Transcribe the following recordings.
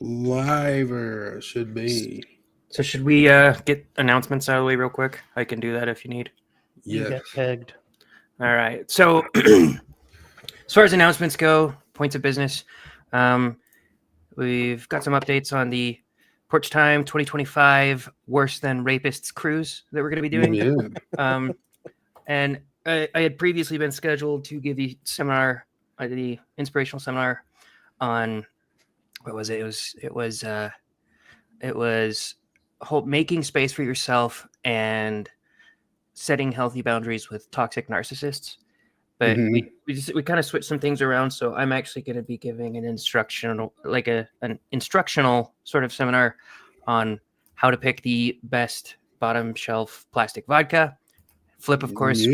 Liver should be. So should we get announcements out of the way real quick? I can do that if you need. You Yes. get pegged. All right. So as far as announcements go, points of business, we've got some updates on the Porch Time 2025 Worse Than Rapists cruise that we're going to be doing. Yeah. And I had previously been scheduled to give the seminar, the inspirational seminar on what was it? It was making space for yourself and setting healthy boundaries with toxic narcissists. But we kind of switched some things around, so I'm actually going to be giving an instructional sort of seminar on how to pick the best bottom shelf plastic vodka. Flip, of course,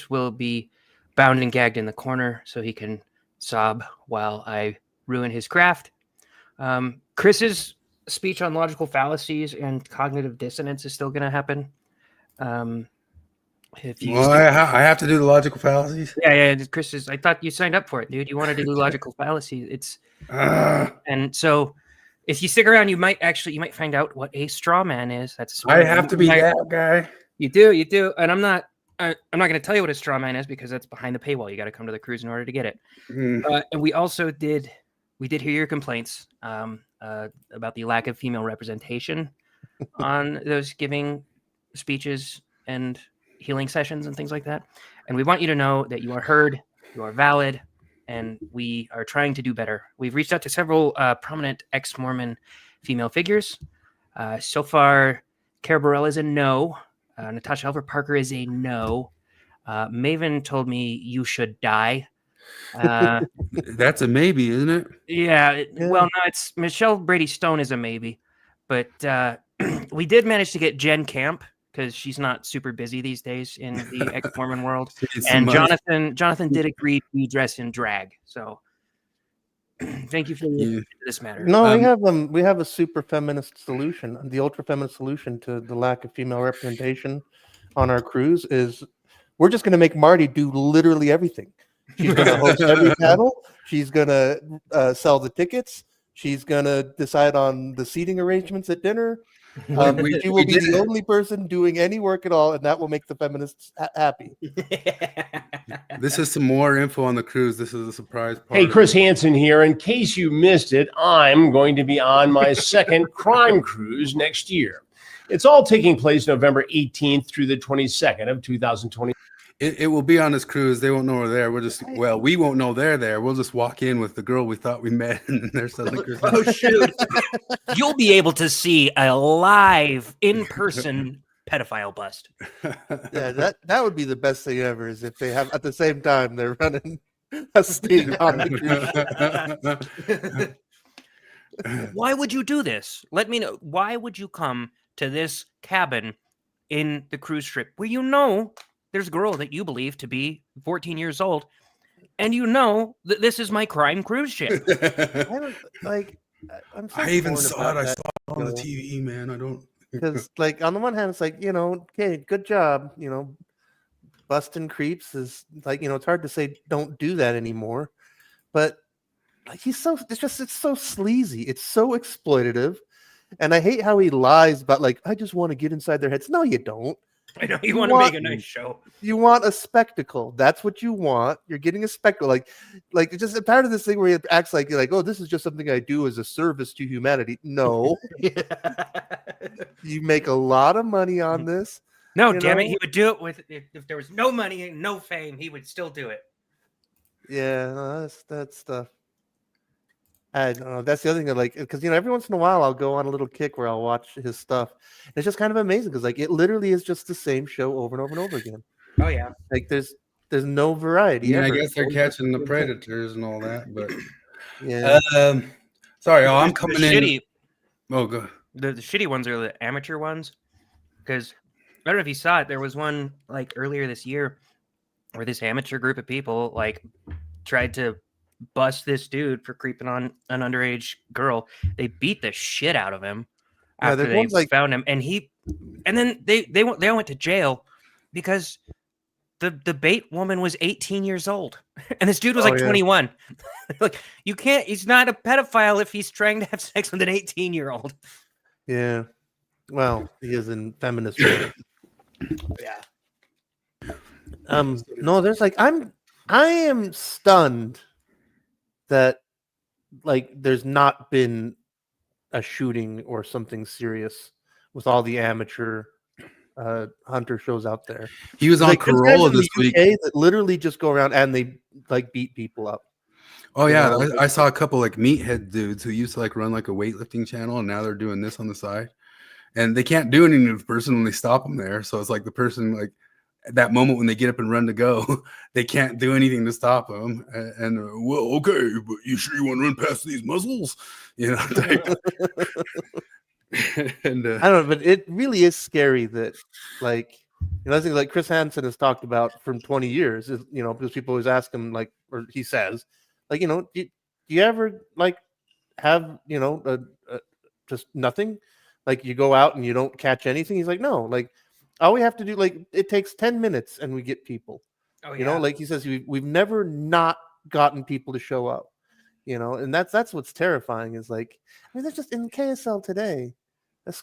will be bound and gagged in the corner so he can sob while I ruin his craft. Chris's speech on logical fallacies and cognitive dissonance is still going to happen. I have to do the logical fallacies. Yeah. Chris is. I thought you signed up for it, dude. You wanted to do logical fallacies. And so if you stick around, you might find out what a straw man is. I have to be that guy. You do, and I'm not going to tell you what a straw man is because that's behind the paywall. You got to come to the cruise in order to get it. And we also did hear your complaints about the lack of female representation on those giving speeches and healing sessions and things like that. And we want you to know that you are heard, you are valid, and we are trying to do better. We've reached out to several prominent ex-Mormon female figures. So far, Cara Burrell is a no. Natasha Helfer Parker is a no. Maven told me you should die. That's a maybe, isn't it? Yeah. Well, no, it's Michelle Brady Stone is a maybe, but we did manage to get Jen Camp because she's not super busy these days in the ex-Mormon world, and Jonathan did agree to dress in drag. So thank you for this matter. No, we have a super feminist solution. The ultra feminist solution to the lack of female representation on our cruise is we're just going to make Marty do literally everything. She's going to host every panel. She's going to sell the tickets. She's going to decide on the seating arrangements at dinner. She will be the only person doing any work at all, and that will make the feminists happy. This is some more info on the cruise. This is a surprise part. Hey, Chris Hansen here. In case you missed it, I'm going to be on my second crime cruise next year. It's all taking place November 18th through the 22nd of 2020. It will be on this cruise. They won't know we're there. We won't know they're there. We'll just walk in with the girl we thought we met, and they're suddenly oh shoot! You'll be able to see a live, in-person pedophile bust. Yeah, that would be the best thing ever. Is if they have at the same time they're running a sting on the cruise. Why would you do this? Let me know. Why would you come to this cabin in the cruise ship where you know there's a girl that you believe to be 14 years old, and you know that this is my crime cruise ship? I even saw it. I saw it on the TV, man. I don't because on the one hand, it's okay, good job, busting creeps is it's hard to say don't do that anymore, but it's so sleazy, it's so exploitative, and I hate how he lies about I just want to get inside their heads. No, you don't. I know you want to make a nice show. You want a spectacle. That's what you want. You're getting a spectacle. It's just a part of this thing where he acts like oh, this is just something I do as a service to humanity. No. You make a lot of money on this. No, damn it. He would do it if there was no money and no fame, he would still do it. Yeah, no, that's stuff. I don't know. That's the other thing. Because every once in a while I'll go on a little kick where I'll watch his stuff. And it's just kind of amazing because it literally is just the same show over and over and over again. Oh yeah. There's no variety. Yeah, I guess they're catching the predators and all that, but yeah. Sorry, I'm coming in. Oh, go. The shitty ones are the amateur ones, because I don't know if you saw it. There was one earlier this year where this amateur group of people tried to bust this dude for creeping on an underage girl. They beat the shit out of him after they found him, and then they all went to jail because the bait woman was 18 years old, and this dude was 21. Like, you can't. He's not a pedophile if he's trying to have sex with an 18-year-old. Yeah. Well, he is in feminist world. Yeah. No, there's like I am stunned that like there's not been a shooting or something serious with all the amateur hunter shows out there. He was on like, Corolla this week. That literally just go around and they like beat people up. Oh yeah, I saw a couple like meathead dudes who used to like run like a weightlifting channel, and now they're doing this on the side, and they can't do anything to the person when they stop them there. So it's like the person like at that moment when they get up and run to go, they can't do anything to stop them. And well, okay, but you sure you want to run past these muzzles? You know. And I don't know, but it really is scary that like. I think like Chris Hansen has talked about from 20 years, is, because people always ask him like, or he says, like, do you ever like have, just nothing? Like you go out and you don't catch anything? He's like, no, like all we have to do, like it takes 10 minutes and we get people, like he says, we've never not gotten people to show up, and that's what's terrifying is like, I mean, that's just in KSL today. A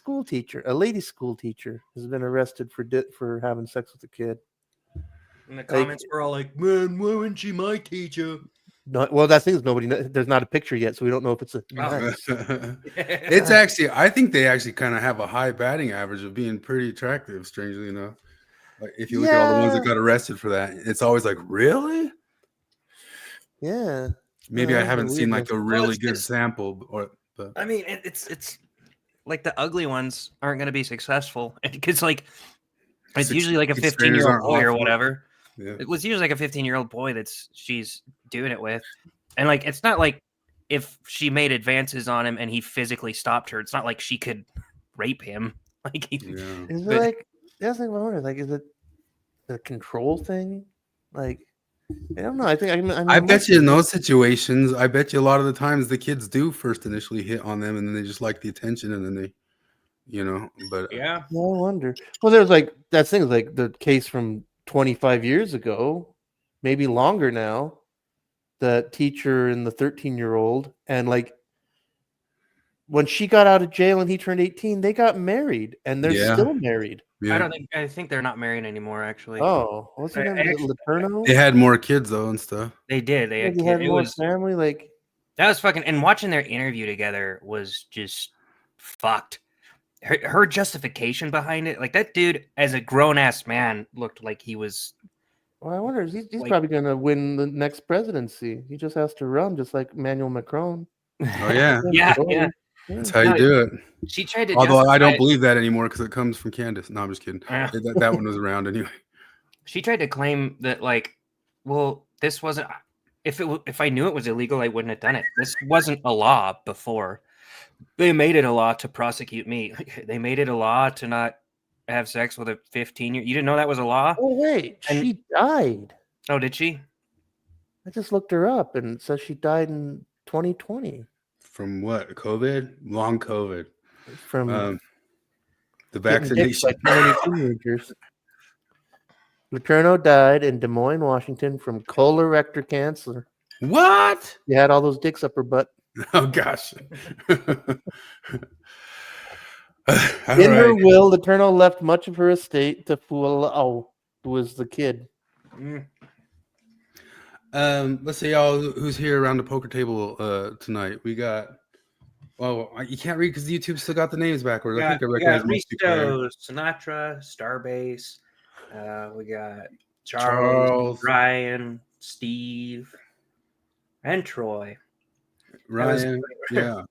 lady school teacher has been arrested for having sex with a kid. And the comments were all like, man, why wasn't she my teacher? No, well, that thing is there's not a picture yet, so we don't know if it's a. It's actually, I think they actually kind of have a high batting average of being pretty attractive, strangely enough. Like if you look at all the ones that got arrested for that, it's always like, really? Yeah. Maybe I haven't seen like a really good sample, but I mean, it's like the ugly ones aren't going to be successful because like it's usually like a 15-year-old boy or whatever. Yeah. It was usually like a 15-year-old boy she's doing it with, and like it's not like if she made advances on him and he physically stopped her, it's not like she could rape him. Like, is it like that's like I wonder, like is it the control thing? Like I don't know. I bet you in those situations, I bet you a lot of the times the kids do first initially hit on them, and then they just like the attention, and then they, But yeah, I wonder. Well, there's like that thing, like the case from 25 years ago, maybe longer now. The teacher and the 13-year-old, and like when she got out of jail and he turned 18, they got married, and they're still married. Yeah. I think they're not married anymore, actually. Oh, what's her name? Letourneau? They had more kids though and stuff. They did. They had kids. It more was family. Like that was fucking. And watching their interview together was just fucked. Her justification behind it, like that dude as a grown ass man looked like he was. Well, I wonder. He's like, probably going to win the next presidency. He just has to run, just like Emmanuel Macron. Oh yeah, yeah. That's how you do it. She tried to. Although I don't believe that anymore because it comes from Candace. No, I'm just kidding. Yeah. That one was around anyway. She tried to claim that, like, well, this wasn't. If I knew it was illegal, I wouldn't have done it. This wasn't a law before. They made it a law to prosecute me. They made it a law to not have sex with a 15-year. You didn't know that was a law? Oh wait, she died. Oh, did she? I just looked her up and it says she died in 2020. From what? COVID? Long COVID. From the vaccination. Letourneau died in Des Moines, Washington, from colorectal cancer. What? You had all those dicks up her butt. Oh gosh. In her will, Letourneau left much of her estate to Fuentes, who was the kid. Let's see y'all who's here around the poker table tonight. We got you can't read because YouTube still got the names backwards. I think I recognize Risto, Sinatra, Starbase. We got Charles, Ryan, Steve, and Troy. Ryan, yeah.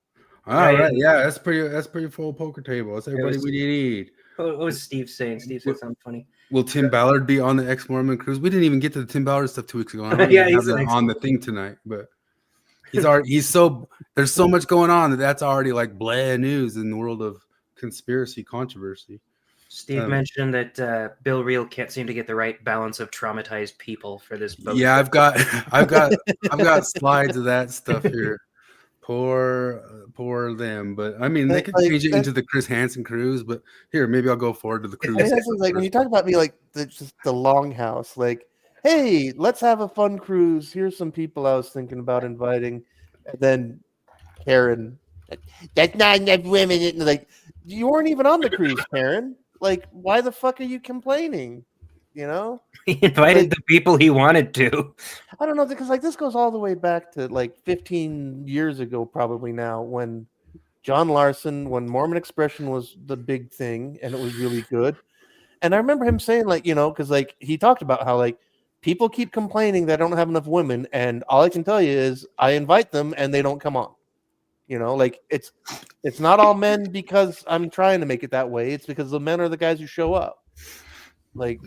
All right, yeah, that's pretty full poker table. That's everybody we need. What was Steve saying? Steve said something funny. Will Tim Ballard be on the ex-Mormon cruise? We didn't even get to the Tim Ballard stuff 2 weeks ago. He's on the thing tonight, but there's so much going on that's already like blah news in the world of conspiracy controversy. Steve mentioned that Bill Reel can't seem to get the right balance of traumatized people for this boat. Yeah, I've got slides of that stuff here. Poor them. But I mean, they could change it into the Chris Hansen cruise. But here, maybe I'll go forward to the cruise. I mean, that's like when you talk about me, like just the longhouse, like, hey, let's have a fun cruise. Here's some people I was thinking about inviting, and then Karen, that's not enough women. And like, you weren't even on the cruise, Karen. Like, why the fuck are you complaining? You know, he invited the people he wanted to. I don't know, because like this goes all the way back to like 15 years ago, probably now, when John Larson, when Mormon Expression was the big thing, and it was really good. And I remember him saying, like, you know, because like he talked about how like people keep complaining that I don't have enough women, and all I can tell you is I invite them and they don't come on. You know, like it's not all men because I'm trying to make it that way. It's because the men are the guys who show up. Like,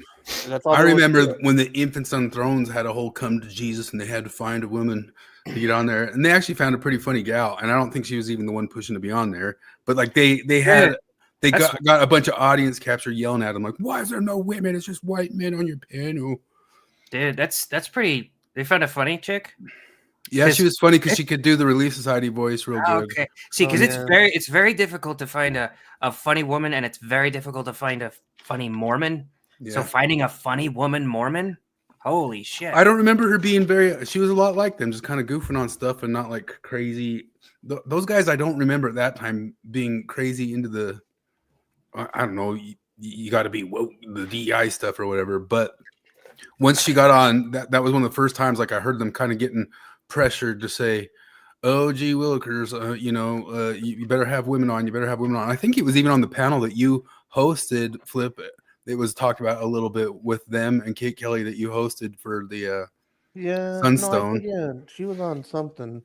that's all. I remember when the Infants on Thrones had a whole come to Jesus, and they had to find a woman to get on there, and they actually found a pretty funny gal, and I don't think she was even the one pushing to be on there, but like they got a bunch of audience capture yelling at them like, why is there no women? It's just white men on your panel. Dude, that's pretty. They found a funny chick. Yeah, she was funny because she could do the Relief Society voice real good. Okay, see, because it's very difficult to find a funny woman, and it's very difficult to find a funny Mormon. Yeah. So finding a funny woman Mormon, holy shit! I don't remember her being she was a lot like them, just kind of goofing on stuff and not like crazy. Those guys, I don't remember at that time being crazy into the. I don't know. You got to be woke, the DEI stuff or whatever. But once she got on, that was one of the first times like I heard them kind of getting pressured to say, "Oh, gee willikers, you better have women on. You better have women on." I think it was even on the panel that you hosted, Flip. It was talked about a little bit with them and Kate Kelly that you hosted for the Sunstone. Yeah, she was on something.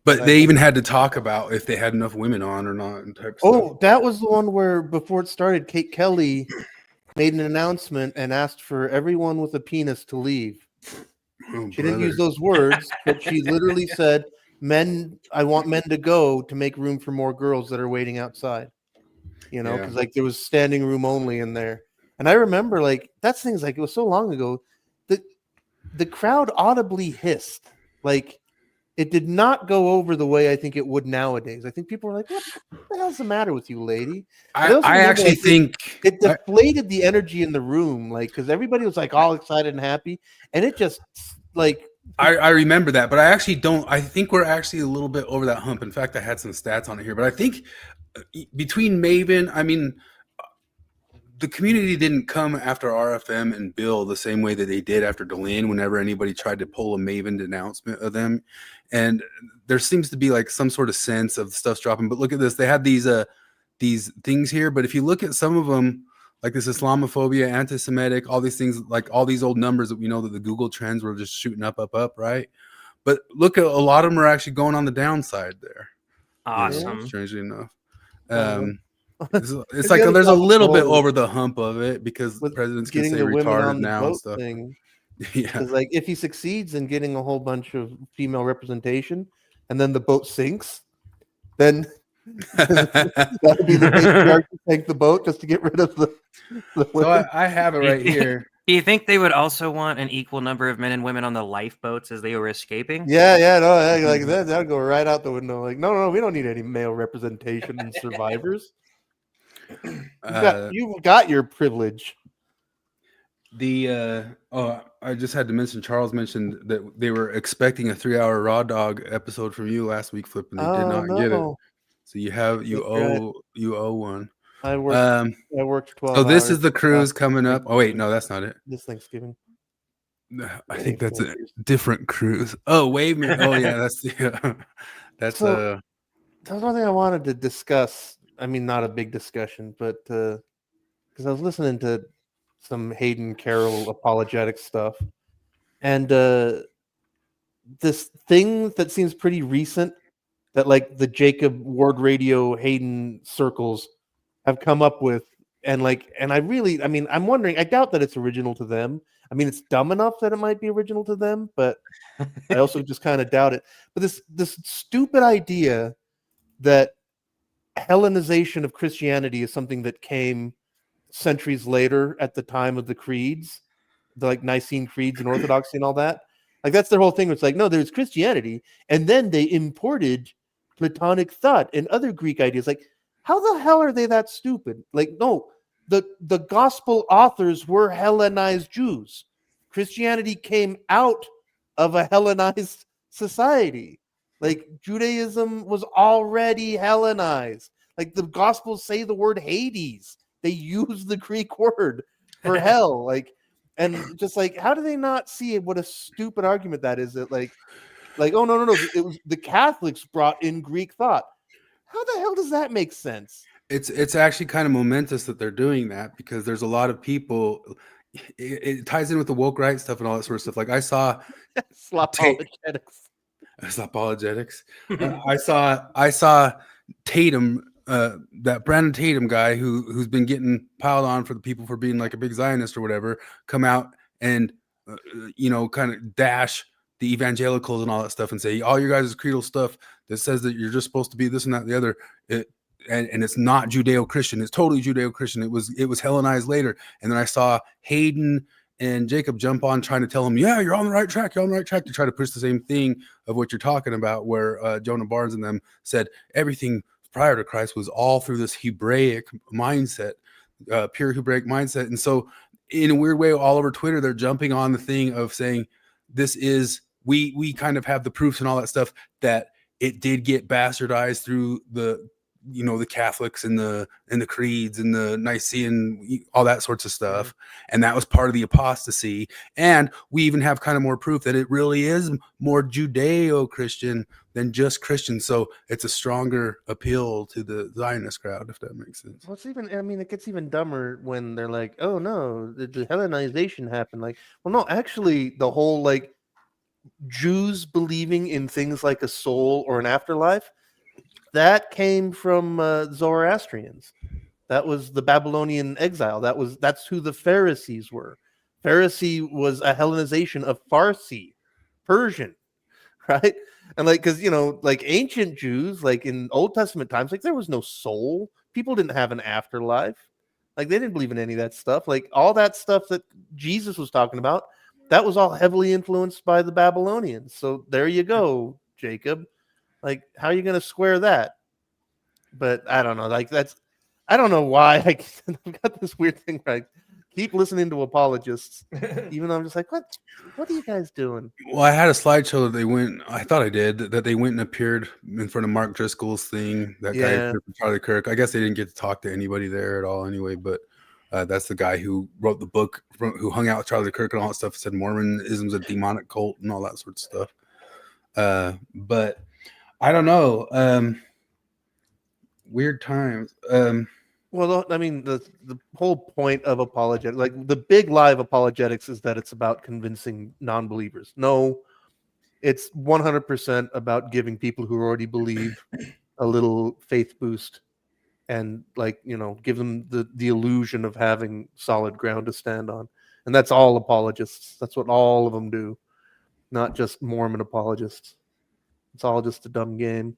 But they even had to talk about if they had enough women on or not. And type stuff. That was the one where before it started, Kate Kelly made an announcement and asked for everyone with a penis to leave. She didn't use those words, but she literally said, I want men to go to make room for more girls that are waiting outside. You know, because like there was standing room only in there. And I remember like that's things like it was so long ago that the crowd audibly hissed. Like it did not go over the way I think it would nowadays. I think people were like, what the hell's the matter with you, lady? I actually think it deflated the energy in the room, like because everybody was like all excited and happy, and it just like I remember that, but I actually don't. I think we're actually a little bit over that hump. In fact, I had some stats on it here, but I think between Maven, I mean, the community didn't come after RFM and Bill the same way that they did after Deline whenever anybody tried to pull a Maven denouncement of them. And there seems to be like some sort of sense of stuff's dropping. But look at this. They had these things here. But if you look at some of them, like this Islamophobia, anti-Semitic, all these things, like all these old numbers that we know that the Google trends were just shooting up, right? But look at a lot of them are actually going on the downside there. Awesome. Strangely enough. It's like there's a little bit over the hump of it because the president's gonna say retarded now and stuff. Yeah, because like if he succeeds in getting a whole bunch of female representation, and then the boat sinks, then that would be the patriarch to tank the boat just to get rid of the so I have it right here. Do you think they would also want an equal number of men and women on the lifeboats as they were escaping? Yeah, no, like that'd go right out the window. Like, no, we don't need any male representation in survivors. You've got your privilege. I just had to mention, Charles mentioned that they were expecting a 3-hour Raw Dog episode from you last week, Flip, and they did not get it. So you owe one. I worked 12 So this hours. is the cruise coming up. Oh wait, no, that's not it. This Thanksgiving. I think that's a different cruise. Oh, Womyn. Oh yeah, that's one thing I wanted to discuss. I mean, not a big discussion, but because I was listening to some Hayden Carroll apologetic stuff, and this thing that seems pretty recent that like the Jacob Ward Radio Hayden circles have come up with, and I'm wondering, I doubt that it's original to them. I mean, it's dumb enough that it might be original to them, but I also just kind of doubt it. But this stupid idea that Hellenization of Christianity is something that came centuries later at the time of the creeds, the like Nicene creeds and Orthodoxy and all that. Like that's their whole thing. It's like, no, there's Christianity, and then they imported Platonic thought and other Greek ideas. Like, how the hell are they that stupid? Like, no, the gospel authors were Hellenized Jews. Christianity came out of a Hellenized society. Like, Judaism was already Hellenized. Like, the gospels say the word Hades. They use the Greek word for hell. Like, and just like, how do they not see what a stupid argument that is? That like, oh no, it was the Catholics brought in Greek thought. How the hell does that make sense? It's actually kind of momentous that they're doing that, because there's a lot of people. It ties in with the woke right stuff and all that sort of stuff. Like I saw Slopologistics. apologetics. I saw Tatum, that Brandon Tatum guy who's been getting piled on for the people for being like a big Zionist or whatever, come out and kind of dash the evangelicals and all that stuff and say all your guys' creedal stuff that says that you're just supposed to be this and that and the other, and it's not Judeo-Christian. It's totally Judeo-Christian. It was Hellenized later. And then I saw Hayden and Jacob jump on trying to tell him, yeah, you're on the right track. You're on the right track, to try to push the same thing of what you're talking about, where Jonah Barnes and them said everything prior to Christ was all through this Hebraic mindset, pure Hebraic mindset. And so in a weird way, all over Twitter, they're jumping on the thing of saying this is, we kind of have the proofs and all that stuff that it did get bastardized through the Catholics and the creeds and the Nicene, all that sorts of stuff. And that was part of the apostasy. And we even have kind of more proof that it really is more Judeo-Christian than just Christian. So it's a stronger appeal to the Zionist crowd, if that makes sense. Well, it gets even dumber when they're like, oh no, the Hellenization happened. Like, well, no, actually the whole like Jews believing in things like a soul or an afterlife, that came from Zoroastrians. That was the Babylonian exile. That's who the Pharisees were. Pharisee was a Hellenization of Farsi, Persian, right? And like, because like ancient Jews, like in Old Testament times, like there was no soul. People didn't have an afterlife. Like they didn't believe in any of that stuff. Like all that stuff that Jesus was talking about, that was all heavily influenced by the Babylonians. So there you go, Jacob. Like, how are you going to square that? But I don't know. Like, I don't know why. I've got this weird thing where I keep listening to apologists, even though I'm just like, what are you guys doing? Well, I had a slideshow that I thought I did, that they went and appeared in front of Mark Driscoll's thing. That guy, Charlie Kirk. I guess they didn't get to talk to anybody there at all anyway, but that's the guy who wrote the book, who hung out with Charlie Kirk and all that stuff, said Mormonism's a demonic cult and all that sort of stuff. But I don't know. Weird times. Well, I mean, the whole point of apologetics, like the big lie of apologetics, is that it's about convincing non-believers. No, it's 100% about giving people who already believe a little faith boost, and give them the illusion of having solid ground to stand on. And that's all apologists. That's what all of them do, not just Mormon apologists. It's all just a dumb game.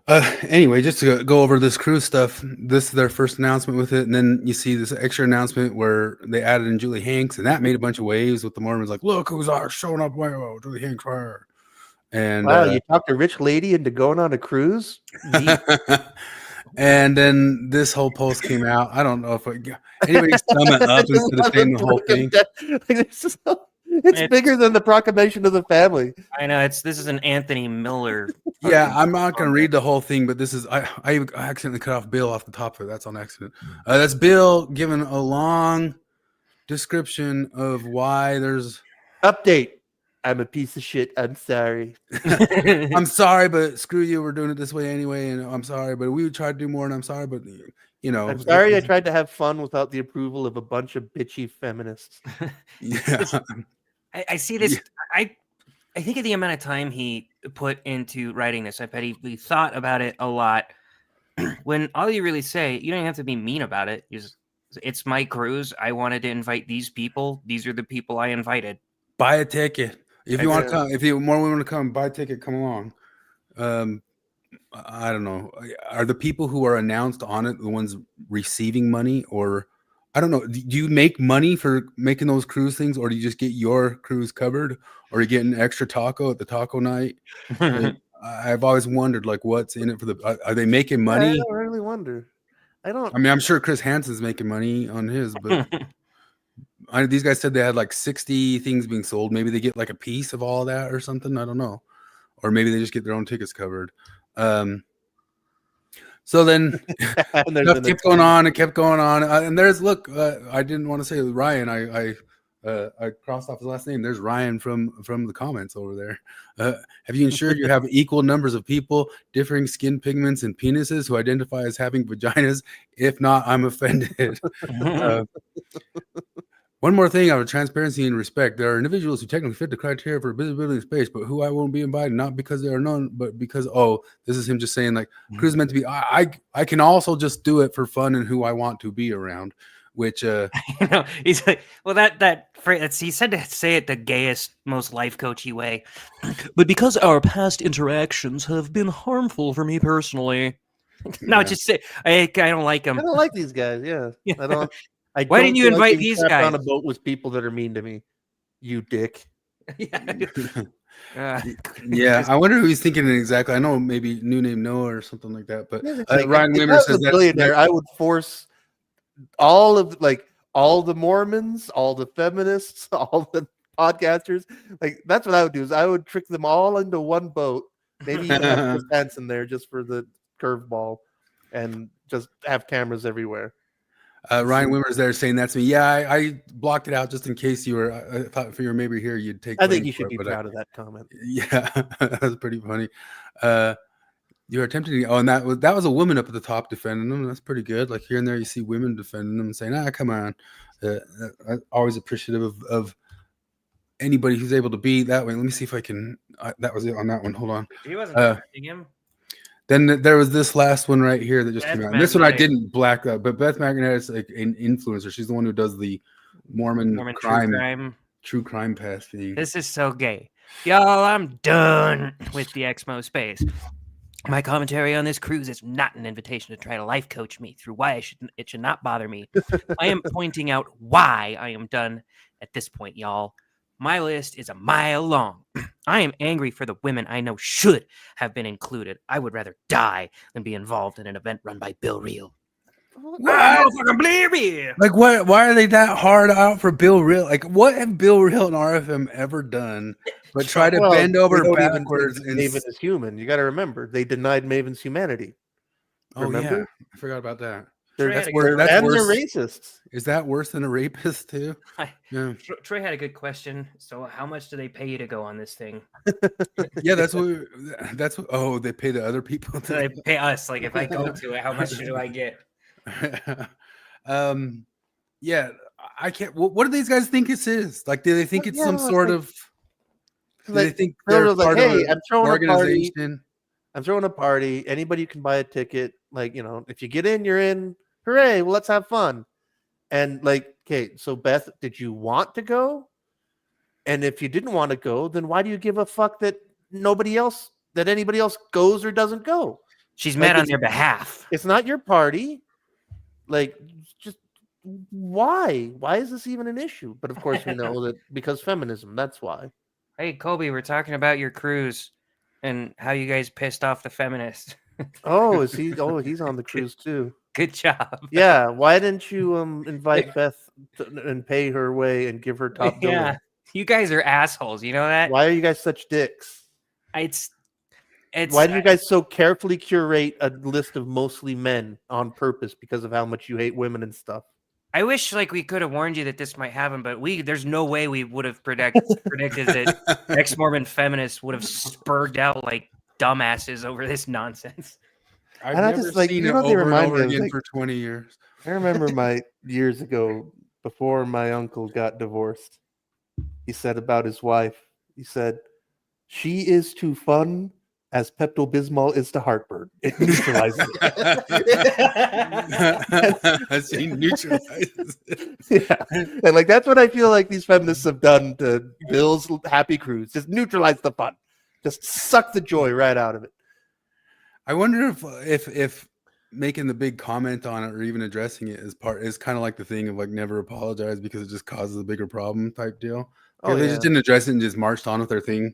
Anyway, just to go over this cruise stuff, this is their first announcement with it. And then you see this extra announcement where they added in Julie Hanks, and that made a bunch of waves with the Mormons. Like, look who's showing up. Wow, Julie Hanks. And wow, you talked a rich lady into going on a cruise? And then this whole post came out. I don't know if anybody sum it up instead of saying the whole thing. It's bigger than the Proclamation of the Family. I know this is an Anthony Miller. Yeah, I'm not going to read the whole thing, but this is I accidentally cut off Bill off the top of it. That's on accident. That's Bill giving a long description of why there's update. I'm a piece of shit. I'm sorry. I'm sorry, but screw you. We're doing it this way anyway, and I'm sorry, but we would try to do more, and I'm sorry, but I'm sorry I tried to have fun without the approval of a bunch of bitchy feminists. Yeah. I see this. Yeah. I think of the amount of time he put into writing this. I bet he thought about it a lot. When all you really say, you don't have to be mean about it. It's my cruise. I wanted to invite these people. These are the people I invited. Buy a ticket. If you want to come, if you more want to come, buy a ticket, come along. I don't know. Are the people who are announced on it the ones receiving money, or I don't know. Do you make money for making those cruise things, or do you just get your cruise covered, or you get an extra taco at the taco night? I've always wondered, like, what's in it for the? Are they making I money? don't really wonder. I don't. I mean, I'm sure Chris Hansen's making money on his, but these guys said they had like 60 things being sold. Maybe they get like a piece of all of that or something. I don't know, or maybe they just get their own tickets covered. So then stuff kept going on and kept going on. And there's I didn't want to say Ryan. I crossed off his last name. There's Ryan from the comments over there. Have you ensured you have equal numbers of people, differing skin pigments and penises who identify as having vaginas? If not, I'm offended. One more thing out of transparency and respect. There are individuals who technically fit the criteria for visibility in space, but who I won't be invited, not because they are known, but because, this is him just saying, like, cruise meant to be, I can also just do it for fun and who I want to be around, which, he's like, well, that phrase, he said to say it the gayest, most life coachy way. But because our past interactions have been harmful for me personally. No, just say, I don't like him. I don't like these guys. Yeah. I don't. Why didn't you invite these guys on a boat with people that are mean to me? You dick. Yeah, I wonder who he's thinking exactly. I know maybe new name Noah or something like that. But Ryan Wimmer Wimmer says that I would force all the Mormons, all the feminists, all the podcasters. Like that's what I would do. Is I would trick them all into one boat. Maybe even have Chris Hansen there just for the curveball, and just have cameras everywhere. Ryan Wimmer's there saying that's me. Yeah, I blocked it out just in case you were. I thought if you were maybe here, you'd take. I think you should be proud of that comment. Yeah, that was pretty funny. You were attempting to. And that was a woman up at the top defending them. That's pretty good. Like here and there, you see women defending them and saying, "Come on." Always appreciative of anybody who's able to be that way. Let me see if I can. That was it on that one. Hold on. He wasn't defending him. Then there was this last one right here that just came out. And this one I didn't black up, but Beth McIntyre is like an influencer. She's the one who does the Mormon true crime pass thing. This is so gay. Y'all, I'm done with the Exmo space. My commentary on this cruise is not an invitation to try to life coach me through why it should not bother me. I am pointing out why I am done at this point, y'all. My list is a mile long. I am angry for the women I know should have been included. I would rather die than be involved in an event run by Bill Reel. Like, why are they that hard out for Bill Reel? Like, what have Bill Reel and RFM ever done but try to bend over backwards? Maven is human. You got to remember, they denied Maven's humanity. Remember? Yeah, I forgot about that. They're racists. Is that worse than a rapist too? Yeah. Troy had a good question. So, how much do they pay you to go on this thing? Yeah, that's what. Oh, they pay the other people. They pay us. Like, if I go to it, how much do I get? Yeah, I can't. What do these guys think this is? Like, do they think it's some sort of? Do they think they're part of an organization? I'm throwing a party. Anybody can buy a ticket. Like, if you get in, you're in. Hooray! Well, let's have fun. And like, okay, so Beth, did you want to go? And if you didn't want to go, then why do you give a fuck that anybody else goes or doesn't go? She's mad on their behalf. It's not your party. Like, just why? Why is this even an issue? But of course, we know that because feminism. That's why. Hey, Colby, we're talking about your cruise and how you guys pissed off the feminists. Oh, is he? Oh, he's on the cruise too. Good job. Yeah. Why didn't you invite Beth and pay her way and give her top billing? Yeah. You guys are assholes. You know that? Why are you guys such dicks? It's why do you guys so carefully curate a list of mostly men on purpose because of how much you hate women and stuff? I wish we could have warned you that this might happen, but there's no way we would have predicted that ex-Mormon feminists would have spurred out like dumbasses over this nonsense. I've never seen it over and over again for 20 years. I remember my years ago, before my uncle got divorced, he said about his wife, he said, "She is too fun as Pepto-Bismol is to heartburn. It neutralizes it." She neutralizes it. Yeah. And like that's what I feel like these feminists have done to Bill's happy cruise. Just neutralize the fun. Just suck the joy right out of it. I wonder if making the big comment on it or even addressing it is kind of like the thing of like never apologize because it just causes a bigger problem type deal. They just didn't address it and just marched on with their thing.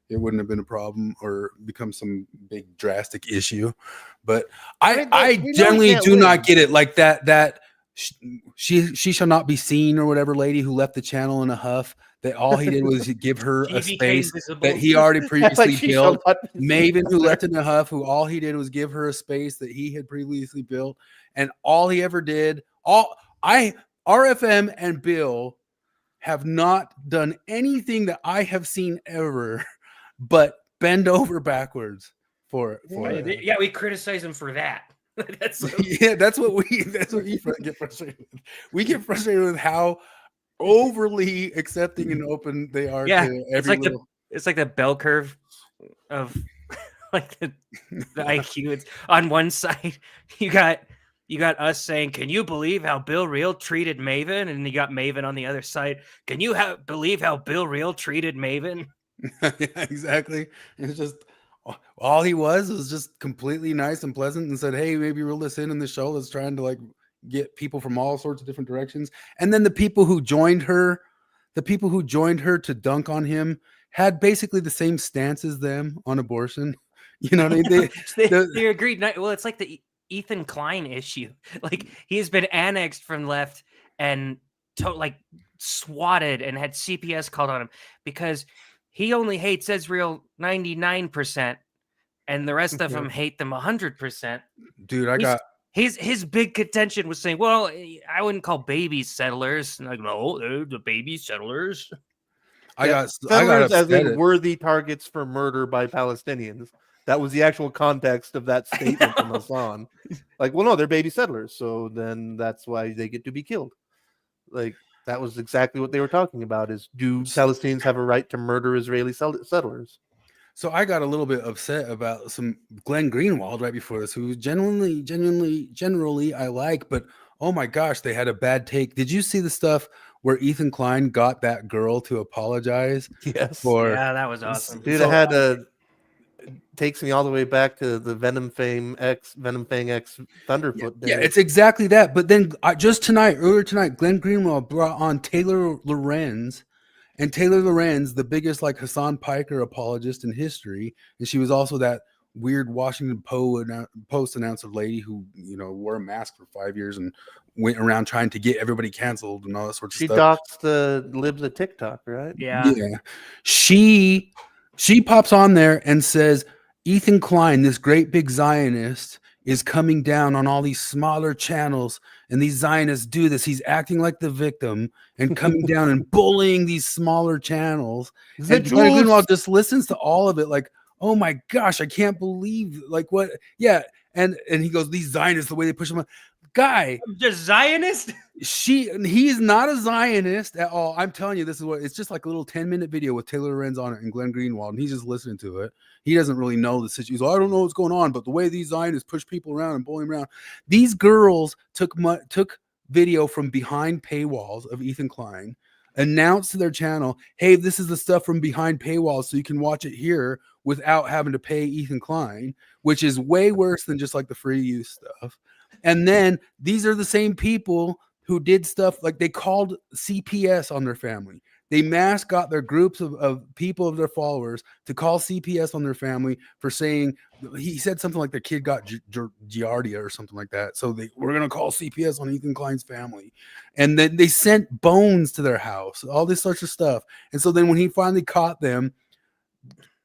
it wouldn't have been a problem or become some big drastic issue. But I mean, I we know we generally can't do win. not get it, like that she shall not be seen or whatever lady who left the channel in a huff, that all he did was give her She a became space visible. that he already previously Like she shall built. not be seen. Maven, who left in a huff, who all he did was give her a space that he had previously built, and all he ever did, RFM and Bill have not done anything that I have seen ever but bend over backwards for it. Yeah, we criticize him for that. That's Yeah, that's what we get frustrated with. We get frustrated with how overly accepting and open they are Yeah, to it's every like little. it's like the bell curve of like the IQ. It's on one side you got us saying, "Can you believe how Bill Reel treated Maven?" And you got Maven on the other side. Can you believe how Bill Reel treated Maven? Yeah, exactly. It's just all he was just completely nice and pleasant and said, "Hey, maybe reel this in the show that's trying to like get people from all sorts of different directions." And then the people who joined her to dunk on him had basically the same stance as them on abortion. You know what I mean? They agreed. Well, it's like the Ethan Klein issue. Like he's been annexed from left and like swatted and had CPS called on him because he only hates Israel 99%, and the rest of them hate them 100%. Dude, his big contention was saying, "Well, I wouldn't call babies settlers." And like, no, they're the baby settlers. I got settlers as in upset. worthy targets for murder by Palestinians. That was the actual context of that statement from Hassan. Like, well, no, they're baby settlers, so then that's why they get to be killed. Like, that was exactly what they were talking about: is do Palestinians have a right to murder Israeli settlers? So I got a little bit upset about some Glenn Greenwald right before this, who generally I like, but oh my gosh, they had a bad take. Did you see the stuff where Ethan Klein got that girl to apologize? Yes. Yeah, that was awesome. Dude, So- I had takes me all the way back to the Venom Fang X Thunderfoot days. Yeah, it's exactly that. But then earlier tonight, Glenn Greenwald brought on Taylor Lorenz. And Taylor Lorenz, the biggest like Hassan Piker apologist in history, and she was also that weird Washington Post announcer lady who wore a mask for 5 years and went around trying to get everybody canceled and all that sorts of stuff. She doxed the libs of TikTok, right? Yeah. She pops on there and says Ethan Klein, this great big Zionist, is coming down on all these smaller channels, and these Zionists do this. He's acting like the victim and coming down and bullying these smaller channels. And Glenn Greenwald just listens to all of it like, oh my gosh, I can't believe like what? Yeah. And he goes, these Zionists, the way they push them. Guy, just Zionist? He's not a Zionist at all. I'm telling you, this is what it's just like a little 10-minute video with Taylor Lorenz on it and Glenn Greenwald, and he's just listening to it. He doesn't really know the situation. I don't know what's going on, but the way these Zionists push people around and bully them around. These girls took video from behind paywalls of Ethan Klein, announced to their channel, hey, this is the stuff from behind paywalls, so you can watch it here without having to pay Ethan Klein, which is way worse than just like the free use stuff. And then these are the same people who did stuff like they called CPS on their family. They got their groups of people of their followers to call CPS on their family for saying, he said something like their kid got giardia or something like that. So we're going to call CPS on Ethan Klein's family. And then they sent bones to their house, all this sorts of stuff. And so then when he finally caught them,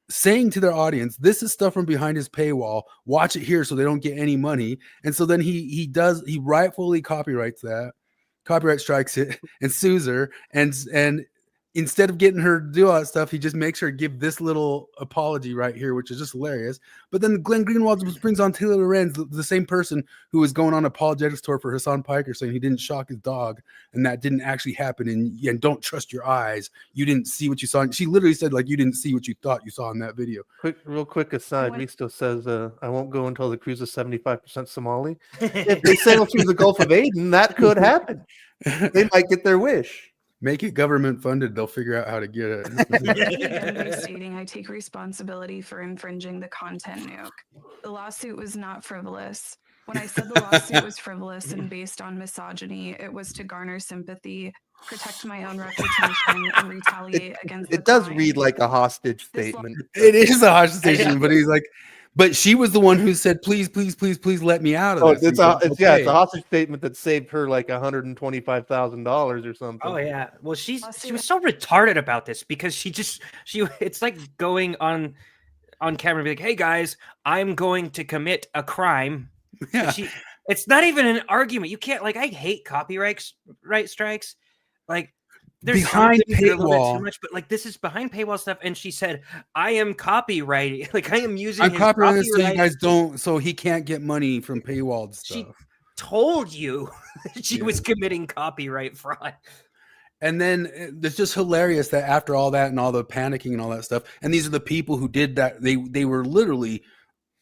saying to their audience, this is stuff from behind his paywall, watch it here so they don't get any money. And so then he rightfully copyright strikes it and sues her, and instead of getting her to do all that stuff, he just makes her give this little apology right here, which is just hilarious. But then Glenn Greenwald just brings on Taylor Lorenz, the same person who was going on apologetics tour for Hassan Piker, saying he didn't shock his dog and that didn't actually happen. And don't trust your eyes. You didn't see what you saw. She literally said, like, you didn't see what you thought you saw in that video. Real quick aside, Risto says, I won't go until the cruise is 75% Somali. If they sail through the Gulf of Aden, that could happen. They might get their wish. Make it government funded. They'll figure out how to get it. Stating I take responsibility for infringing the content nuke. The lawsuit was not frivolous. When I said the lawsuit was frivolous and based on misogyny, it was to garner sympathy, protect my own reputation, and retaliate against It the does crime. read like a hostage This statement. It is a hostage station, but he's like, but she was the one who said, please, please, please, please let me out of Oh, this. it's Okay. a hostage statement that saved her like $125,000 or something. Oh yeah. Well, she was so retarded about this because she it's like going on camera and be like, "Hey guys, I'm going to commit a crime." Yeah. It's not even an argument. You can't I hate copyright strikes. Like there's Behind some things that are a little bit paywall. too much, but this is behind paywall stuff. And she said, "I am copyrighting. I am using I'm his copyrighting this so you copyright." guys don't, so he can't get money from paywalled She stuff. told you that she was committing copyright fraud. And then it's just hilarious that after all that and all the panicking and all that stuff, and these are the people who did that. They were literally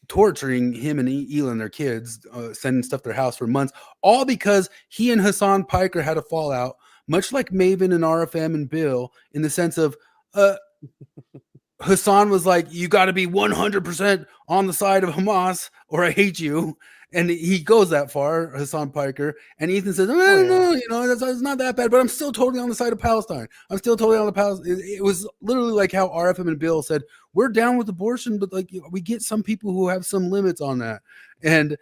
torturing him and Elin, their kids, sending stuff to their house for months, all because he and Hassan Piker had a fallout, much like Maven and RFM and Bill, in the sense of Hassan was like, you got to be 100% on the side of Hamas or I hate you. And he goes that far, Hassan Piker. And Ethan says, no, it's not that bad, but I'm still totally on the side of Palestine. I'm still totally on the Palestine. It was literally like how RFM and Bill said, we're down with abortion, but we get some people who have some limits on that. And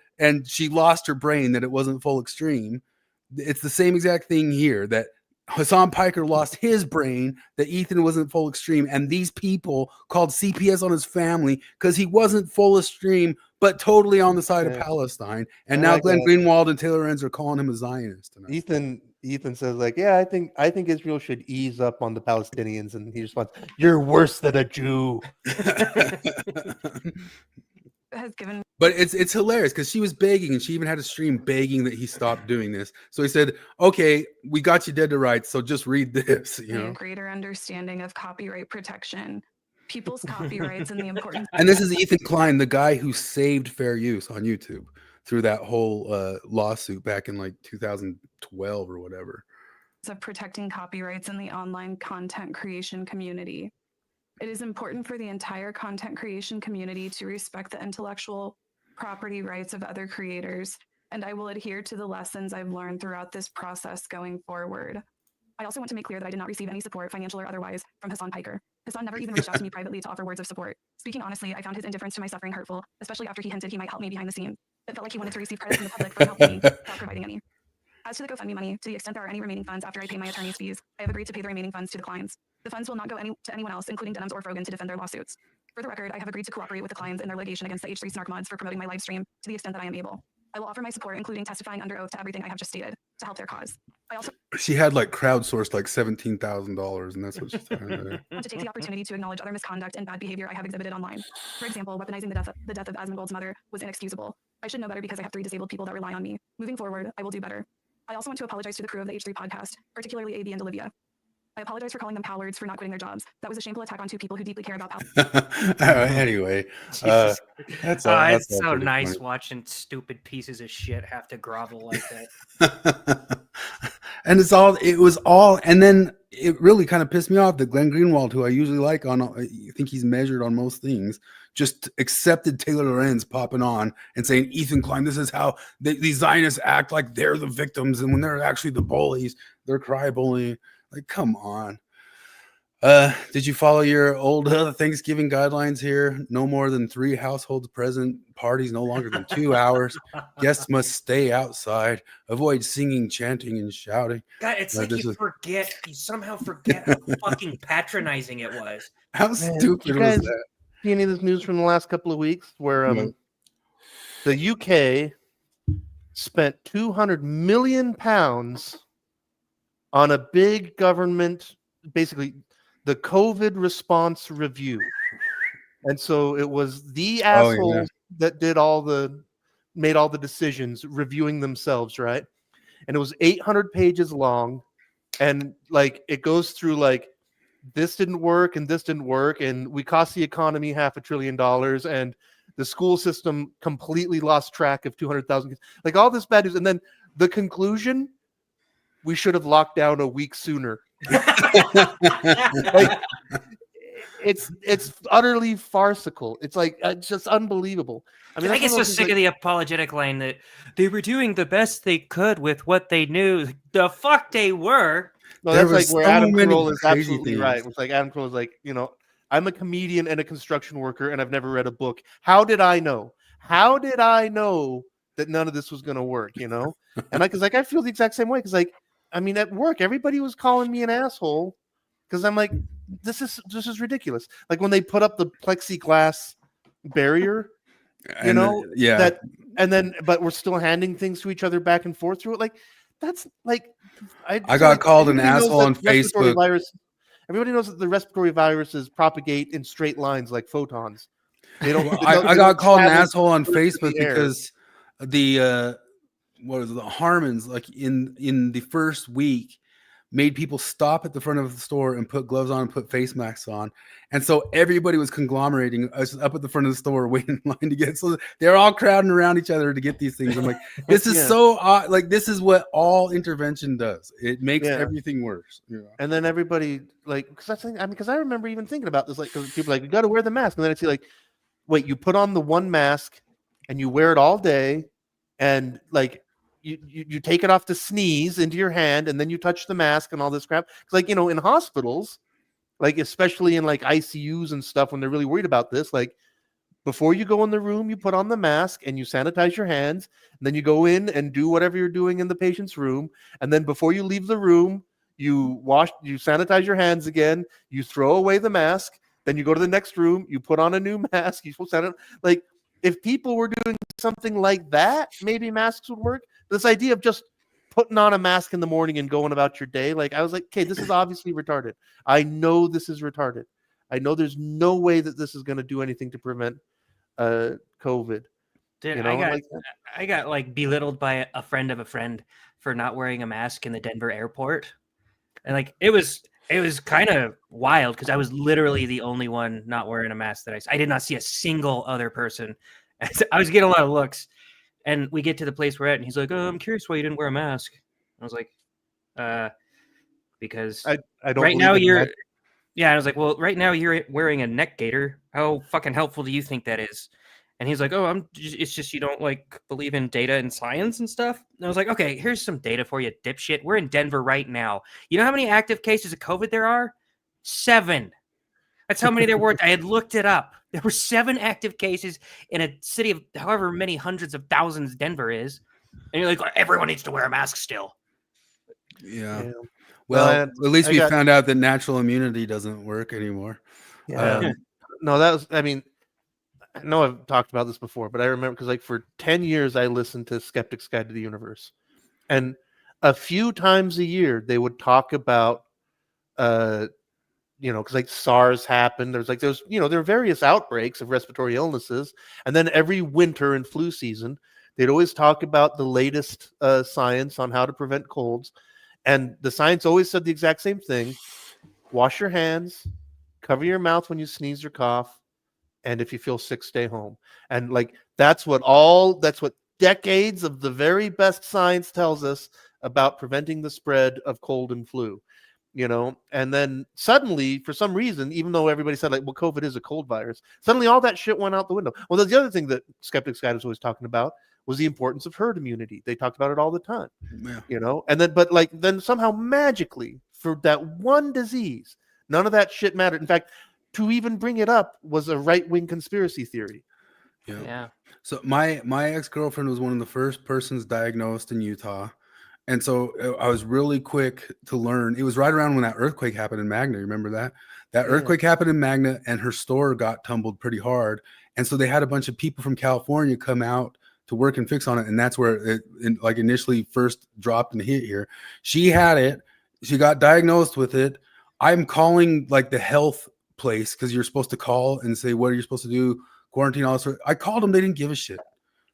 she lost her brain that it wasn't full extreme. It's the same exact thing here, that Hassan Piker lost his brain, that Ethan wasn't full extreme, and these people called CPS on his family because he wasn't full extreme, but totally on the side of Palestine. And now Glenn Greenwald and Taylor Enns are calling him a Zionist tonight. Ethan says I think Israel should ease up on the Palestinians, and he responds, "You're worse than a Jew." Has given, but it's hilarious because she was begging, and she even had a stream begging that he stop doing this. So he said, okay, we got you dead to rights, so just read this, a greater understanding of copyright protection, people's copyrights, and the importance. And this is Ethan Klein, the guy who saved fair use on YouTube through that whole lawsuit back in 2012 or whatever, of protecting copyrights in the online content creation community. It is important for the entire content creation community to respect the intellectual property rights of other creators, and I will adhere to the lessons I've learned throughout this process going forward. I also want to make clear that I did not receive any support, financial or otherwise, from Hassan Piker. Hassan never even reached out to me privately to offer words of support. Speaking honestly, I found his indifference to my suffering hurtful, especially after he hinted he might help me behind the scenes. It felt like he wanted to receive credit from the public for helping me without providing any. As to the GoFundMe money, to the extent there are any remaining funds after I pay my attorney's fees, I have agreed to pay the remaining funds to the clients. The funds will not go to anyone else, including Denims or Frogan, to defend their lawsuits. For the record, I have agreed to cooperate with the clients in their litigation against the H3 Snark mods for promoting my live stream to the extent that I am able. I will offer my support, including testifying under oath to everything I have just stated, to help their cause. I also she had crowdsourced $17,000, and that's what she's trying to do. want to take the opportunity to acknowledge other misconduct and bad behavior I have exhibited online. For example, weaponizing the death of Asmongold's mother was inexcusable. I should know better because I have 3 disabled people that rely on me. Moving forward, I will do better. I also want to apologize to the crew of the H3 podcast, particularly AB and Olivia. I apologize for calling them cowards for not quitting their jobs. That was a shameful attack on 2 people who deeply care about anyway, that's it's so nice funny watching stupid pieces of shit have to grovel like that. And it was all, and then it really kind of pissed me off that Glenn Greenwald, who I usually like I think he's measured on most things, just accepted Taylor Lorenz popping on and saying, Ethan Klein, this is how these Zionists act like they're the victims, and when they're actually the bullies, they're cry bullying. Come on. Did you follow your old Thanksgiving guidelines here? No more than 3 households present. Parties no longer than 2 hours. Guests must stay outside. Avoid singing, chanting, and shouting. God, it's you somehow forget how fucking patronizing it was. How stupid was that? See any of this news from the last couple of weeks where the UK spent £200 million on a big government, basically the COVID response review. And so it was the assholes that made all the decisions, reviewing themselves, right? And it was 800 pages long. And it goes through this didn't work and this didn't work. And we cost the economy $500 billion. And the school system completely lost track of 200,000 kids. All this bad news. And then the conclusion, we should have locked down a week sooner. it's utterly farcical. It's like it's just unbelievable. I mean, I that's get one so of those things, sick like, of the apologetic line that they were doing the best they could with what they knew. The fuck they were. no, There that's like was where so Adam many Carolla is crazy absolutely right. things. It's like Adam Carolla is like, I'm a comedian and a construction worker, and I've never read a book. How did I know? How did I know that none of this was going to work? And because I feel the exact same way. Because I mean, at work, everybody was calling me an asshole because I'm like, this is ridiculous. Like when they put up the plexiglass barrier, And yeah, that, and then but we're still handing things to each other back and forth through it. Like that's like I so, got like, called an everybody knows asshole that on respiratory Facebook. virus. Everybody knows that the respiratory viruses propagate in straight lines like photons. They don't. Well, They don't, I they don't got called an travel asshole on through Facebook the air. because the what was it, the Harmons, like in the first week, made people stop at the front of the store and put gloves on and put face masks on. And so everybody was conglomerating us up at the front of the store waiting in line to get. So they're all crowding around each other to get these things. I'm like, this is Yeah. so odd. Like, this is what all intervention does. It makes Yeah. everything worse. Yeah. And then everybody because I remember even thinking about this, like, because people are like, you got to wear the mask, and then I see like, wait, you put on the one mask and you wear it all day, and like you take it off to sneeze into your hand, and then you touch the mask and all this crap. It's like, in hospitals, like especially in like ICUs and stuff, when they're really worried about this, like before you go in the room, you put on the mask and you sanitize your hands, and then you go in and do whatever you're doing in the patient's room, and then before you leave the room, you sanitize your hands again, you throw away the mask, then you go to the next room, you put on a new mask, you sanitize. Like, if people were doing something like that, maybe masks would work. This idea of just putting on a mask in the morning and going about your day, like, I was like, okay, this is obviously retarded. I know this is retarded. I know there's no way that this is going to do anything to prevent COVID. Dude, like, I got like belittled by a friend of a friend for not wearing a mask in the Denver airport. And like it was kind of wild because I was literally the only one not wearing a mask that I did not see a single other person. I was getting a lot of looks. And we get to the place we're at, and he's like, "Oh, I'm curious why you didn't wear a mask." I was like, because I don't right believe now in you're magic. yeah, I was like, well, right now you're wearing a neck gaiter. How fucking helpful do you think that is? And he's like, oh, it's just you don't like believe in data and science and stuff. And I was like, okay, here's some data for you, dipshit. We're in Denver right now. You know how many active cases of COVID there are? 7. That's how many there were. I had looked it up. There were 7 active cases in a city of however many hundreds of thousands Denver is. And you're like, everyone needs to wear a mask still. Yeah. Well, Well, at least I we got- found out that natural immunity doesn't work anymore. Yeah. No, that was, I mean, I know I've talked about this before, but I remember because like for 10 years I listened to Skeptic's Guide to the Universe, and a few times a year they would talk about because like SARS happened. There were various outbreaks of respiratory illnesses, and then every winter and flu season they'd always talk about the latest science on how to prevent colds, and the science always said the exact same thing: wash your hands, cover your mouth when you sneeze or cough, and if you feel sick, stay home. And like that's what decades of the very best science tells us about preventing the spread of cold and flu. And then suddenly, for some reason, even though everybody said like, well, COVID is a cold virus, suddenly all that shit went out the window. Well, the other thing that Skeptics Guide was always talking about was the importance of herd immunity. They talked about it all the time. Yeah. And then somehow magically for that one disease, none of that shit mattered. In fact, to even bring it up was a right-wing conspiracy theory. Yeah. So my ex-girlfriend was one of the first persons diagnosed in Utah. And so I was really quick to learn. It was right around when that earthquake happened in Magna. Remember that? That earthquake happened in Magna, and her store got tumbled pretty hard. And so they had a bunch of people from California come out to work and fix on it. And that's where it like initially first dropped and hit here. She had it. She got diagnosed with it. I'm calling like the health place because you're supposed to call and say, what are you supposed to do? Quarantine, all this. I called them. They didn't give a shit.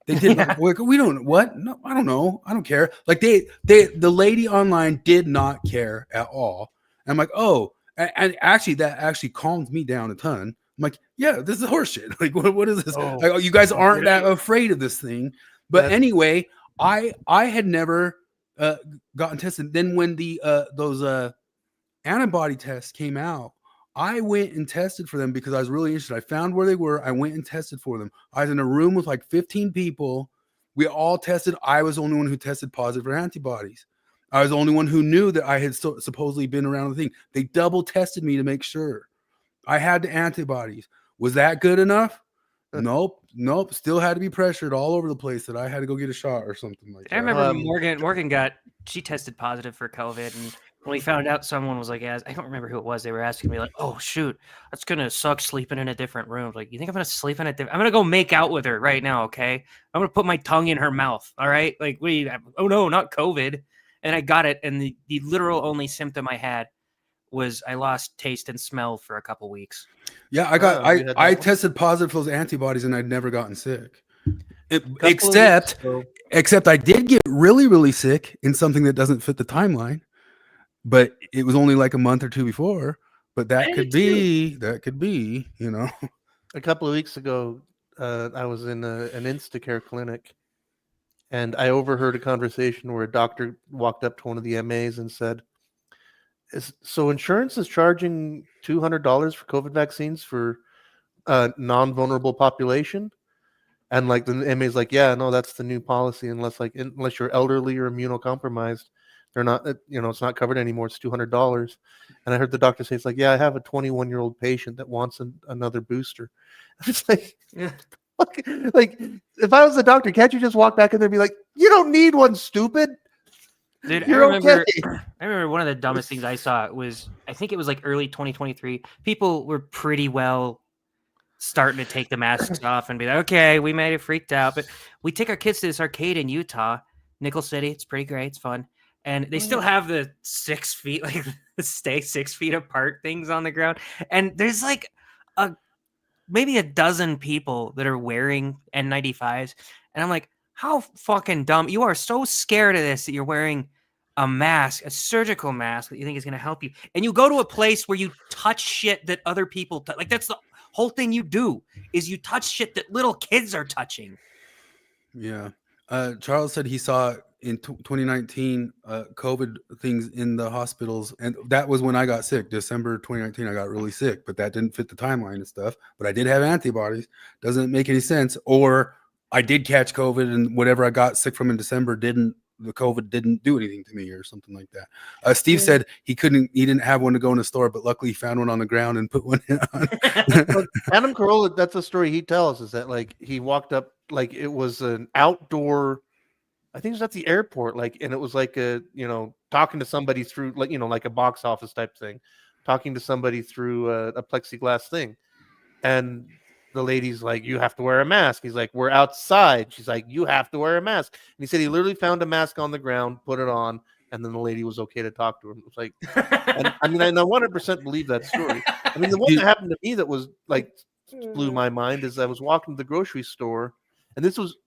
They did not. Like, we don't. What? No, I don't know. I don't care. Like the lady online did not care at all. And I'm like, oh, and actually, that actually calmed me down a ton. I'm like, yeah, this is horseshit. Like, what is this? Oh, like, you guys aren't that afraid of this thing. But anyway, I had never gotten tested. Then when the those antibody tests came out, I went and tested for them because I was really interested. I found where they were. I went and tested for them. I was in a room with like 15 people. We all tested. I was the only one who tested positive for antibodies. I was the only one who knew that I had supposedly been around the thing. They double tested me to make sure. I had the antibodies. Was that good enough? Nope. Still had to be pressured all over the place that I had to go get a shot or something like that. I remember Morgan she tested positive for COVID, and when we found out, someone was like, I don't remember who it was. They were asking me like, "Oh shoot, that's gonna suck sleeping in a different room." Like, you think I'm gonna sleep in a different? I'm gonna go make out with her right now, okay? I'm gonna put my tongue in her mouth. All right, like, wait, oh no, not COVID. And I got it, and the literal only symptom I had was I lost taste and smell for a couple weeks. Yeah, I tested positive for those antibodies, and I'd never gotten sick. Except I did get really, really sick in something that doesn't fit the timeline, but it was only like a month or two before. But that could be, you know. A couple of weeks ago, I was in an Instacare clinic, and I overheard a conversation where a doctor walked up to one of the MAs and said, "So insurance is charging $200 for COVID vaccines for a non-vulnerable population?" And like the MA's like, "Yeah, no, that's the new policy. Unless you're elderly or immunocompromised, they're not. It's not covered anymore. It's $200." And I heard the doctor say, "It's like, yeah, I have a 21-year-old patient that wants another booster." It's like, yeah. Like, if I was the doctor, can't you just walk back in there and be like, "You don't need one, stupid." Dude, You're okay. I remember one of the dumbest things I saw was, I think it was like early 2023. People were pretty well starting to take the masks off and be like, okay, we might have freaked out, but we take our kids to this arcade in Utah, Nickel City. It's pretty great. It's fun. And they still have the 6 feet, like stay 6 feet apart things on the ground. And there's like maybe a dozen people that are wearing N95s. And I'm like, how fucking dumb. You are so scared of this that you're wearing a mask, a surgical mask that you think is going to help you. And you go to a place where you touch shit that other people like, that's the whole thing you do, is you touch shit that little kids are touching. Yeah. Charles said he saw in 2019 COVID things in the hospitals, and that was when I got sick. December 2019, I got really sick, but that didn't fit the timeline and stuff. But I did have antibodies. Doesn't make any sense. Or I did catch COVID, and whatever I got sick from in December the COVID didn't do anything to me or something like that. Steve said he didn't have one to go in the store, but luckily he found one on the ground and put one on. Adam Carolla, that's a story he tells, is that like he walked up, like it was an outdoor, I think it was at the airport, like, and it was like talking to somebody through like a box office type thing, talking to somebody through a plexiglass thing. And the lady's like, "You have to wear a mask." He's like, "We're outside." She's like, "You have to wear a mask." And he said he literally found a mask on the ground, put it on, and then the lady was okay to talk to him. It was like, and I 100% believe that story. I mean, the one that happened to me that was like blew my mind is I was walking to the grocery store, and this was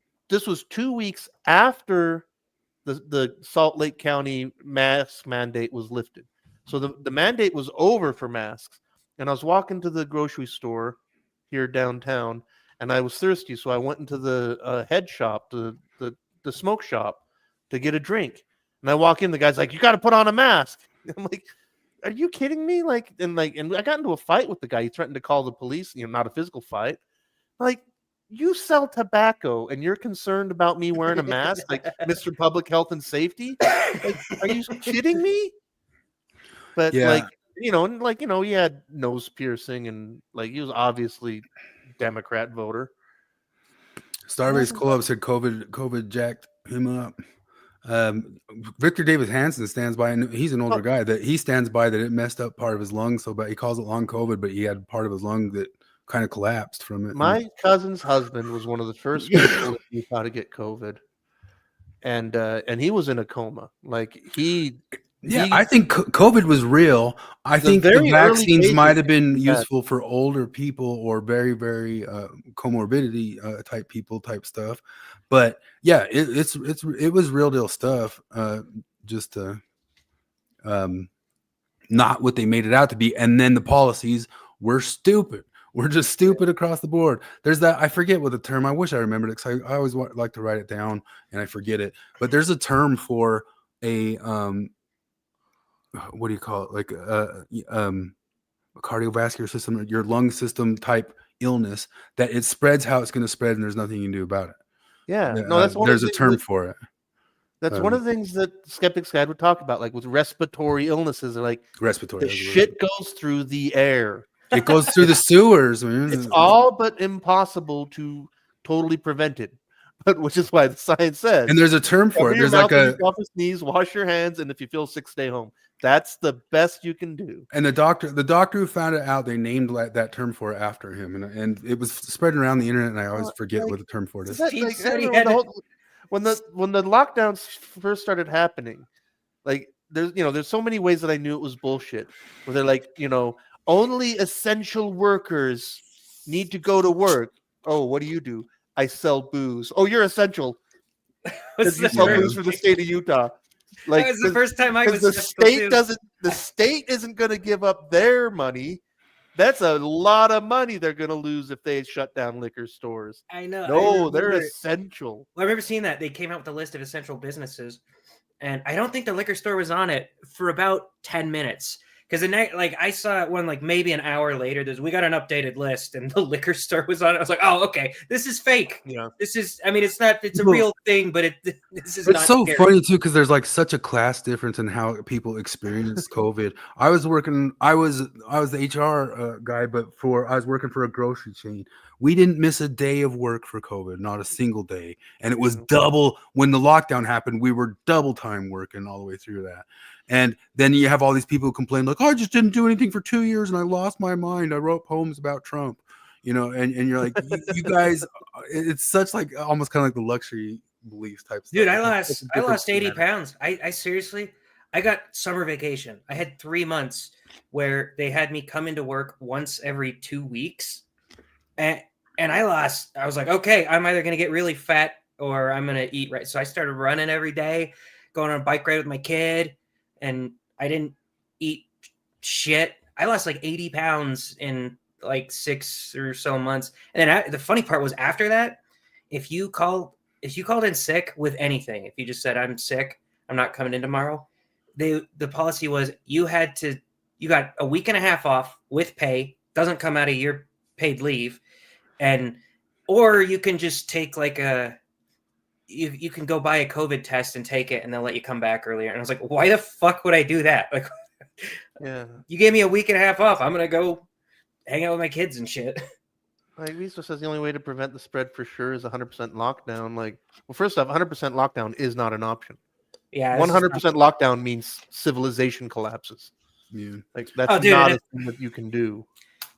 2 weeks after the Salt Lake County mask mandate was lifted. So the mandate was over for masks, and I was walking to the grocery store here downtown, and I was thirsty, so I went into the head shop, the smoke shop, to get a drink. And I walk in, the guy's like, "You got to put on a mask." I'm like, "Are you kidding me?" And I got into a fight with the guy. He threatened to call the police. Not a physical fight. Like, you sell tobacco, and you're concerned about me wearing a mask, like Mr. Public Health and Safety? Like, are you kidding me? But yeah. he had nose piercing, and like he was obviously Democrat voter. Starbase Club said COVID jacked him up. Victor Davis Hansen stands by, and he's an older guy, that he stands by that it messed up part of his lung so bad. He calls it long COVID, but he had part of his lung that kind of collapsed from it. My cousin's husband was one of the first people that knew how to get COVID, and he was in a coma. Like I think COVID was real. I think the vaccines might have been useful for older people or very, very comorbidity type stuff. But yeah, it was real deal stuff. Just not what they made it out to be. And then the policies were stupid. We're just stupid across the board. There's that, I forget what the term, I wish I remembered it, because I always like to write it down and I forget it. But there's a term for a what do you call it? Like cardiovascular system, your lung system type illness, that it spreads how it's going to spread, and there's nothing you can do about it. Yeah, no, that's one there's of a the term things for it. that's one of the things that Skeptics Guide would talk about, like with respiratory illnesses. They're like, Respiratory. the shit goes through the air. It goes through the sewers, man. It's all but impossible to totally prevent it, but which is why the science says. And there's a term for cover it. your There's mouth like when you cough or sneeze, wash your hands, and if you feel sick, stay home. That's the best you can do. And the doctor who found it out, they named that term for it after him, and it was spreading around the internet. And I always forget what the term for it is. He said he had when the lockdowns first started happening, like there's so many ways that I knew it was bullshit. Where they're like, only essential workers need to go to work. Oh, what do? I sell booze. Oh, you're essential. Because you sell booze for the state of Utah. Like, that was the first time I was the state isn't going to give up their money. That's a lot of money they're going to lose if they shut down liquor stores. I know. No, they're essential. Well, I remember seeing that they came out with a list of essential businesses, and I don't think the liquor store was on it for about 10 minutes. Because I saw it one maybe an hour later. We got an updated list, and the liquor store was on it. I was like, oh, okay, this is fake. Yeah, this is. I mean, it's not. It's a real thing, but this is. It's not so scary. funny too, because there's such a class difference in how people experience COVID. I was the HR guy, but I was working for a grocery chain. We didn't miss a day of work for COVID, not a single day, and it was double when the lockdown happened. We were double time working all the way through that. And then you have all these people who complain like, oh, I just didn't do anything for 2 years and I lost my mind. I wrote poems about Trump, and you're like, you guys, it's such almost kind of like the luxury beliefs type stuff. Dude, I lost 80 pounds. I seriously, I got summer vacation. I had 3 months where they had me come into work once every 2 weeks. And I was like, okay, I'm either going to get really fat or I'm going to eat right. So I started running every day, going on a bike ride with my kid. And I didn't eat shit. I lost 80 pounds in 6 or so months. And then the funny part was after that, if you called in sick with anything, if you just said, I'm sick, I'm not coming in tomorrow, the policy was you got a week and a half off with pay, doesn't come out of your paid leave. Or you can just take you can go buy a COVID test and take it and they'll let you come back earlier. And I was like, why the fuck would I do that? Yeah, you gave me a week and a half off. I'm going to go hang out with my kids and shit. Visa says the only way to prevent the spread for sure is 100% lockdown. Well, first off, 100% lockdown is not an option. Yeah. 100% lockdown means civilization collapses. Yeah. That's not a thing that you can do.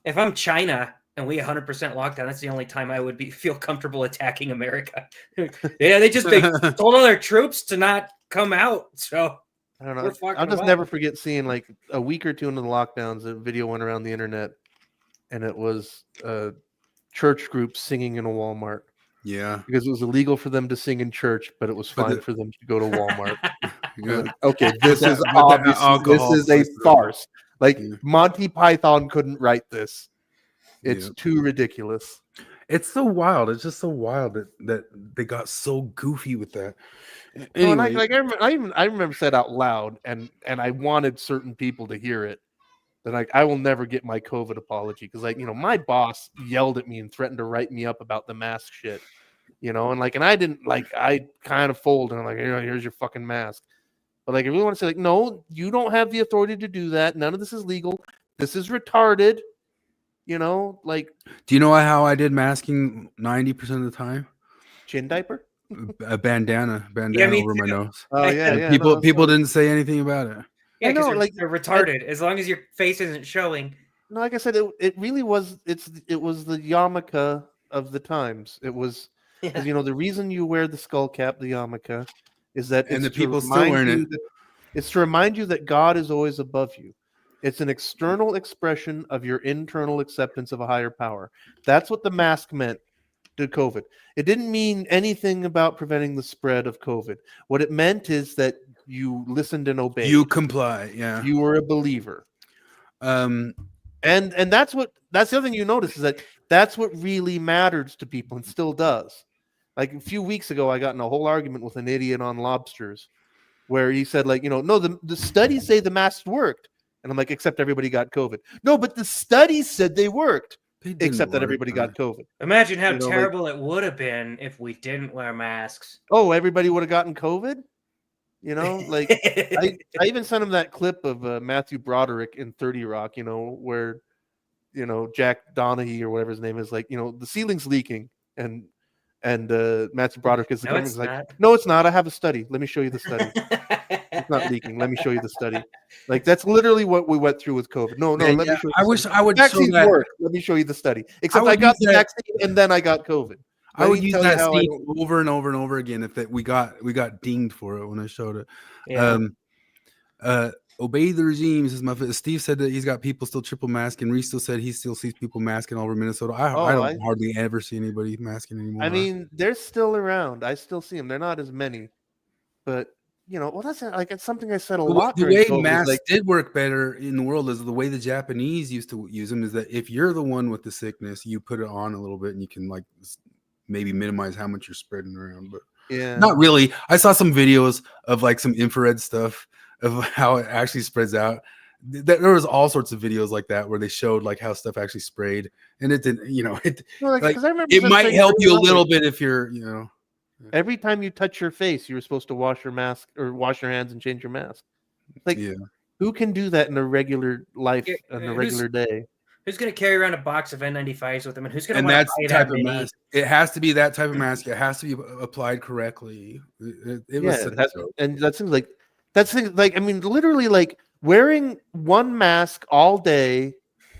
If I'm China and we 100% lockdown, that's the only time I would feel comfortable attacking America. Yeah, they told all their troops to not come out. So I don't know. I'll just never forget seeing a week or two into the lockdowns, a video went around the internet, and it was a church group singing in a Walmart. Yeah, because it was illegal for them to sing in church, but it was fine for them to go to Walmart. Yeah. Okay, this is a farce. Monty Python couldn't write this. It's too ridiculous. It's so wild. It's just so wild that they got so goofy with that. Anyway. I remember said out loud, and I wanted certain people to hear it. That I will never get my COVID apology because my boss yelled at me and threatened to write me up about the mask shit. And I didn't I kind of folded and I'm here's your fucking mask. But I really want to say no, you don't have the authority to do that. None of this is legal. This is retarded. Do you know how I did masking 90% of the time? Chin diaper? A bandana over my nose. Oh yeah. People didn't say anything about it. Yeah, because they're retarded. As long as your face isn't showing. No, like I said, it really was. It was the yarmulke of the times. It was because the reason you wear the skull cap, the yarmulke, is that and the people still wearing it. It's to remind you that God is always above you. It's an external expression of your internal acceptance of a higher power. That's what the mask meant to COVID. It didn't mean anything about preventing the spread of COVID. What it meant is that you listened and obeyed. You comply, yeah. You were a believer. And that's the other thing you notice is that's what really matters to people and still does. A few weeks ago, I got in a whole argument with an idiot on lobsters where he said no, the studies say the masks worked. And I'm like, except everybody got COVID. No, but the studies said they worked, They didn't except that work, everybody got COVID. Imagine how You know, like- terrible it would have been if we didn't wear masks. Oh, everybody would have gotten COVID? You know, like I even sent him that clip of Matthew Broderick in 30 Rock, you know, where, you know, Jack Donaghy or whatever his name is, like, you know, the ceiling's leaking, and Matthew Broderick is the No, camera. it's He's like, not. no, it's not. I have a study. Let me show you the study. It's not leaking. Let me show you the study. Like, that's literally what we went through with COVID. No, Man, let me yeah, show you. I the wish study. I would show Vaccines that. work. Let me show you the study. Except would I got use the that- vaccine and then I got COVID. I Let would me use tell you that how I scene don't- over and over and over again if that we got dinged for it when I showed it. Yeah. Obey the regime, says Muffet. Steve said that he's got people still triple masking. Reese still said he still sees people masking all over Minnesota. I don't hardly ever see anybody masking anymore. I mean, they're still around. I still see them. They're not as many, but you know, well, that's like it's something I said a lot. The during way COVID, masks like, did work better in the world is the way the Japanese used to use them. Is that if you're the one with the sickness, you put it on a little bit and you can like maybe minimize how much you're spreading around, but yeah, not really. I saw some videos of like some infrared stuff of how it actually spreads out. There was all sorts of videos like that where they showed like how stuff actually sprayed, and it didn't. You know, it Well, like, like 'cause I remember it them might saying help you a early on, little like, bit if you're, you know. every time you touch your face, you were supposed to wash your mask or wash your hands and change your mask. Like, Yeah. who can do that in a regular life, in a regular day? Who's going to carry around a box of N95s with them, and who's going to And want that's to the buy type that of many? mask. It has to be that type of mask. It has to be applied correctly. It was such a joke. And that seems like that's like, I mean, literally, like wearing one mask all day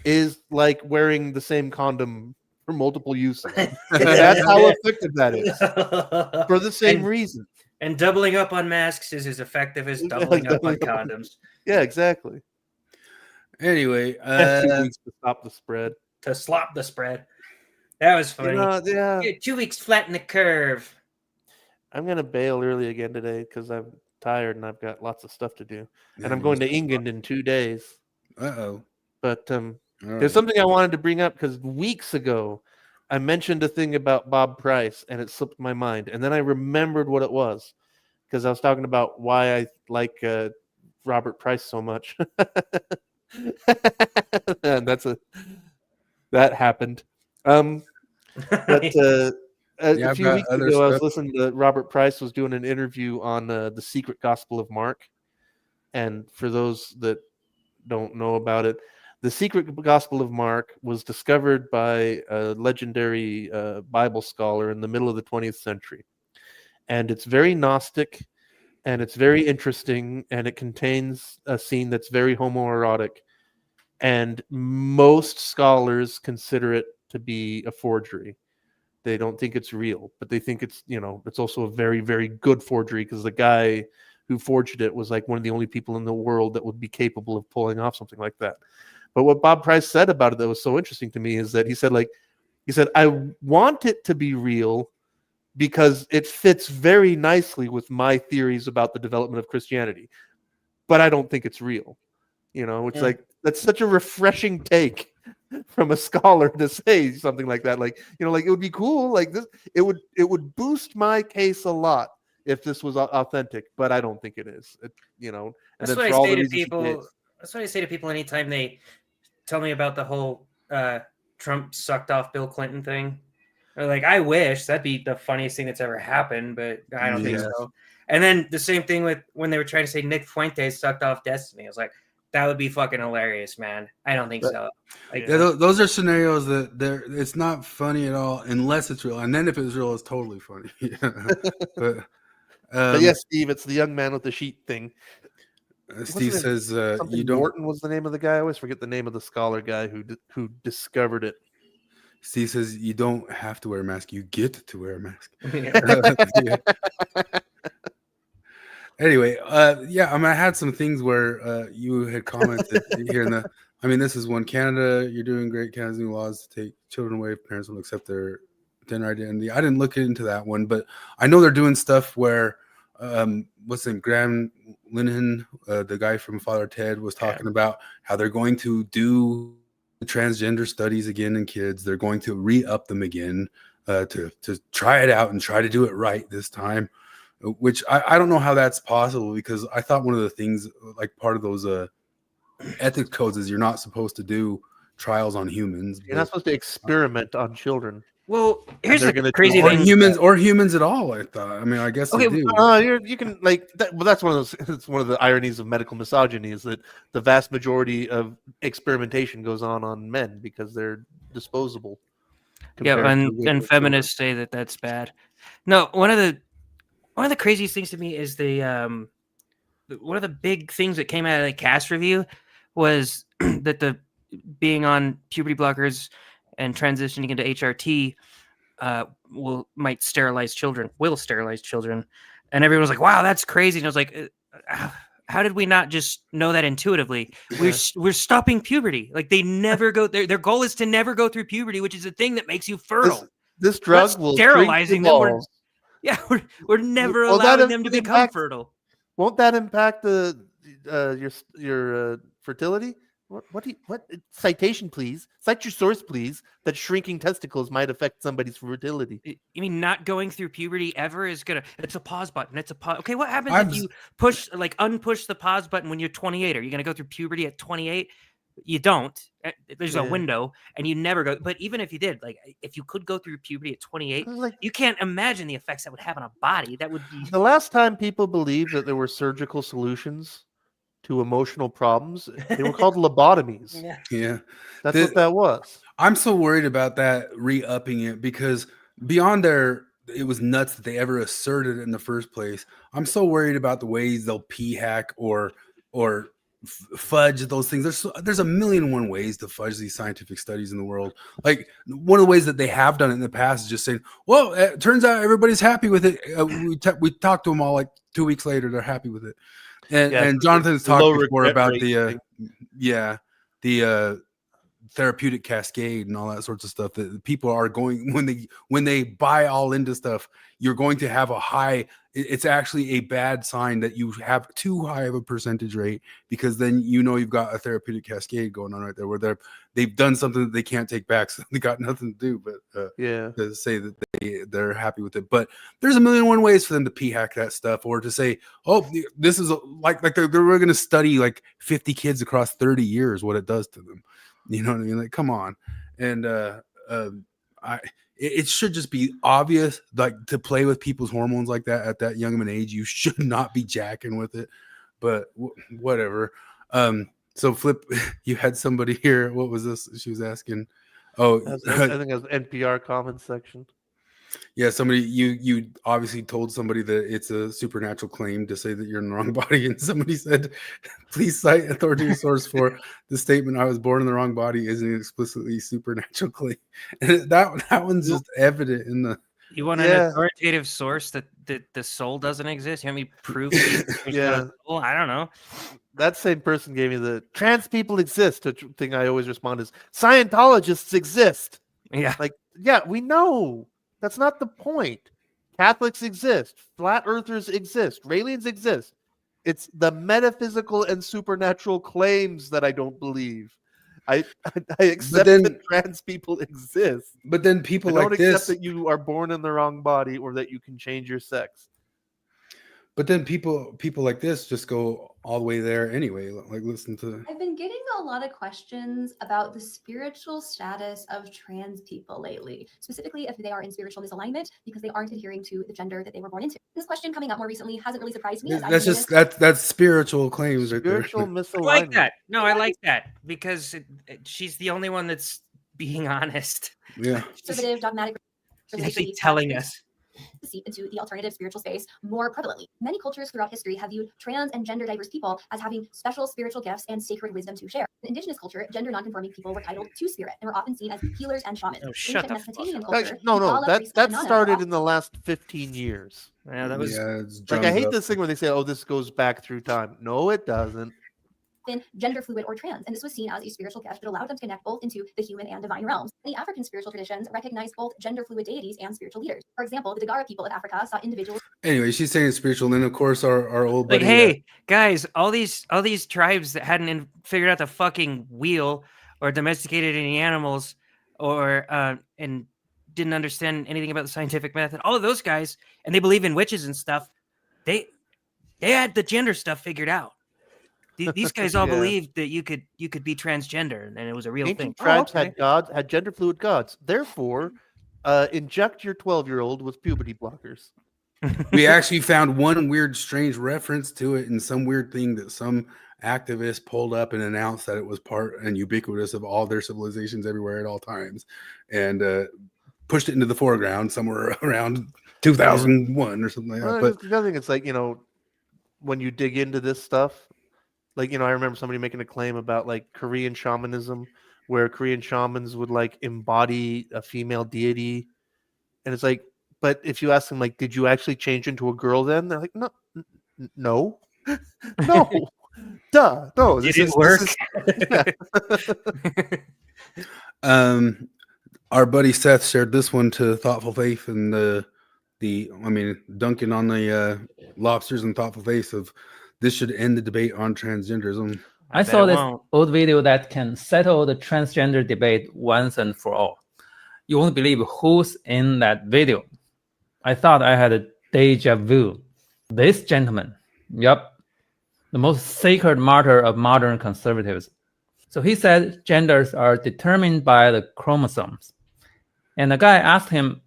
is like wearing the same condom for multiple uses. That's how effective that is for the same reason. And doubling up on masks is as effective as doubling up on condoms. Yeah, exactly. Anyway, 2 weeks to stop the spread. To slop the spread. That was funny. Yeah. 2 weeks flatten the curve. I'm gonna bail early again today because I'm tired and I've got lots of stuff to do. And I'm going to England in 2 days. Uh-oh. But there's something I wanted to bring up because weeks ago I mentioned a thing about Bob Price and it slipped my mind. And then I remembered what it was because I was talking about why I like Robert Price so much. And that happened. But a few weeks ago, I was listening to Robert Price was doing an interview on the Secret Gospel of Mark. And for those that don't know about it, the Secret Gospel of Mark was discovered by a legendary Bible scholar in the middle of the 20th century. And it's very Gnostic, and it's very interesting, and it contains a scene that's very homoerotic. And most scholars consider it to be a forgery. They don't think it's real, but they think it's, you know, it's also a very, very good forgery because the guy who forged it was like one of the only people in the world that would be capable of pulling off something like that. But what Bob Price said about it that was so interesting to me is that he said, I want it to be real because it fits very nicely with my theories about the development of Christianity, but I don't think it's real. You know, it's like, that's such a refreshing take from a scholar to say something like that. Like, you know, like it would be cool. Like this, it would boost my case a lot if this was authentic, but I don't think it is. You know, and that's what I say to people. That's what I say to people anytime they tell me about the whole Trump sucked off Bill Clinton thing. They're like, I wish that'd be the funniest thing that's ever happened, but I don't think so. And then the same thing with when they were trying to say Nick Fuentes sucked off Destiny. I was like, that would be fucking hilarious, man. I don't think so. Like, those are scenarios that it's not funny at all unless it's real. And then if it's real, it's totally funny. But yes, Steve, it's the young man with the sheet thing. Steve says you don't. Morton was the name of the guy. I always forget the name of the scholar guy who discovered it. Steve says you don't have to wear a mask; you get to wear a mask. Anyway, yeah, I mean, I had some things where you had commented here in the. I mean, this is one. Canada, you're doing great. Canada's new laws to take children away if parents will accept their gender identity. I didn't look into that one, but I know they're doing stuff where, what's his name, Graham Linehan, the guy from Father Ted, was talking about how they're going to do transgender studies again in kids. They're going to re-up them again to try it out and try to do it right this time. Which I don't know how that's possible, because I thought one of the things, like part of those ethics codes is you're not supposed to do trials on humans. You're not supposed to experiment on children. Well, here's they're the gonna crazy do or thing. humans at all. I thought. I mean, I guess Okay, they do. You can like that. Well, that's one of those. It's one of the ironies of medical misogyny is that the vast majority of experimentation goes on men because they're disposable. Yeah, compared to and children. feminists say that that's bad. No, one of the craziest things to me is one of the big things that came out of the cast review was that the being on puberty blockers and transitioning into HRT might sterilize children, and everyone was like, "Wow, that's crazy!" And I was like, "How did we not just know that intuitively? We're stopping puberty. Like they never go. Their goal is to never go through puberty, which is a thing that makes you fertile. This We're not drug will sterilizing them. balls. We're never Well, that allowing them to become impacts- fertile. Won't that impact your fertility? What citation, please? Cite your source, please. That shrinking testicles might affect somebody's fertility. You mean not going through puberty ever is gonna? It's a pause button. It's a pause. Okay, what happens if you unpush the pause button when you're 28? Are you gonna go through puberty at 28? You don't. There's a window, and you never go. But even if you did, like, if you could go through puberty at 28, you can't imagine the effects that would have on a body. That would be the last time people believed that there were surgical solutions to emotional problems. They were called lobotomies. Yeah, That's what that was. I'm so worried about that re-upping it because beyond it was nuts that they ever asserted it in the first place. I'm so worried about the ways they'll p-hack or fudge those things. There's a million and one ways to fudge these scientific studies in the world. Like one of the ways that they have done it in the past is just saying, well, it turns out everybody's happy with it. We talked to them all like 2 weeks later. They're happy with it. And Jonathan's talked before about the therapeutic cascade and all that sorts of stuff that people are going when they buy all into stuff. You're going to have a high. It's actually a bad sign that you have too high of a percentage rate because then you've got a therapeutic cascade going on right there where they've done something that they can't take back, so they got nothing to do but to say that they're happy with it. But there's a million and one ways for them to p-hack that stuff or to say, oh, this is like they're going to study like 50 kids across 30 years what it does to them. You know what I mean? Like, come on. And it should just be obvious, like to play with people's hormones like that at that young of an age, you should not be jacking with it. But whatever. So Flip, you had somebody here. What was this? She was asking. Oh, I think it was NPR comments section. Yeah, somebody you obviously told somebody that it's a supernatural claim to say that you're in the wrong body, and somebody said, "Please cite authoritative source for the statement I was born in the wrong body is an explicitly supernatural claim." And that one's just evident in the. You want an authoritative source that the soul doesn't exist? You want me to prove? Well, I don't know. That same person gave me the trans people exist. The thing I always respond is Scientologists exist. Yeah, like we know. That's not the point. Catholics exist. Flat earthers exist. Raelians exist. It's the metaphysical and supernatural claims that I don't believe. I accept that trans people exist. But then people I don't accept that you are born in the wrong body or that you can change your sex. But then people like this just go all the way there anyway. Like listen to. I've been getting a lot of questions about the spiritual status of trans people lately, specifically if they are in spiritual misalignment because they aren't adhering to the gender that they were born into. This question coming up more recently hasn't really surprised me. That's spiritual claims right there. Spiritual misalignment. I like that. No, I like that because she's the only one that's being honest. Yeah. Conservative, dogmatic. She's actually telling us. To seep into the alternative spiritual space more prevalently. Many cultures throughout history have viewed trans and gender diverse people as having special spiritual gifts and sacred wisdom to share. In indigenous culture, gender nonconforming people were titled two spirit and were often seen as healers and shamans. Oh, shut the Mesopotamian fuck culture, no. That started in the last 15 years. Yeah, that was like I hate this thing where they say, "Oh, this goes back through time." No, it doesn't. Gender fluid or trans, and this was seen as a spiritual gift that allowed them to connect both into the human and divine realms. The African spiritual traditions recognize both gender fluid deities and spiritual leaders. For example, the Dagara people of Africa saw individuals. Anyway, she's saying it's spiritual, and then of course our old buddy. Like, hey guys, all these tribes that hadn't figured out the fucking wheel or domesticated any animals or and didn't understand anything about the scientific method. All of those guys, and they believe in witches and stuff. They had the gender stuff figured out. These guys all Yeah. believed that you could be transgender, and it was a real thing. Ancient tribes okay. had gods, had gender fluid gods. Therefore, inject your 12-year-old with puberty blockers. We actually found one weird, strange reference to it in some weird thing that some activist pulled up and announced that it was part and ubiquitous of all their civilizations everywhere at all times, and pushed it into the foreground somewhere around 2001 or something like that. Well, But the other thing is like, when you dig into this stuff, like, I remember somebody making a claim about like Korean shamanism, where Korean shamans would like embody a female deity. And it's like, but if you ask them, like, did you actually change into a girl then? They're like, no, no, no, duh, no. Did it work? Our buddy Seth shared this one to Thoughtful Faith, and dunking on the lobsters and Thoughtful Faith of this should end the debate on transgenderism. I saw this old video that can settle the transgender debate once and for all. You won't believe who's in that video. I thought I had a deja vu. This gentleman, yep, the most sacred martyr of modern conservatives. So he said genders are determined by the chromosomes. And the guy asked him,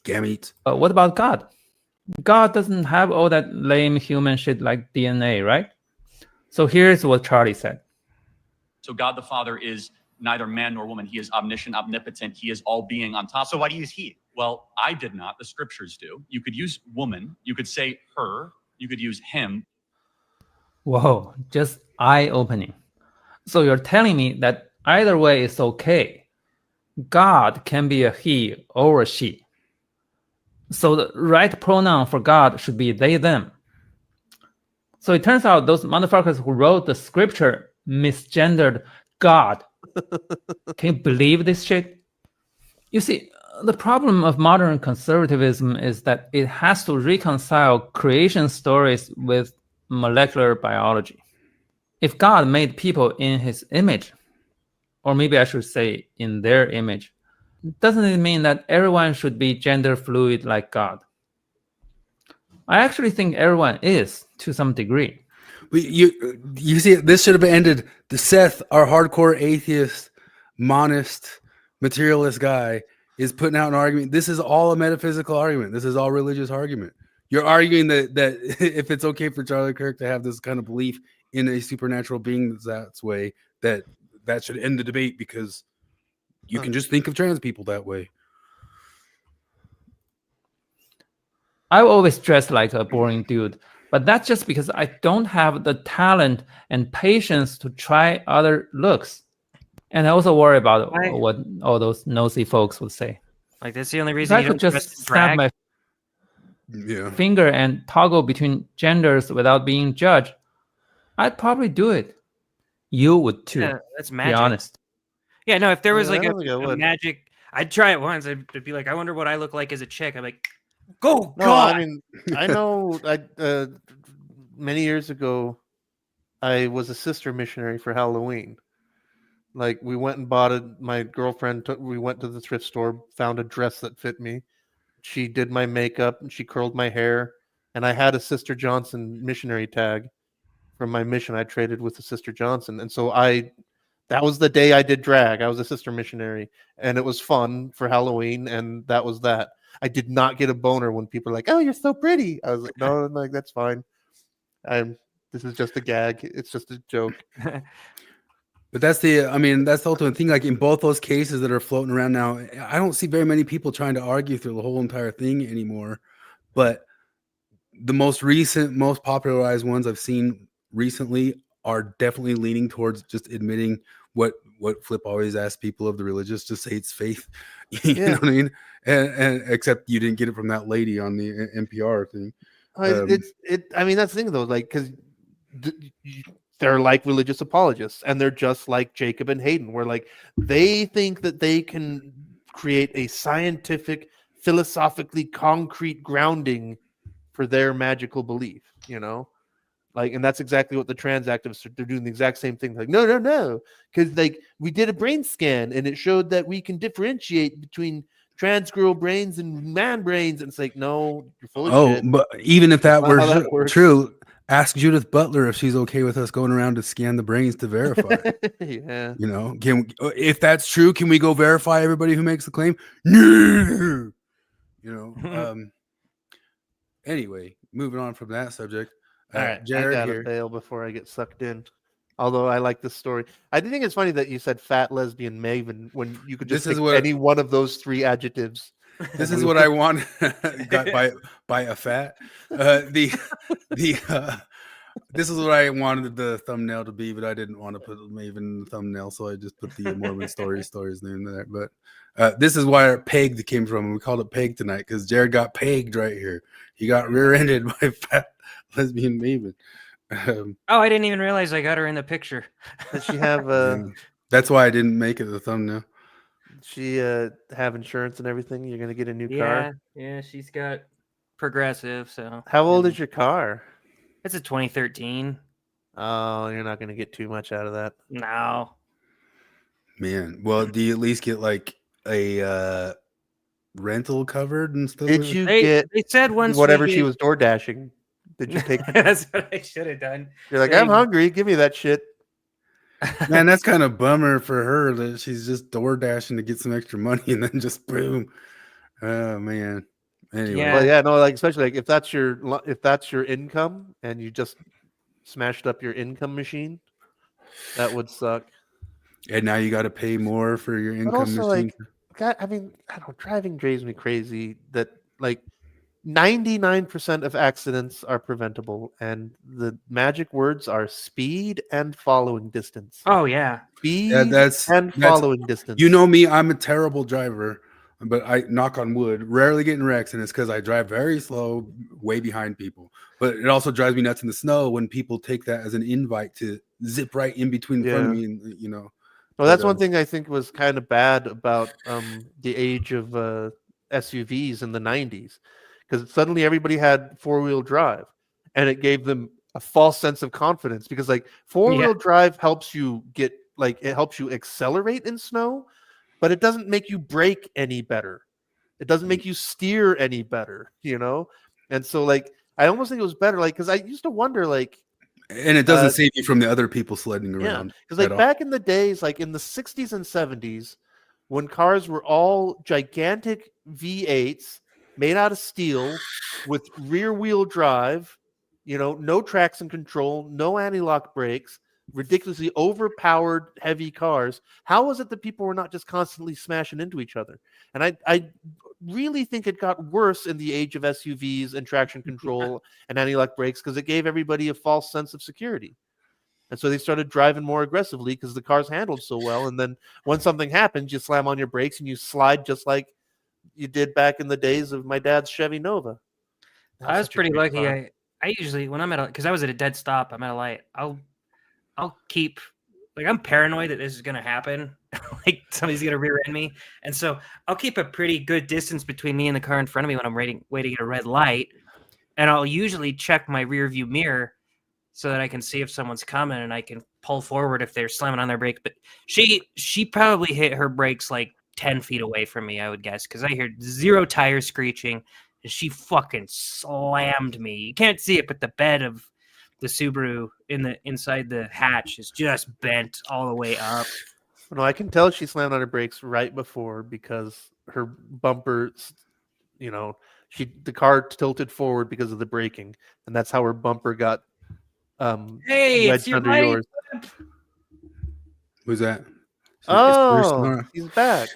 gametes. What about God? God doesn't have all that lame human shit like DNA, right? So here's what Charlie said. So God the Father is neither man nor woman. He is omniscient, omnipotent. He is all being on top. So why do you use he? Well, I did not. The scriptures do. You could use woman. You could say her. You could use him. Whoa, just eye-opening. So you're telling me that either way is okay. God can be a he or a she. So the right pronoun for God should be they, them. So it turns out those motherfuckers who wrote the scripture misgendered God. Can you believe this shit? You see, the problem of modern conservatism is that it has to reconcile creation stories with molecular biology. If God made people in his image, or maybe I should say in their image, doesn't it mean that everyone should be gender fluid like God? I actually think everyone is to some degree. But you see, this should have ended. The Seth, our hardcore atheist, monist, materialist guy, is putting out an argument. This is all a metaphysical argument. This is all religious argument. You're arguing that if it's okay for Charlie Kirk to have this kind of belief in a supernatural being that's way, that should end the debate because you can just think of trans people that way. I've always dressed like a boring dude, but that's just because I don't have the talent and patience to try other looks. And I also worry about what all those nosy folks would say. Like, that's the only reason I you could don't just snap my finger and toggle between genders without being judged, I'd probably do it. You would too. Yeah, that's magic. Be honest. Yeah, no, if there was Yeah, like I don't think I a would. magic, I'd try it once. I'd be like, I wonder what I look like as a chick. I'm like, go, No, God. I mean, I know. Many years ago, I was a sister missionary for Halloween. Like, we went and bought it. My girlfriend we went to the thrift store, found a dress that fit me. She did my makeup and she curled my hair. And I had a Sister Johnson missionary tag from my mission. I traded with the Sister Johnson. And so that was the day I did drag. I was a sister missionary, and it was fun for Halloween. And that was that. I did not get a boner when people are like, "Oh, you're so pretty." I was like, "No, I'm like, that's fine. This is just a gag. It's just a joke." But that's the ultimate thing. Like, in both those cases that are floating around now, I don't see very many people trying to argue through the whole entire thing anymore. But the most recent, most popularized ones I've seen recently are definitely leaning towards just admitting what Flip always asks people of the religious to say it's faith. You know what I mean? And except you didn't get it from that lady on the NPR thing. I mean, that's the thing though, like, because they're like religious apologists, and they're just like Jacob and Hayden, where like they think that they can create a scientific, philosophically concrete grounding for their magical belief, like, and that's exactly what the trans activists are. They're doing the exact same thing. Like, no, because like we did a brain scan and it showed that we can differentiate between trans girl brains and man brains, and it's like, no, you're full of shit. But even if that were true, Ask Judith Butler if she's okay with us going around to scan the brains to verify. Yeah. You know, if that's true, can we go verify everybody who makes the claim? No. You know. Anyway, moving on from that subject. All right, Jared I gotta here. bail before I get sucked in. Although I like this story, I do think it's funny that you said fat lesbian maven when you could just This is pick what- any one of those 3 adjectives. This is what I want. Got by a fat. This is what I wanted the thumbnail to be, but I didn't want to put Maven in the thumbnail, so I just put the Mormon stories name there. But this is where pegged came from. We called it pegged tonight because Jared got pegged right here. He got rear-ended by fat lesbian Maven. Oh, I didn't even realize I got her in the picture. Does she have Yeah. That's why I didn't make it the thumbnail. she have insurance and everything? You're gonna get a new Yeah, car. yeah, she's got Progressive. So How old is your car? It's a 2013. Oh, you're not gonna get too much out of that. No. Man, well, do you at least get like a rental covered and stuff? Did you They get said once whatever we she get- was door dashing? Did you take? That's what I should have done. You're like, They- I'm hungry. Give me that shit. Man, that's kind of bummer for her that she's just door dashing to get some extra money and then just boom. Oh man. Anyway, Yeah. Well, yeah, no, like especially like if that's your income and you just smashed up your income machine, that would suck. and now you got to pay more for your income also, machine. like, God, I mean, I don't know, driving drives me crazy that like 99% of accidents are preventable, and the magic words are speed and following distance. Oh yeah. Speed Yeah, that's following distance. you know me. I'm a terrible driver, but I knock on wood, rarely getting wrecks, and it's because I drive very slow, way behind people. But it also drives me nuts in the snow when people take that as an invite to zip right in between in front of Yeah. me, and you know. Well, that's But, one thing I think was kind of bad about the age of SUVs in the 90s, because suddenly everybody had 4-wheel drive, and it gave them a false sense of confidence because like 4-wheel drive helps you get like it helps you accelerate in snow, but it doesn't make you brake any better. It doesn't make you steer any better, you know? And so like I almost think it was better like because I used to wonder like And it doesn't save you from the other people sledding around. because like at all. back in the days, like in the 60s and 70s, when cars were all gigantic V8s made out of steel with rear wheel drive, you know, no traction control, no anti-lock brakes, ridiculously overpowered heavy cars, how was it that people were not just constantly smashing into each other? And I really think it got worse in the age of SUVs and traction control and anti-lock brakes because it gave everybody a false sense of security. And so they started driving more aggressively because the cars handled so well. And then when something happens, you slam on your brakes and you slide just like you did back in the days of my dad's Chevy Nova. That I was such a pretty great lucky. car. I usually when I'm at because I was at a dead stop, I'm at a light. I'll keep like I'm paranoid that this is gonna happen. Like somebody's gonna rear end me, and so I'll keep a pretty good distance between me and the car in front of me when I'm waiting at a red light, and I'll usually check my rear view mirror so that I can see if someone's coming and I can pull forward if they're slamming on their brake. But she probably hit her brakes like 10 feet away from me, I would guess, because I hear 0 tires screeching, and she fucking slammed me. You can't see it, but the bed of the Subaru inside the hatch is just bent all the way up. No, I can tell she slammed on her brakes right before because her bumper, you know, the car tilted forward because of the braking, and that's how her bumper got Hey, it's wedged your under buddy. yours. Who's that? Oh, he's back.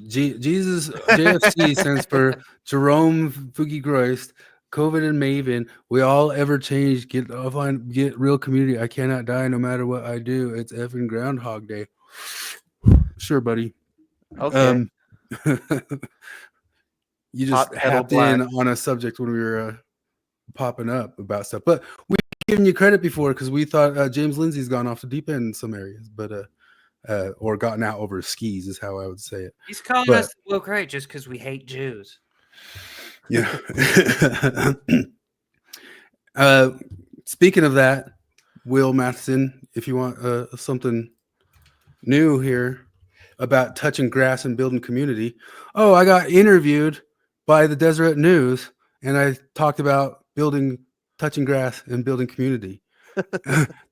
Jesus JFC stands for Jerome Fugi Groist, COVID and Maven. We all ever change. Get offline. Get real community. I cannot die no matter what I do. It's effing Groundhog Day. Sure, buddy. Okay. You just Hot pedal tapped in on a subject when we were popping up about stuff, but we've given you credit before because we thought James Lindsay's gone off the deep end in some areas, but or gotten out over his skis is how I would say it. He's calling us the woke right just because we hate Jews. Yeah. Speaking of that, Will Matheson, if you want something new here about touching grass and building community. Oh, I got interviewed by the Deseret News, and I talked about touching grass and building community.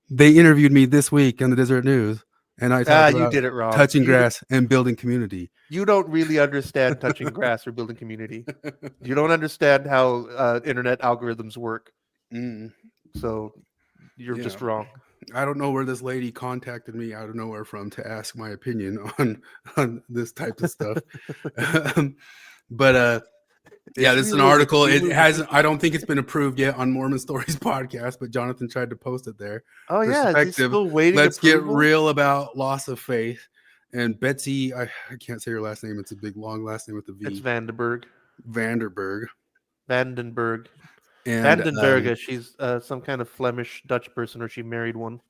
They interviewed me this week on the Desert News, and I talked you about did it wrong. touching grass and building community. You don't really understand touching grass or building community. You don't understand how internet algorithms work. Mm. So you're just wrong. I don't know where this lady contacted me out of nowhere from to ask my opinion on this type of stuff. But yeah, this is an article. It hasn't. I don't think it's been approved yet on Mormon Stories podcast, but Jonathan tried to post it there. Oh yeah, is he still waiting? Let's get real about loss of faith. And Betsy, I can't say her last name. It's a big long last name with a V. It's Vandenberg. Vandenberg. And Vandenberg. She's some kind of Flemish Dutch person, or she married one.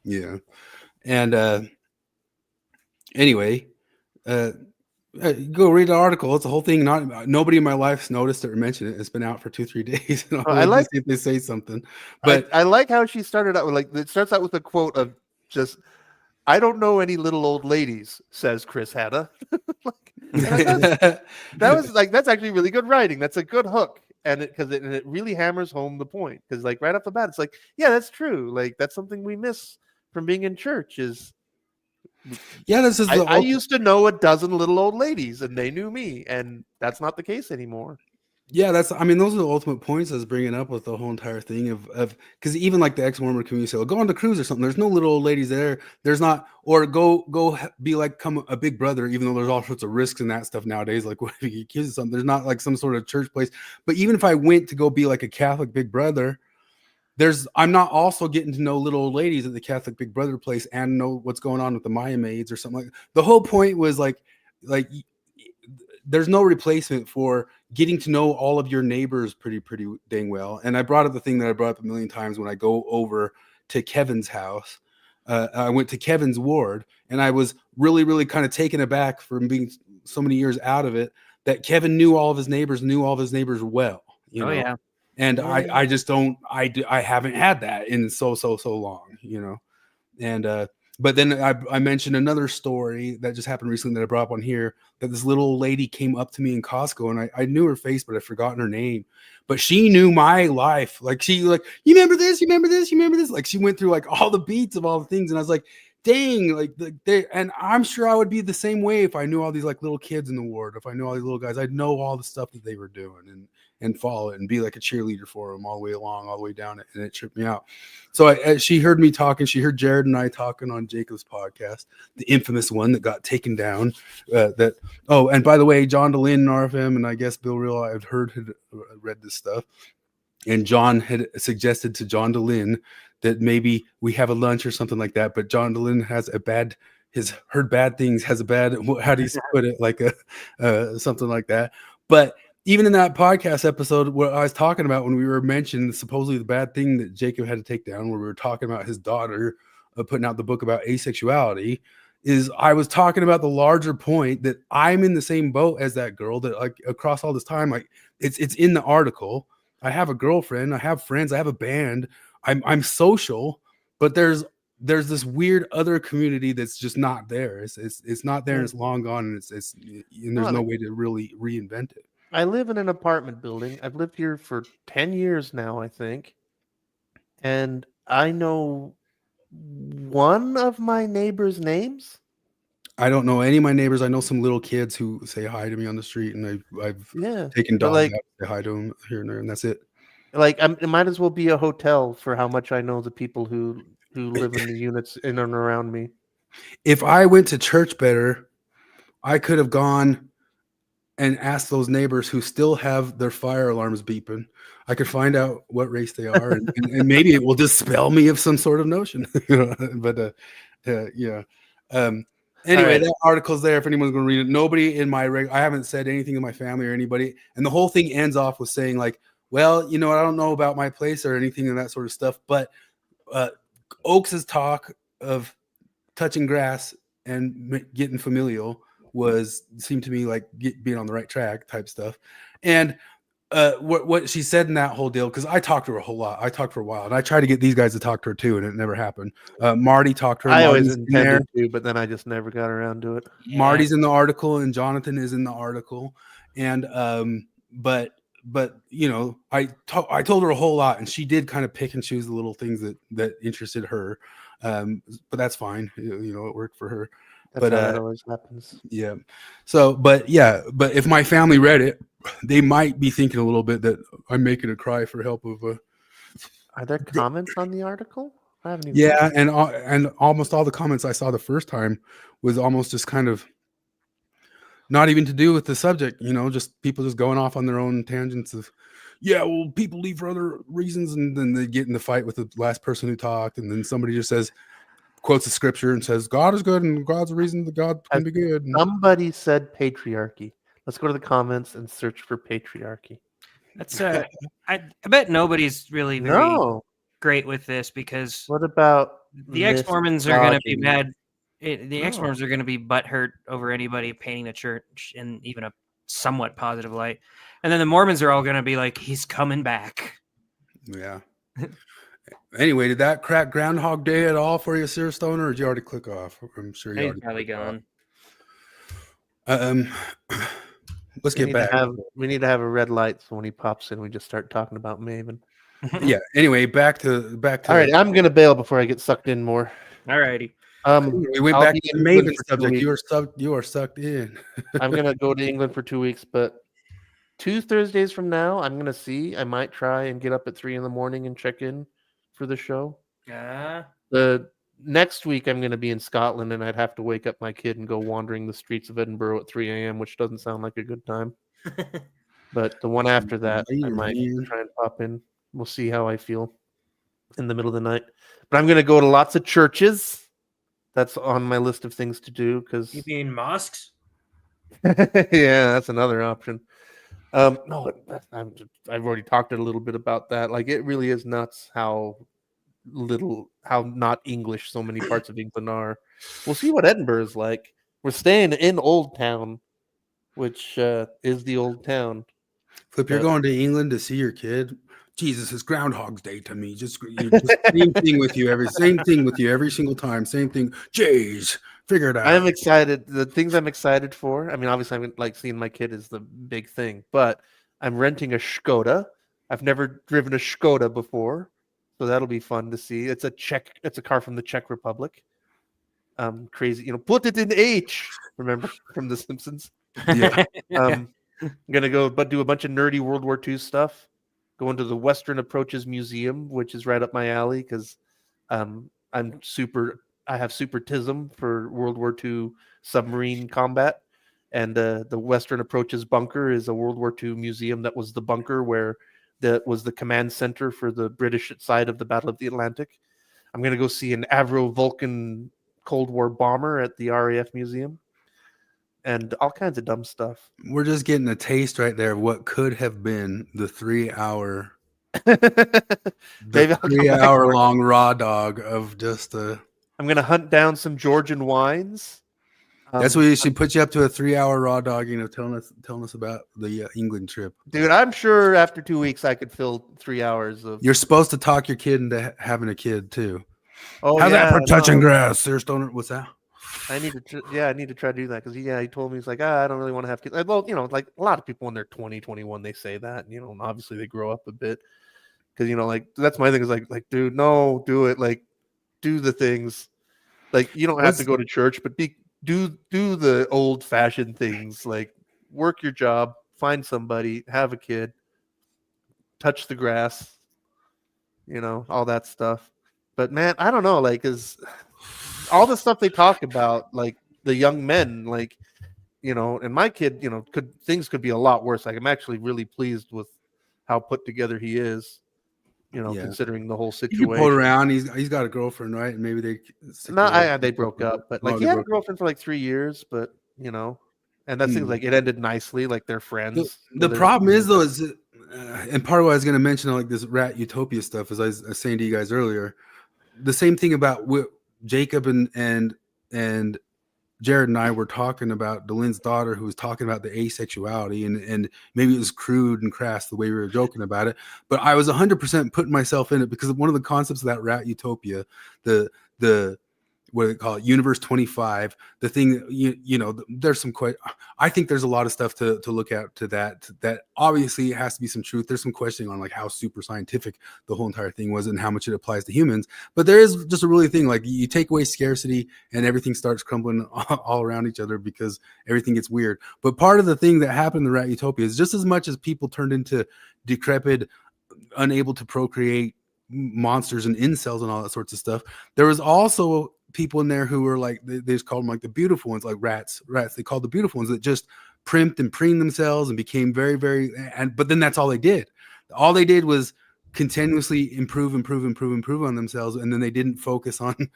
Yeah, and anyway, go read the article. It's a whole thing. Nobody in my life's noticed it or mentioned it. It's been out for 2-3 days. I like to see if they say something, but I like how she started out with it starts out with a quote of just, "I don't know any little old ladies," says Chris Hanna. That was that's actually really good writing. That's a good hook, and it really hammers home the point, because right off the bat, it's yeah, that's true. That's something we miss from being in church is. Yeah, this is. I used to know a dozen little old ladies, and they knew me, and that's not the case anymore. Yeah, those are the ultimate points I was bringing up with the whole entire thing of because even the ex-Mormon community say, go on the cruise or something. There's no little old ladies there. There's not, or go be come a big brother, even though there's all sorts of risks in that stuff nowadays. What if you get accused of something? There's not some sort of church place. But even if I went to go be a Catholic big brother, I'm not also getting to know little old ladies at the Catholic big brother place and know what's going on with the Maya maids or something like that. The whole point was there's no replacement for getting to know all of your neighbors pretty dang well. And I brought up the thing that I brought up a million times when I go over to Kevin's house. I went to Kevin's ward, and I was really, really kind of taken aback from being so many years out of it that Kevin knew all of his neighbors well. You know? Yeah. And I just don't, I haven't had that in so long, and, but then I mentioned another story that just happened recently that I brought up on here, that this little old lady came up to me in Costco, and I knew her face, but I'd forgotten her name, but she knew my life. You remember this? You remember this? You remember this? She went through all the beats of all the things. And I was like, dang, and I'm sure I would be the same way if I knew all these little kids in the ward. If I knew all these little guys, I'd know all the stuff that they were doing and follow it and be like a cheerleader for them all the way along, all the way down it. And it tripped me out. So she heard me talking. She heard Jared and I talking on Jacob's podcast, the infamous one that got taken down. And by the way, John DeLynn and RFM, and I guess Bill Real, I've had read this stuff. And John had suggested to John DeLynn that maybe we have a lunch or something like that. But John DeLynn has heard bad things, has a bad, how do you put it? Something like that. But even in that podcast episode where I was talking about when we were mentioning supposedly the bad thing that Jacob had to take down, where we were talking about his daughter putting out the book about asexuality, is I was talking about the larger point that I'm in the same boat as that girl, that across all this time, it's in the article. I have a girlfriend, I have friends, I have a band, I'm social, but there's this weird other community that's just not there. It's not there, and it's long gone, and and there's no way to really reinvent it. I live in an apartment building. I've lived here for 10 years now, I think. And I know one of my neighbors' names. I don't know any of my neighbors. I know some little kids who say hi to me on the street, and I've taken dogs out to say hi to them here and there, and that's it. It might as well be a hotel for how much I know the people who live in the units in and around me. If I went to church better, I could have gone and ask those neighbors who still have their fire alarms beeping. I could find out what race they are, and maybe it will dispel me of some sort of notion. But yeah. Anyway, that article's there if anyone's going to read it. Nobody in I haven't said anything to my family or anybody, and the whole thing ends off with saying well, I don't know about my place or anything and that sort of stuff. But Oakes's talk of touching grass and getting familial seemed to me being on the right track type stuff. And what she said in that whole deal, because I talked to her a whole lot. I talked for a while, and I tried to get these guys to talk to her too, and it never happened. Marty talked to her. I always intended to, but then I just never got around to it. Yeah. Marty's in the article, and Jonathan is in the article, and but but you know, I told her a whole lot, and she did kind of pick and choose the little things that interested her. But that's fine. You know, it worked for her. That's But how that always happens. yeah. So, but if my family read it, they might be thinking a little bit that I'm making a cry for help of Are there comments on the article? I haven't even. yeah, and almost all the comments I saw the first time was almost just kind of not even to do with the subject, you know, just people just going off on their own tangents of, yeah, well, people leave for other reasons, and then they get in the fight with the last person who talked, and then somebody just quotes the scripture and says, God is good, and God's a reason that God can be good. Somebody said patriarchy. Let's go to the comments and search for patriarchy. That's I bet nobody's really very No. great with this because What about the ex-Mormons are going to be misogyny? mad. The ex-Mormons are going to be butthurt over anybody painting the church in even a somewhat positive light, and then the Mormons are all going to be like, "He's coming back." Yeah. Anyway, did that crack Groundhog Day at all for you, Sir Stoner, or did you already click off? I'm sure you He's already probably clicked gone. off. Let's get back. We need to have a red light so when he pops in, we just start talking about Maven. Yeah. Anyway, back to. All right, I'm gonna bail before I get sucked in more. All righty. We went I'll back be to the in England Maven for 2 subject. weeks. You are sucked in. I'm gonna go to England for 2 weeks, but 2 Thursdays from now, I'm gonna see. I might try and get up at 3 a.m. and check in for the show. The next week, I'm gonna be in Scotland, and I'd have to wake up my kid and go wandering the streets of Edinburgh at 3 a.m., which doesn't sound like a good time. But the one after that, I might try and pop in. We'll see how I feel in the middle of the night. But I'm gonna go to lots of churches. That's on my list of things to do because You mean mosques? yeah, that's another option. No, I've already talked a little bit about that. Like, it really is nuts how not English so many parts of England are. We'll see what Edinburgh is like. We're staying in Old Town, which is the old town. Flip, you're going to England to see your kid. Jesus, it's Groundhog's Day to me. Just same thing with you every single time. Same thing. Jeez, figure it out. I'm excited. The things I'm excited for. I mean, obviously, I'm like seeing my kid is the big thing, but I'm renting a Skoda. I've never driven a Skoda before, so that'll be fun to see. It's a car from the Czech Republic. Crazy, you know. Put it in H. Remember from The Simpsons? Yeah. I'm gonna go, but do a bunch of nerdy World War II stuff. Go into the Western Approaches Museum, which is right up my alley because I have supertism for World War II submarine combat. And the Western Approaches bunker is a World War II museum that was the bunker where that was the command center for the British side of the Battle of the Atlantic. I'm going to go see an Avro Vulcan Cold War bomber at the RAF Museum. And all kinds of dumb stuff. We're just getting a taste right there of what could have been the 3-hour, Maybe I'll come back for it. long raw dog of just a. I'm gonna hunt down some Georgian wines. That's what you should put you up to a 3-hour raw dog. You know, telling us about the England trip. Dude, I'm sure after 2 weeks I could fill 3 hours of. You're supposed to talk your kid into having a kid too. Oh, How's yeah, that for touching grass, Sir Stoner? What's that? I need to try to do that because he told me, he's like, I don't really want to have kids. Well, you know, like a lot of people when they're 20, 21, they say that, and, you know, and obviously they grow up a bit because, you know, like that's my thing is like, dude, no, do it, like, do the things, like you don't have to go to church, but do the old fashioned things, like work your job, find somebody, have a kid, touch the grass, you know, all that stuff. But man, I don't know, like, is all the stuff they talk about, like the young men, like, you know, and my kid, you know, things could be a lot worse. Like, I'm actually really pleased with how put together he is, you know, considering the whole situation. You pull around, he's got a girlfriend, right? And maybe they broke up, but like he had a girlfriend for like 3 years, but you know, and that seems like it ended nicely, like they're friends. The problem is though, is and part of what I was going to mention, like this rat utopia stuff, as I was saying to you guys earlier, the same thing about Jacob and Jared and I were talking about Delyn's daughter, who was talking about the asexuality, and maybe it was crude and crass the way we were joking about it, but I was 100% putting myself in it because one of the concepts of that rat utopia, the what do they call it? Universe 25. The thing, there's some I think there's a lot of stuff to look at to that obviously has to be some truth. There's some questioning on like how super scientific the whole entire thing was and how much it applies to humans. But there is just a really thing, like you take away scarcity and everything starts crumbling all around each other because everything gets weird. But part of the thing that happened in the rat utopia is just as much as people turned into decrepit, unable to procreate monsters and incels and all that sorts of stuff, there was also people in there who were like, they just called them like the beautiful ones, like rats. They called the beautiful ones that just primped and preened themselves and became very, very, but then that's all they did. All they did was continuously improve on themselves, and then they didn't focus on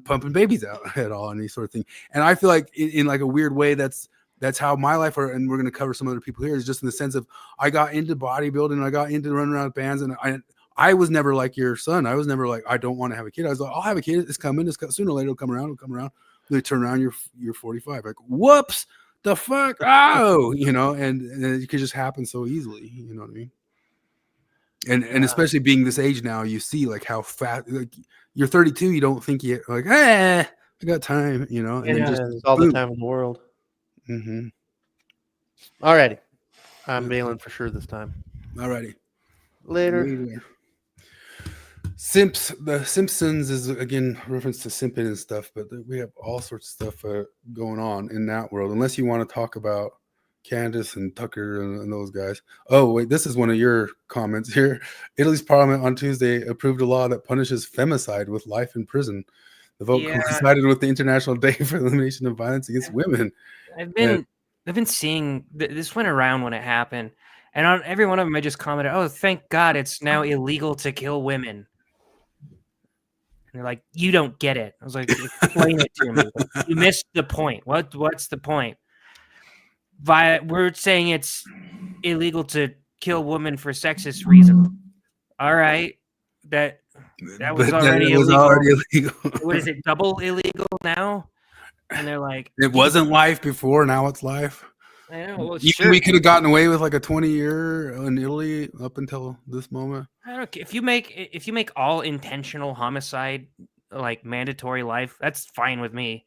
pumping babies out at all, and any sort of thing. And I feel like in like a weird way, that's how my life, and we're going to cover some other people here, is just in the sense of I got into bodybuilding, I got into running around with bands, and I was never like your son. I was never like, I don't want to have a kid. I was like, I'll have a kid. It's coming. Sooner or later, it'll come around. They turn around, you're 45. Like, whoops, the fuck? Oh, and it could just happen so easily. You know what I mean? And especially being this age now, you see like how fast, like you're 32. You don't think you like, I got time, and then just all the time in the world. Mm-hmm. Alrighty. I'm bailing for sure this time. Alrighty. Later. The Simpsons is again reference to simping and stuff, but we have all sorts of stuff going on in that world. Unless you want to talk about Candace and Tucker and those guys. Oh wait, this is one of your comments here. Italy's parliament on Tuesday approved a law that punishes femicide with life in prison. The vote coincided with the International Day for the Elimination of Violence Against Women. I've been seeing this went around when it happened, and on every one of them I just commented, "Oh, thank God it's now illegal to kill women." And they're like, "You don't get it." I was like, "Explain it to me. You missed the point. What's the point?" We're saying it's illegal to kill women for sexist reasons. All right, that was already illegal. What is it? Double illegal now? And they're like, it wasn't life before. Now it's life. I know. Well, sure. We could have gotten away with like a 20-year in Italy up until this moment. I don't care. If you make all intentional homicide like mandatory life, that's fine with me.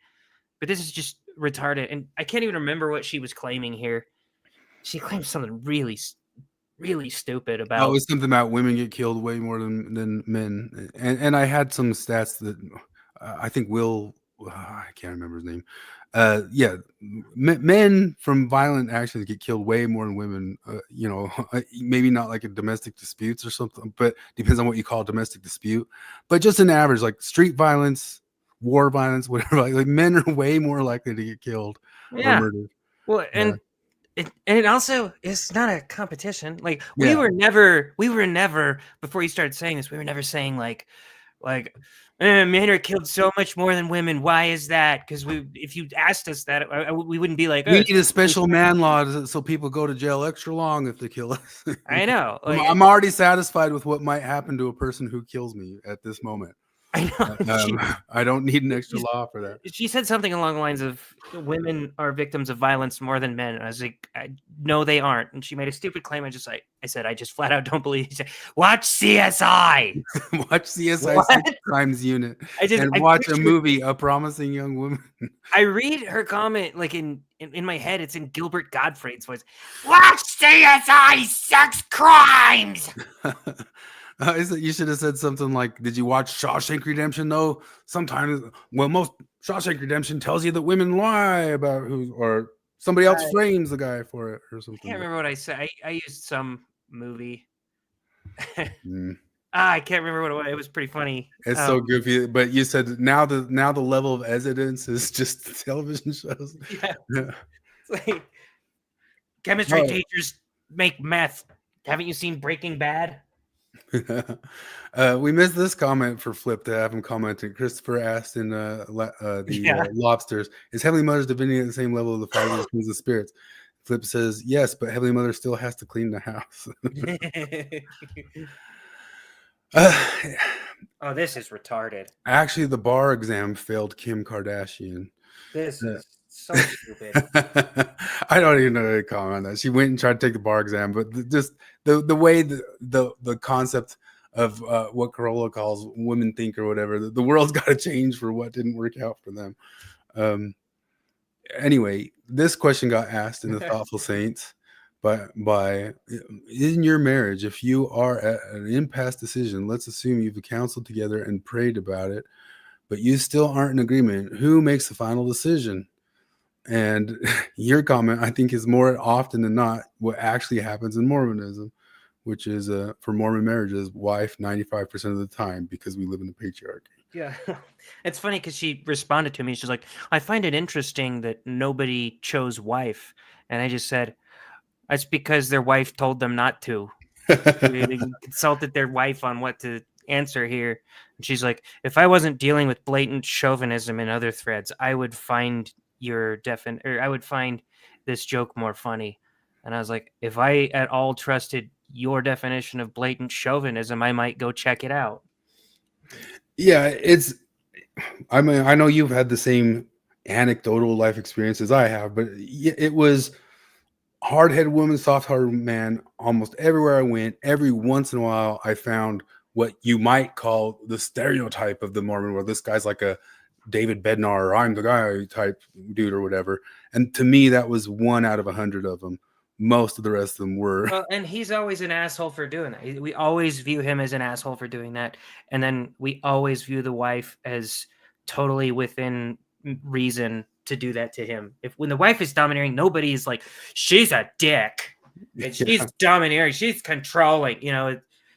But this is just retarded, and I can't even remember what she was claiming here. She claimed something really, really stupid about. Oh, it was something about women get killed way more than men, and I had some stats that I think Will. I can't remember his name. Men from violent actions get killed way more than women. Maybe not like in domestic disputes or something, but depends on what you call a domestic dispute. But just an average, like street violence, war violence, whatever. Like men are way more likely to get killed or murdered. Well, and it also is not a competition. Like we were never before you started saying this, we were never saying like men are killed so much more than women. Why is that? Because if you asked us that, we wouldn't be like, we need a special man law so people go to jail extra long if they kill us. I know. Like, I'm already satisfied with what might happen to a person who kills me at this moment. I know. I don't need an extra law for that. She said something along the lines of women are victims of violence more than men. And I was like, no, they aren't. And she made a stupid claim. I said, I just flat out don't believe. She said, watch CSI. Watch CSI Crimes Unit. And watch a movie, A Promising Young Woman. I read her comment like in my head. It's in Gilbert Gottfried's voice. Watch CSI Sex Crimes. You should have said something like, did you watch Shawshank Redemption? No, sometimes, most Shawshank Redemption tells you that women lie about or somebody else frames the guy for it or something. I can't remember what I said. I used some movie. I can't remember what it was. It was pretty funny. It's so goofy. But you said now the level of evidence is just television shows. Yeah. It's like chemistry teachers make meth. Haven't you seen Breaking Bad? We missed this comment for Flip to have him commenting. Christopher asked in Lobsters, is Heavenly Mother's divinity at the same level of the Father as the spirits? Flip says yes, but Heavenly Mother still has to clean the house. Oh, this is retarded. Actually, the bar exam failed Kim Kardashian. This is so stupid. I don't even know how to comment on that. She went and tried to take the bar exam, but just the way the concept what Corolla calls women think or whatever. The world's got to change for what didn't work out for them. Anyway, this question got asked in the Thoughtful Saints by in your marriage, if you are at an impasse decision, let's assume you've counseled together and prayed about it, but you still aren't in agreement, who makes the final decision? And your comment, I think, is more often than not what actually happens in Mormonism, which is for Mormon marriages, wife 95% of the time, because we live in the patriarchy. Yeah. It's funny because she responded to me. She's like, I find it interesting that nobody chose wife. And I just said, that's because their wife told them not to. They consulted their wife on what to answer here. And she's like, if I wasn't dealing with blatant chauvinism in other threads, I would find I would find this joke more funny. And I was like, if I at all trusted your definition of blatant chauvinism, I might go check it out. Yeah, I mean, I know you've had the same anecdotal life experience as I have, but it was hard-headed woman, soft-hearted man. Almost everywhere I went, every once in a while, I found what you might call the stereotype of the Mormon, where this guy's like a David Bednar, or I'm the guy type dude or whatever. And to me, that was 1 out of 100 of them. Most of the rest of them were. Well, and he's always an asshole for doing that. We always view him as an asshole for doing that. And then we always view the wife as totally within reason to do that to him. When the wife is domineering, nobody's like, she's a dick. And she's domineering. She's controlling.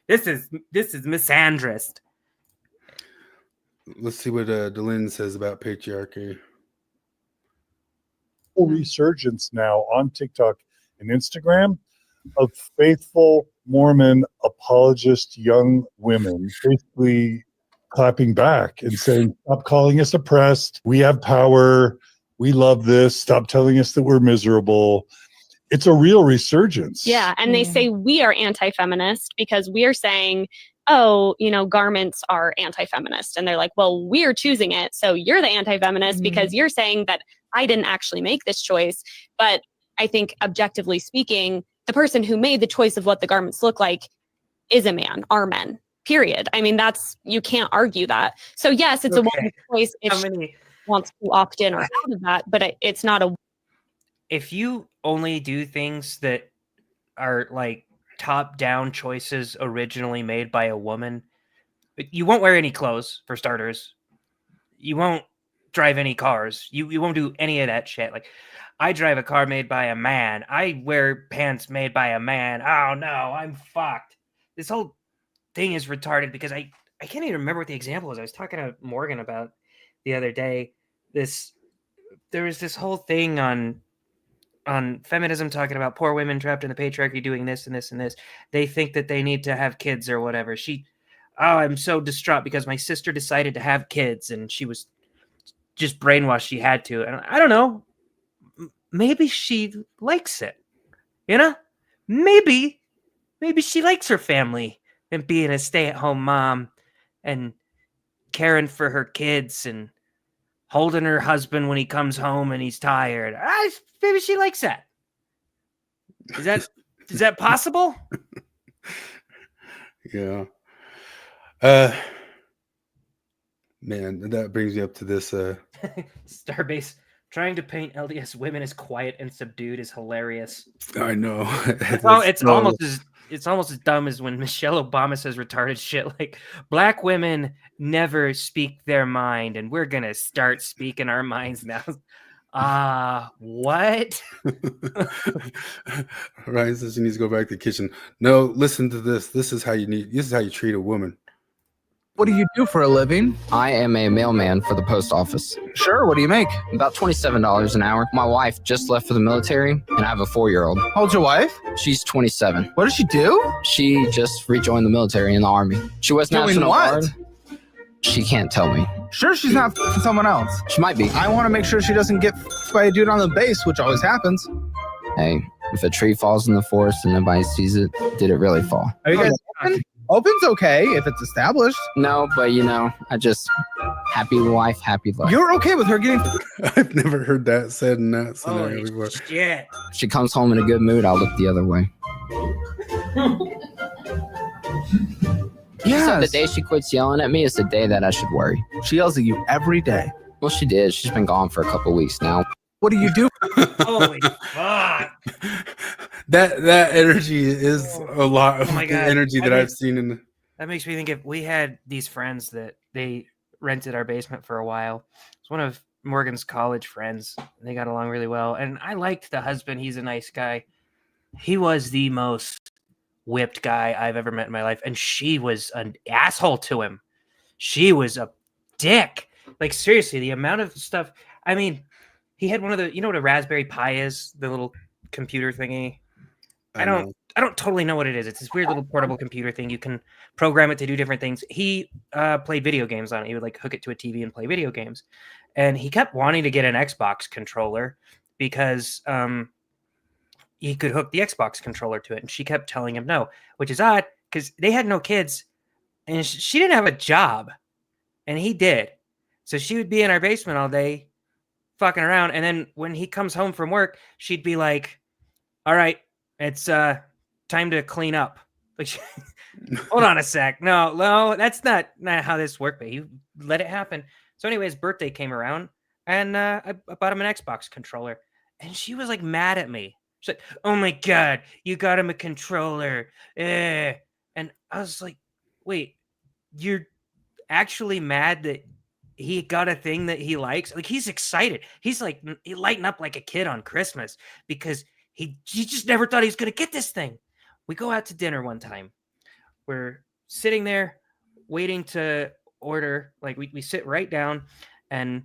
This is misandrist. Let's see what Delin says about patriarchy. Resurgence now on TikTok and Instagram of faithful Mormon apologist young women basically clapping back and saying, stop calling us oppressed. We have power. We love this. Stop telling us that we're miserable. It's a real resurgence. Yeah. And they say we are anti-feminist because we are saying, oh, garments are anti-feminist. And they're like, well, we're choosing it. So you're the anti-feminist because you're saying that I didn't actually make this choice. But I think objectively speaking, the person who made the choice of what the garments look like is a man, are men, period. I mean, you can't argue that. So yes, it's a woman's choice if she wants to opt in or out of that, but it's not a... If you only do things that are like top-down choices originally made by a woman, you won't wear any clothes, for starters. You won't drive any cars. You won't do any of that shit. Like, I drive a car made by a man. I wear pants made by a man. Oh no, I'm fucked. This whole thing is retarded because I can't even remember what the example was. I was talking to Morgan about the other day. There was this whole thing on feminism talking about poor women trapped in the patriarchy doing this and this and this. They think that they need to have kids or whatever. I'm so distraught because my sister decided to have kids and she was just brainwashed she had to. And I don't know. Maybe she likes it, maybe she likes her family and being a stay-at-home mom and caring for her kids and holding her husband when he comes home and he's tired. Maybe she likes that. Is that possible? Yeah. Man, that brings me up to this. Starbase. Trying to paint LDS women as quiet and subdued is hilarious. I know. It's almost as dumb as when Michelle Obama says retarded shit like black women never speak their mind and we're gonna start speaking our minds now. What? Ryan says she needs to go back to the kitchen. No, listen to this. This is how you treat a woman. What do you do for a living? I am a mailman for the post office. Sure, what do you make? About $27 an hour. My wife just left for the military, and I have a 4-year-old. How old's your wife? She's 27. What does she do? She just rejoined the military in the Army. She was National Guard. She can't tell me. Sure, she's not someone else. She might be. I want to make sure she doesn't get by a dude on the base, which always happens. Hey, if a tree falls in the forest and nobody sees it, did it really fall? Are you guys open? Open's okay if it's established. No, but I just happy wife, happy life. You're okay with her getting... I've never heard that said in that scenario before. Shit. If she comes home in a good mood, I'll look the other way. Yeah, said the Yes. day she quits yelling at me is the day that I should worry. She yells at you every day. Well, she did. She's been gone for a couple weeks now. What do you do? Holy fuck! that energy is a lot of Oh my the God. energy that I've seen in the. That makes me think if we had these friends that they rented our basement for a while. It's one of Morgan's college friends. They got along really well. And I liked the husband. He's a nice guy. He was the most whipped guy I've ever met in my life. And she was an asshole to him. She was a dick. Like, seriously, the amount of stuff. I mean, he had one of the, you know what a Raspberry Pi is? The little computer thingy. I don't totally know what it is. It's this weird little portable computer thing. You can program it to do different things. He played video games on it. He would like hook it to a TV and play video games. And he kept wanting to get an Xbox controller because he could hook the Xbox controller to it. And she kept telling him no, which is odd because they had no kids and she didn't have a job and he did. So she would be in our basement all day fucking around. And then when he comes home from work, she'd be like, all right, it's time to clean up. Like, hold on a sec. No, that's not how this worked, but he let it happen. So anyway, his birthday came around and I bought him an Xbox controller. And she was like mad at me. She's like, oh my God, you got him a controller. And I was like, wait, you're actually mad that he got a thing that he likes? Like, he's excited. He's like, he lighting up like a kid on Christmas because he just never thought he was going to get this thing. We go out to dinner one time. We're sitting there waiting to order. Like, we sit right down, and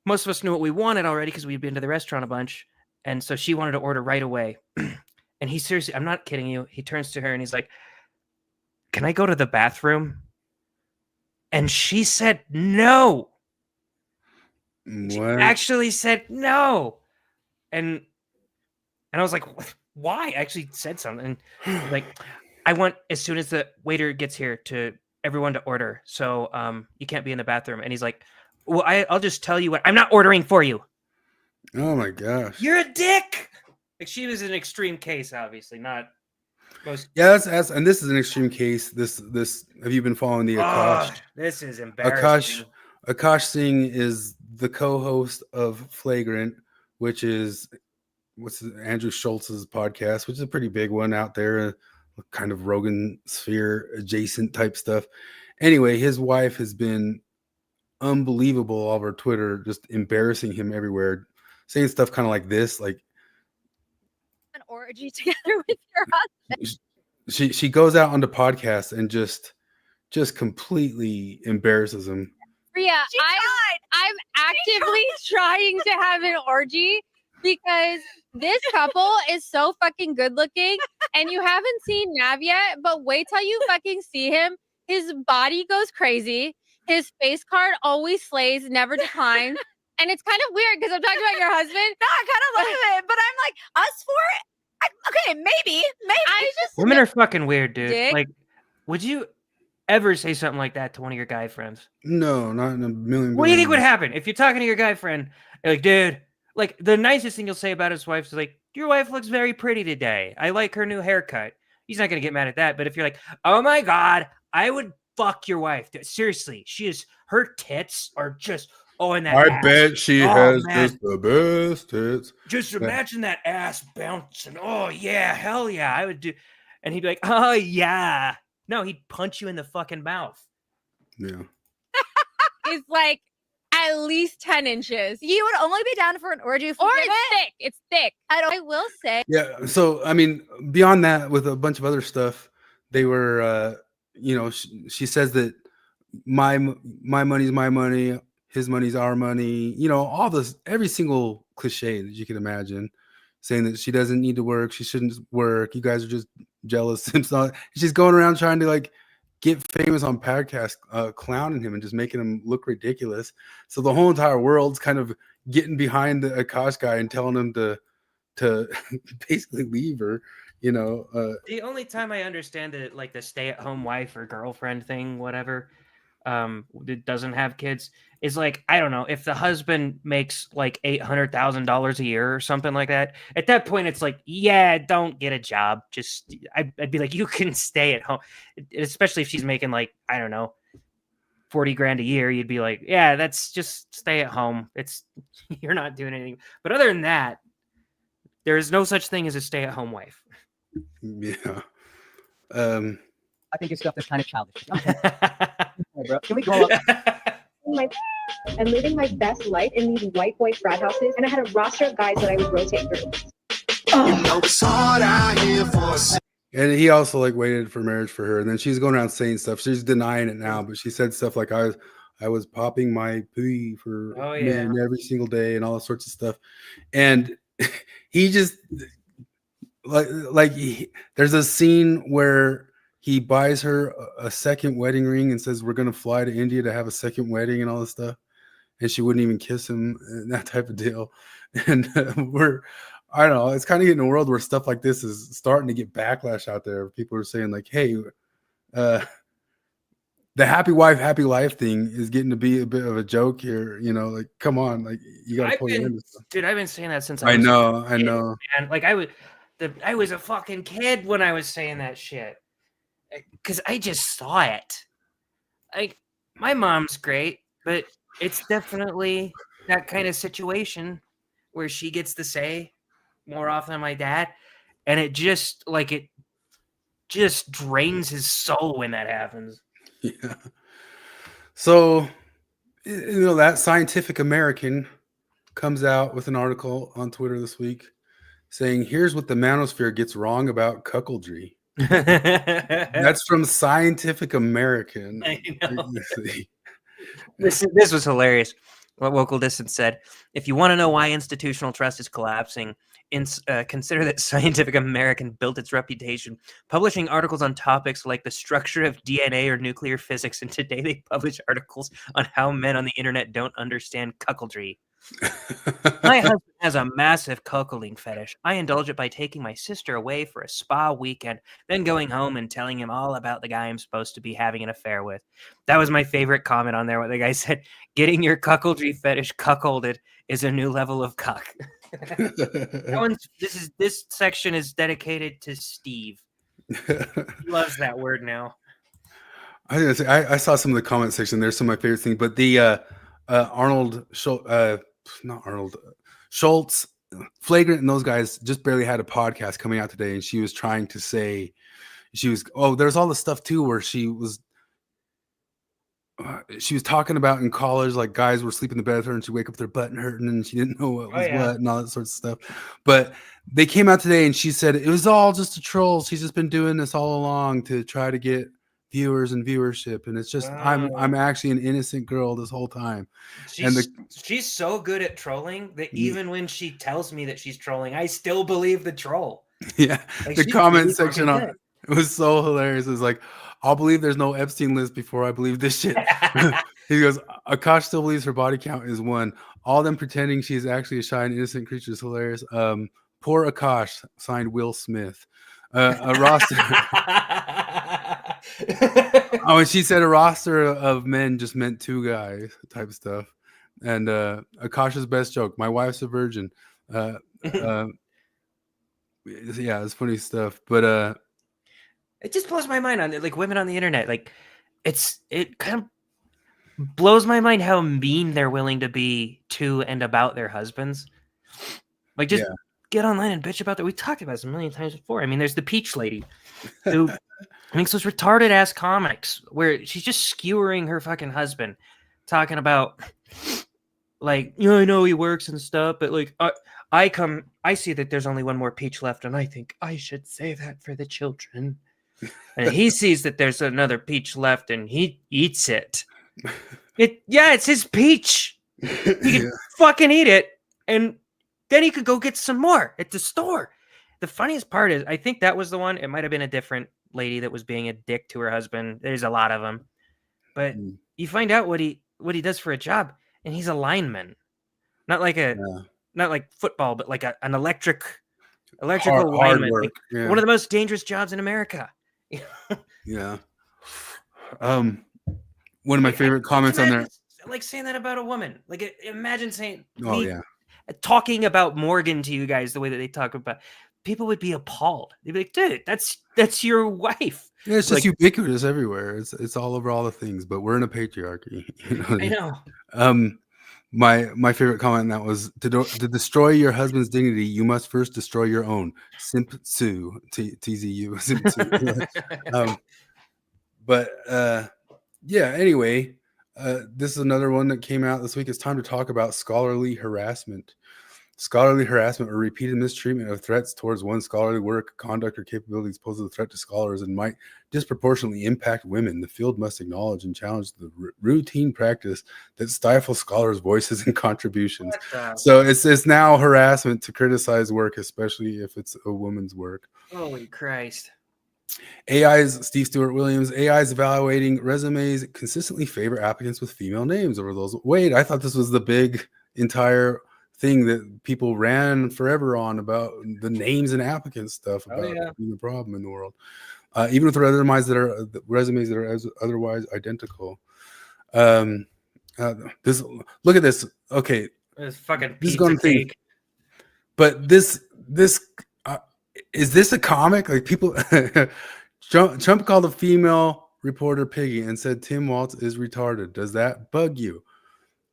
most of us knew what we wanted already because we'd been to the restaurant a bunch. And so she wanted to order right away. And he seriously, I'm not kidding you. He turns to her and he's like, can I go to the bathroom? And she said no. What? She actually said no. And I was like, why? I actually said something. Like, I want, as soon as the waiter gets here, to everyone to order. So you can't be in the bathroom. And he's like, well, I'll just tell you what. I'm not ordering for you. Oh my gosh. You're a dick. Like, she was an extreme case, obviously, not most. Yeah, and this is an extreme case. This have you been following the Akash? This is embarrassing. Akash Singh is the co-host of Flagrant, which is Andrew Schultz's podcast, which is a pretty big one out there, kind of Rogan sphere adjacent type stuff. Anyway, his wife has been unbelievable all over Twitter, just embarrassing him everywhere, saying stuff kind of like this, like an orgy together with your husband. She goes out on the podcast and just completely embarrasses him. Ria, I'm actively trying to have an orgy because this couple is so fucking good looking, and you haven't seen Nav yet, but wait till you fucking see him. His body goes crazy. His face card always slays, never declines. And it's kind of weird because I'm talking about your husband. No, I kind of love it, but I'm like, us for it? Okay, maybe. Women are fucking weird, dude. Dick. Like, would you ever say something like that to one of your guy friends? No, not in a million. What do you think would happen if you're talking to your guy friend? You're like, dude, like, the nicest thing you'll say about his wife is like, your wife looks very pretty today. I like her new haircut. He's not gonna get mad at that. But if you're like, oh my God, I would fuck your wife. Seriously, her tits are just. Oh, and that I ass. bet she has just the best tits. Just imagine that ass bouncing. Oh, yeah, hell yeah, I would do. And he'd be like, oh, yeah. No, he'd punch you in the fucking mouth. Yeah. It's like at least 10 inches. You would only be down for an orgy if Or we did it's it? thick. It's thick. I will say. Yeah. So, I mean, beyond that, with a bunch of other stuff, they were, she says that my money's my money. His money's our money, all this, every single cliche that you can imagine, saying that she doesn't need to work. She shouldn't work. You guys are just jealous. She's going around trying to like get famous on podcasts, clowning him and just making him look ridiculous. So the whole entire world's kind of getting behind the Akash guy and telling him to basically leave her, The only time I understand it, like the stay-at-home wife or girlfriend thing, whatever, that doesn't have kids is like, I don't know, if the husband makes like $800,000 a year or something like that, at that point it's like, yeah, don't get a job. Just I'd be like, you can stay at home, especially if she's making like, I don't know, 40 grand a year. You'd be like, yeah, that's just stay at home. It's you're not doing anything. But other than that, there is no such thing as a stay-at-home wife. Yeah. I think your stuff is kind of childish. Okay, bro. Can we grow up? And living my best life in these white boy frat houses, and I had a roster of guys that I would rotate through. And he also like waited for marriage for her, and then she's going around saying stuff. She's denying it now, but she said stuff like I was popping my pee for men every single day and all sorts of stuff. And he just there's a scene where he buys her a second wedding ring and says, we're going to fly to India to have a second wedding and all this stuff. And she wouldn't even kiss him and that type of deal. And I don't know, it's kind of getting a world where stuff like this is starting to get backlash out there. People are saying like, hey, the happy wife, happy life thing is getting to be a bit of a joke here. You know, like, come on, like you got to pull your into stuff. Dude, I've been saying that since I know. Man. Like I was a fucking kid when I was saying that shit. Because I just saw it. Like, my mom's great, but it's definitely that kind of situation where she gets to say more often than my dad, and it just drains his soul when that happens. Yeah. So, you know, that Scientific American comes out with an article on Twitter this week saying, here's what the manosphere gets wrong about cuckoldry. That's from Scientific American. I know. This was hilarious. What Local Distance said: if you want to know why institutional trust is collapsing, consider that Scientific American built its reputation publishing articles on topics like the structure of DNA or nuclear physics, and today they publish articles on how men on the internet don't understand cuckoldry. My husband has a massive cuckolding fetish. I indulge it by taking my sister away for a spa weekend, then going home and telling him all about the guy I'm supposed to be having an affair with. That was my favorite comment on there. What the guy said: getting your cuckoldry fetish cuckolded is a new level of cuck. This section is dedicated to Steve. He loves that word now. I was gonna say, I saw some of the comment section. There's some of my favorite things, but the Schultz, Flagrant, and those guys just barely had a podcast coming out today, and she was trying to say, there's all the stuff too where she was talking about in college, like guys were sleeping in the bed with her and she'd wake up with her butt hurting and she didn't know what was what and all that sort of stuff. But they came out today and she said it was all just a troll. She's just been doing this all along to try to get viewers and viewership, and it's just I'm actually an innocent girl this whole time. She's so good at trolling that even when she tells me that she's trolling, I still believe the troll. Yeah, like, the comment section on it was so hilarious. It was like, I'll believe there's no Epstein list before I believe this shit. He goes, Akash still believes her body count is 1. All them pretending she's actually a shy and innocent creature is hilarious. Poor Akash, signed Will Smith. A roster. And she said a roster of men just meant 2 guys type of stuff. And Akash's best joke: my wife's a virgin. Yeah, it's funny stuff. But it just blows my mind on like women on the internet. Like it kind of blows my mind how mean they're willing to be to and about their husbands. Like just get online and bitch about that. We talked about this a million times before. I mean, there's the Peach Lady who makes those retarded ass comics where she's just skewering her fucking husband, talking about like, I know he works and stuff, but like I see that there's only one more peach left, and I think I should save that for the children. And he sees that there's another peach left, and he eats it. It's his peach. He can fucking eat it, and then he could go get some more at the store. The funniest part is, I think that was the one. It might have been a different lady that was being a dick to her husband. There's a lot of them, but you find out what he does for a job, and he's a lineman, not like football, but like an electrical lineman. Work. Like one of the most dangerous jobs in America. Yeah. one of my favorite comments on there. Like saying that about a woman. Like imagine saying, Oh yeah, talking about Morgan to you guys the way that they talk about. People would be appalled. They'd be like, dude, that's your wife. Yeah, it's just like, ubiquitous everywhere. It's all over all the things. But we're in a patriarchy. You know what I know. My favorite comment in that was to destroy your husband's dignity, you must first destroy your own. Simp Tzu, TZU. Simp Tzu. Yeah. Anyway, this is another one that came out this week. It's time to talk about scholarly harassment. Scholarly harassment or repeated mistreatment of threats towards one's scholarly work, conduct, or capabilities poses a threat to scholars and might disproportionately impact women. The field must acknowledge and challenge the routine practice that stifles scholars' voices and contributions. So it's now harassment to criticize work, especially if it's a woman's work. Holy Christ. Steve Stewart Williams, AI's evaluating resumes consistently favor applicants with female names over those. Wait, I thought this was the big entire thing that people ran forever on about the names and applicants stuff about being the problem in the world. Even with resumes that are otherwise identical. Look at this. Okay. This fucking this pizza cake. But this is this a comic? Like people Trump called a female reporter piggy and said Tim Walz is retarded. Does that bug you?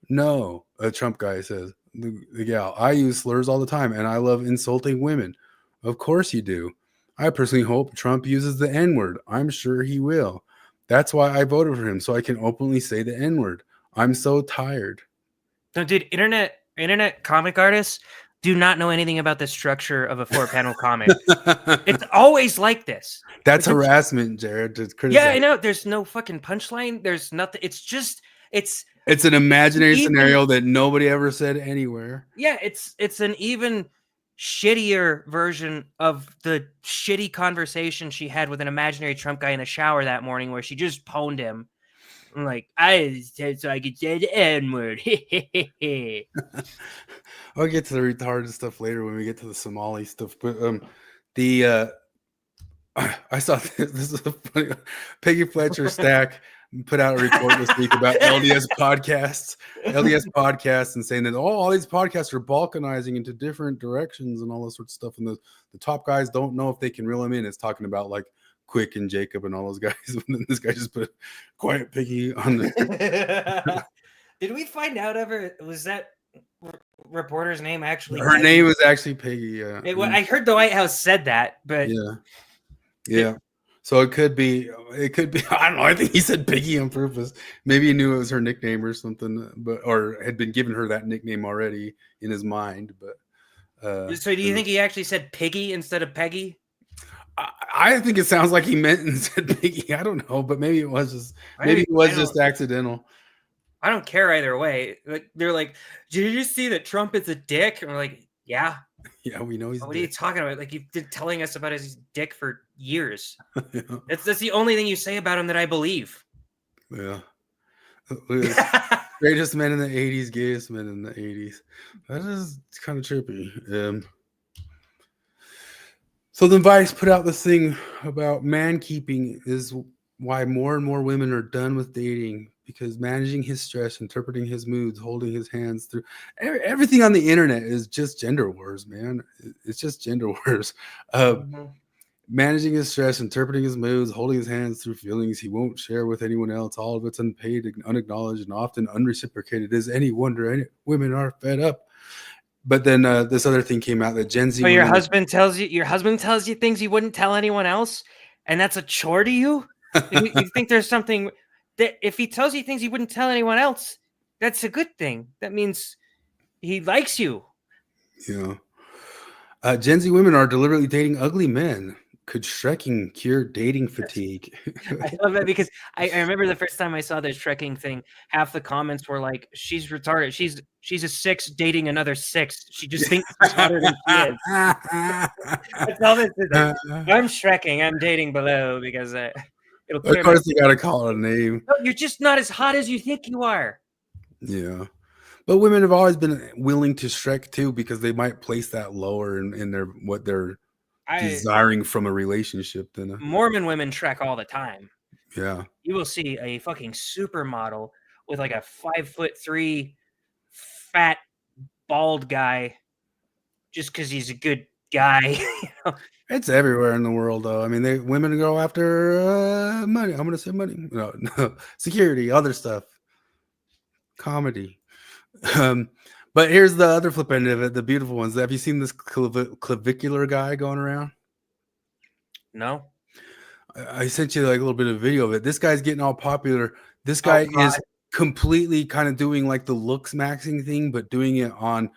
No, a Trump guy says. The gal, I use slurs all the time and I love insulting women. Of course you do. I personally hope Trump uses the N-word. I'm sure he will. That's why I voted for him, so I can openly say the N-word. I'm so tired. No, dude, internet comic artists do not know anything about the structure of a 4-panel comic. It's always like this. That's harassment, Jared. To criticize. Yeah, I know. There's no fucking punchline. There's nothing. It's an imaginary scenario that nobody ever said anywhere. Yeah, it's an even shittier version of the shitty conversation she had with an imaginary Trump guy in the shower that morning where she just pwned him. I'm like, I said so I could say the N-word. I'll get to the retarded stuff later when we get to the Somali stuff. But I saw this is a funny Peggy Fletcher Stack put out a report this week about LDS podcasts, and saying that all these podcasts are balkanizing into different directions and all this sort of stuff. And the top guys don't know if they can reel them in. It's talking about like Quick and Jacob and all those guys. And then this guy just put Quiet Piggy on the. Did we find out ever? Was that reporter's name actually? Her name was actually Peggy. Yeah. I heard the White House said that, but yeah. So it could be. I don't know. I think he said Piggy on purpose. Maybe he knew it was her nickname or something, or had been given her that nickname already in his mind. But so, do you think he actually said Piggy instead of Peggy? I think it sounds like he meant and said Piggy. I don't know, but maybe it was just accidental. I don't care either way. Like they're like, did you see that Trump is a dick? And we're like, yeah. Yeah, we know he's. What are you talking about? Like you've been telling us about his dick for years. Yeah. That's the only thing you say about him that I believe. Yeah. Greatest men in the 80s, gayest men in the 80s. That is kind of trippy. So then Vice put out this thing about man keeping is why more and more women are done with dating, because managing his stress, interpreting his moods, holding his hands through everything on the internet is just gender wars, man. It's just gender wars. Managing his stress, interpreting his moods, holding his hands through feelings he won't share with anyone else. All of it's unpaid, unacknowledged, and often unreciprocated. Is any wonder women are fed up? But then this other thing came out that Gen Z. So your husband tells you things you wouldn't tell anyone else, and that's a chore to you? You think there's something that if he tells you things he wouldn't tell anyone else, that's a good thing. That means he likes you. Yeah. Gen Z women are deliberately dating ugly men. Could Shrekking cure dating fatigue? I love that because I remember the first time I saw this Shrekking thing, half the comments were like, she's retarded. She's a 6 dating another 6. She just thinks she's hotter than she is. That's all this is. I'm Shrekking. I'm dating below because it'll clear. Of course, you got to call it a name. No, you're just not as hot as you think you are. Yeah. But women have always been willing to Shrek too, because they might place that lower in their what they're desiring from a relationship than Mormon women Shrek all the time. Yeah. You will see a fucking supermodel with like a 5'3" fat bald guy just because he's a good guy. You know? It's everywhere in the world, though. I mean, women go after money. I'm gonna say money. No, security, other stuff, comedy. But here's the other flip end of it. The beautiful ones. Have you seen this clavicular guy going around? No. I sent you like a little bit of video of it. This guy's getting all popular. This guy is completely kind of doing like the looks maxing thing, but doing it on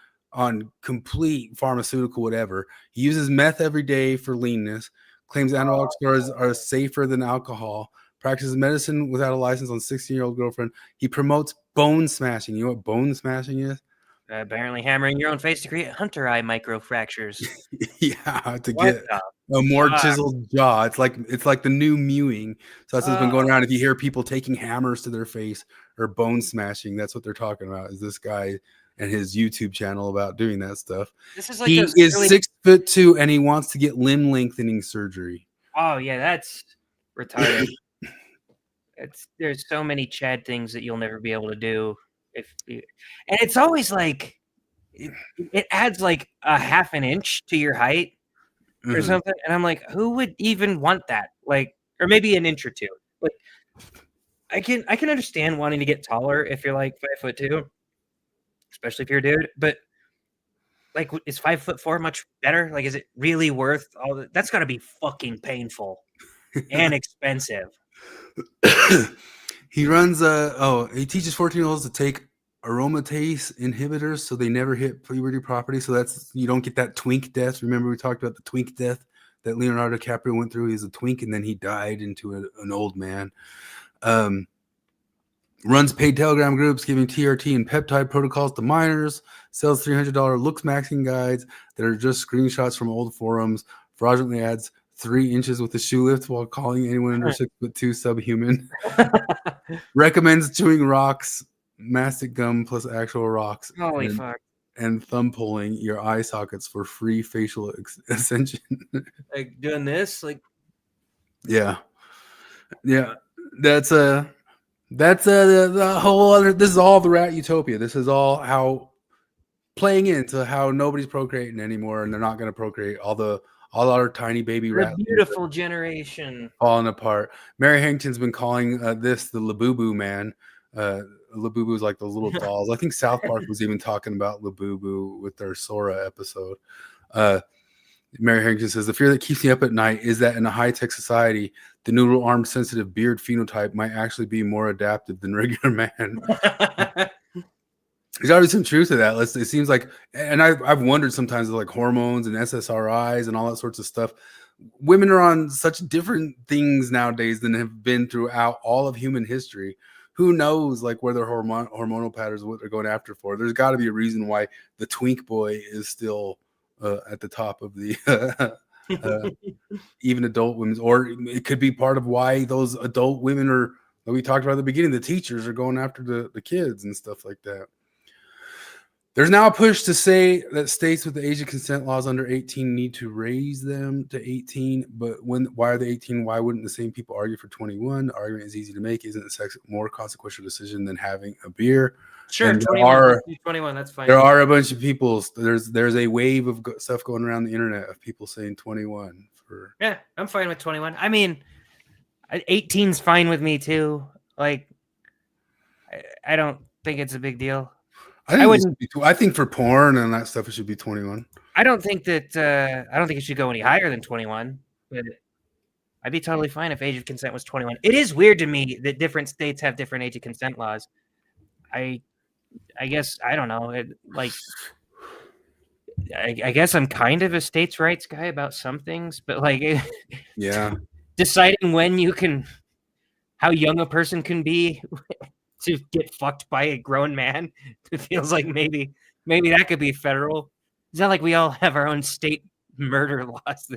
complete pharmaceutical whatever. He uses meth every day for leanness, claims anabolic steroids are safer than alcohol, practices medicine without a license on 16-year-old girlfriend. He promotes bone smashing. You know what bone smashing is? Apparently hammering your own face to create hunter eye microfractures. Yeah, to get a more chiseled jaw. It's like the new mewing. So that's what's been going around. If you hear people taking hammers to their face or bone smashing, that's what they're talking about. Is this guy and his YouTube channel about doing that stuff? This is like he is 6'2" and he wants to get limb lengthening surgery. Oh yeah, that's retarded. There's so many Chad things that you'll never be able to do and it's always like it adds like a half an inch to your height or something, and I'm like, who would even want that? Like, or maybe an inch or two. Like, I can understand wanting to get taller if you're like 5'2", especially if you're a dude. But like, is 5'4" much better? Like, is it really worth all that? That's got to be fucking painful and expensive. He runs he teaches 14-year-olds to take aromatase inhibitors so they never hit puberty property. So that's, you don't get that twink death. Remember we talked about the twink death that Leonardo DiCaprio went through? He's a twink and then he died into an old man. Runs paid Telegram groups giving TRT and peptide protocols to minors, sells $300 looks maxing guides that are just screenshots from old forums, fraudulently adds 3 inches with a shoe lift while calling anyone under 6'2" subhuman. Recommends chewing rocks, mastic gum plus actual rocks. Holy fuck. And thumb pulling your eye sockets for free facial ascension. Like doing this, like yeah. That's the whole other. This is all the rat utopia. This is all how playing into how nobody's procreating anymore, and they're not going to procreate. All our tiny baby rats. Beautiful generation falling apart. Mary Harrington's been calling this the Labubu man. Labubu is like those little dolls. I think South Park was even talking about Labubu with their Sora episode. Mary Harrington says, the fear that keeps me up at night is that in a high-tech society, the noodle armed sensitive beard phenotype might actually be more adaptive than regular man. There's always some truth to that. It seems like, and I've wondered sometimes like hormones and SSRIs and all that sorts of stuff. Women are on such different things nowadays than have been throughout all of human history. Who knows like where their hormonal patterns, what they're going after for. There's got to be a reason why the twink boy is still at the top of the even adult women's, or it could be part of why those adult women are, like we talked about at the beginning, the teachers are going after the kids and stuff like that. There's now a push to say that states with the age of consent laws under 18 need to raise them to 18. But why are they 18? Why wouldn't the same people argue for 21? The argument is easy to make. Isn't sex a more consequential decision than having a beer? Sure, and 21, that's fine. There are a bunch of people. There's a wave of stuff going around the internet of people saying 21. Yeah, I'm fine with 21. I mean, 18's fine with me too. Like, I don't think it's a big deal. I think for porn and that stuff, it should be 21. I don't think it should go any higher than 21. But I'd be totally fine if age of consent was 21. It is weird to me that different states have different age of consent laws. I guess I don't know. I guess I'm kind of a states' rights guy about some things, but like, yeah, deciding how young a person can be to get fucked by a grown man, it feels like maybe that could be federal. It's not like we all have our own state murder laws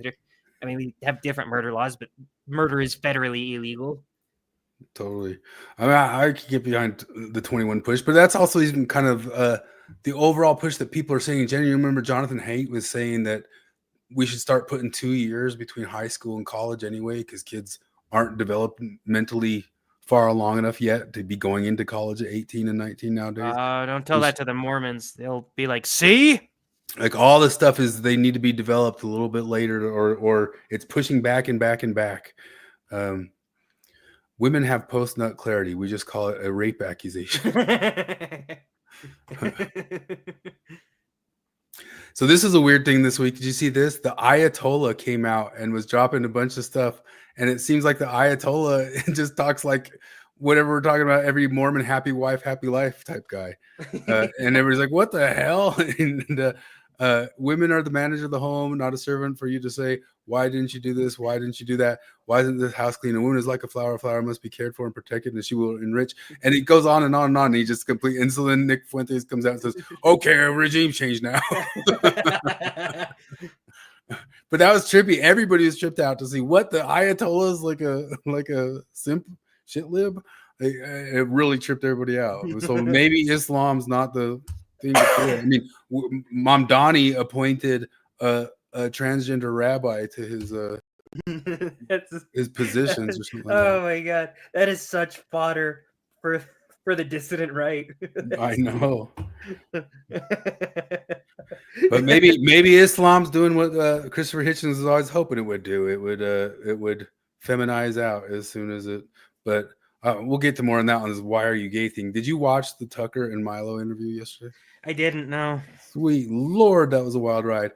we have different murder laws, but murder is federally illegal. Totally. I mean, I could get behind the 21 push, but that's also even kind of the overall push that people are saying. Jenny, you remember Jonathan Haidt was saying that we should start putting 2 years between high school and college anyway, because kids aren't developmentally far along enough yet to be going into college at 18 and 19 nowadays. Don't tell that to the Mormons. They'll be like, see? Like all this stuff is they need to be developed a little bit later, or it's pushing back and back and back. Women have post-nut clarity. We just call it a rape accusation. So this is a weird thing this week. Did you see this? The Ayatollah came out and was dropping a bunch of stuff. And it seems like the Ayatollah just talks like whatever we're talking about, every Mormon happy wife, happy life type guy. And everybody's like, what the hell? And women are the manager of the home, not a servant for you to say, why didn't you do this? Why didn't you do that? Why isn't this house clean? A woman is like a flower. A flower must be cared for and protected, and she will enrich. And it goes on and on and on. And he just complete insulin. Nick Fuentes comes out and says, okay, regime change now. But that was trippy. Everybody was tripped out to see what the Ayatollah is like a simp shit lib. It really tripped everybody out. So maybe Islam's not the thing to do. I mean, Mamdani appointed a transgender rabbi to his positions or something like that. Oh my god, that is such fodder for the dissident right. I know. But maybe Islam's doing what Christopher Hitchens was always hoping it would do. It would feminize out as soon as it. But we'll get to more on that one. Is why are you gay thing? Did you watch the Tucker and Milo interview yesterday? I didn't know. Sweet Lord, that was a wild ride.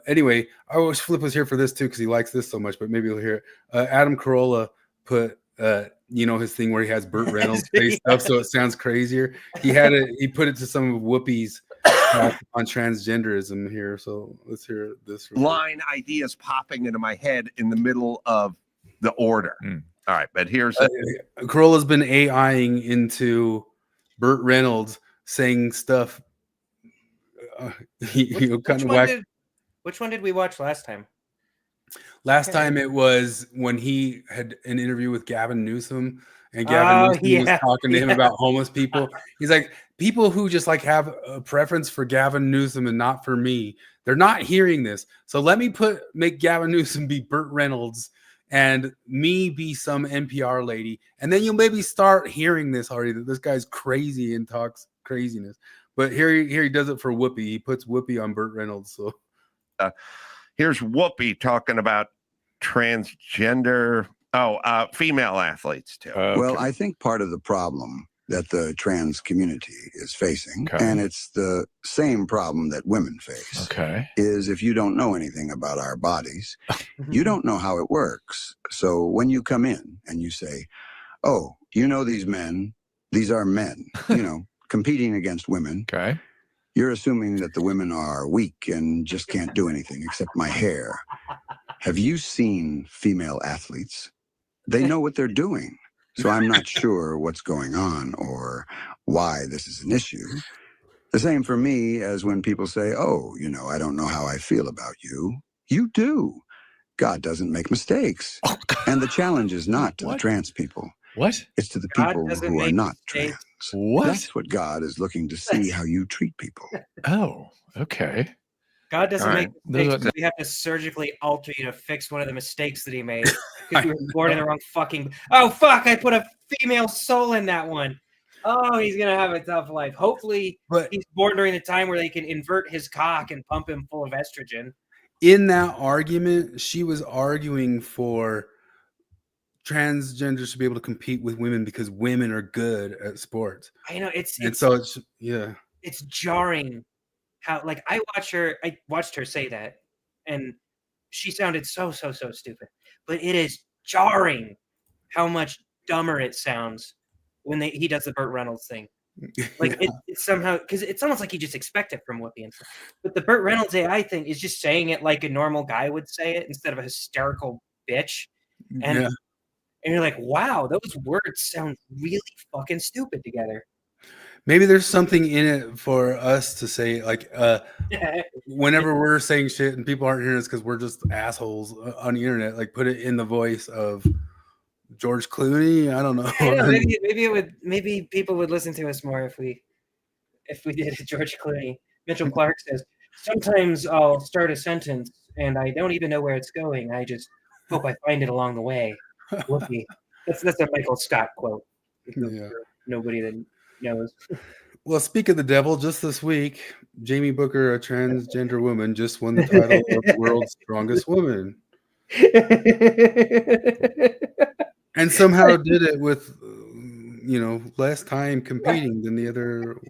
Anyway, I wish Flip was here for this too because he likes this so much. But maybe he'll hear it. Adam Carolla put his thing where he has Burt Reynolds face stuff, so it sounds crazier. He put it to some of Whoopi's on transgenderism here. So let's hear this. Line ideas popping into my head in the middle of the order. All right, but here's Carolla's been AIing into Burt Reynolds saying stuff. Which one did we watch last time? Last time it was when he had an interview with Gavin Newsom, and Gavin Newsom was talking to him about homeless people. He's like, people who just like have a preference for Gavin Newsom and not for me, they're not hearing this. So let me make Gavin Newsom be Burt Reynolds and me be some NPR lady, and then you'll maybe start hearing this already, that this guy's crazy and talks craziness. But here he does it for Whoopi. He puts Whoopi on Burt Reynolds. So here's Whoopi talking about transgender, female athletes too. Well, I think part of the problem that the trans community is facing, and it's the same problem that women face, is if you don't know anything about our bodies, you don't know how it works. So when you come in and you say, oh, these men, these are men, competing against women. You're assuming that the women are weak and just can't do anything except my hair. Have you seen female athletes? They know what they're doing. So I'm not sure what's going on or why this is an issue. The same for me as when people say, oh, I don't know how I feel about you. You do. God doesn't make mistakes. And the challenge is not to the trans people. What? It's to the people who are not trans. What? That's what God is looking to see, how you treat people. Oh, okay. God doesn't make mistakes. We have to surgically alter you to fix one of the mistakes that he made because we were born in the wrong fucking. Oh fuck! I put a female soul in that one. Oh, he's gonna have a tough life. Hopefully, he's born during the time where they can invert his cock and pump him full of estrogen. In that argument, she was arguing for transgenders should be able to compete with women because women are good at sports. I know it's jarring how I watched her say that, and she sounded so stupid. But it is jarring how much dumber it sounds when he does the Burt Reynolds thing. It's somehow, because it's almost like you just expect it from Whoopi and stuff. But the Burt Reynolds AI thing is just saying it like a normal guy would say it instead of a hysterical bitch. And you're like, wow, those words sound really fucking stupid together. Maybe there's something in it for us to say, whenever we're saying shit and people aren't hearing us because we're just assholes on the internet, put it in the voice of George Clooney. I don't know. Maybe people would listen to us more if we did George Clooney. Mitchell Clark says, sometimes I'll start a sentence and I don't even know where it's going. I just hope I find it along the way. Whoopi. That's a Michael Scott quote. Yeah. Nobody that knows. Well, speak of the devil, just this week, Jamie Booker, a transgender woman, just won the title of World's Strongest Woman. And somehow did it with, less time competing than the other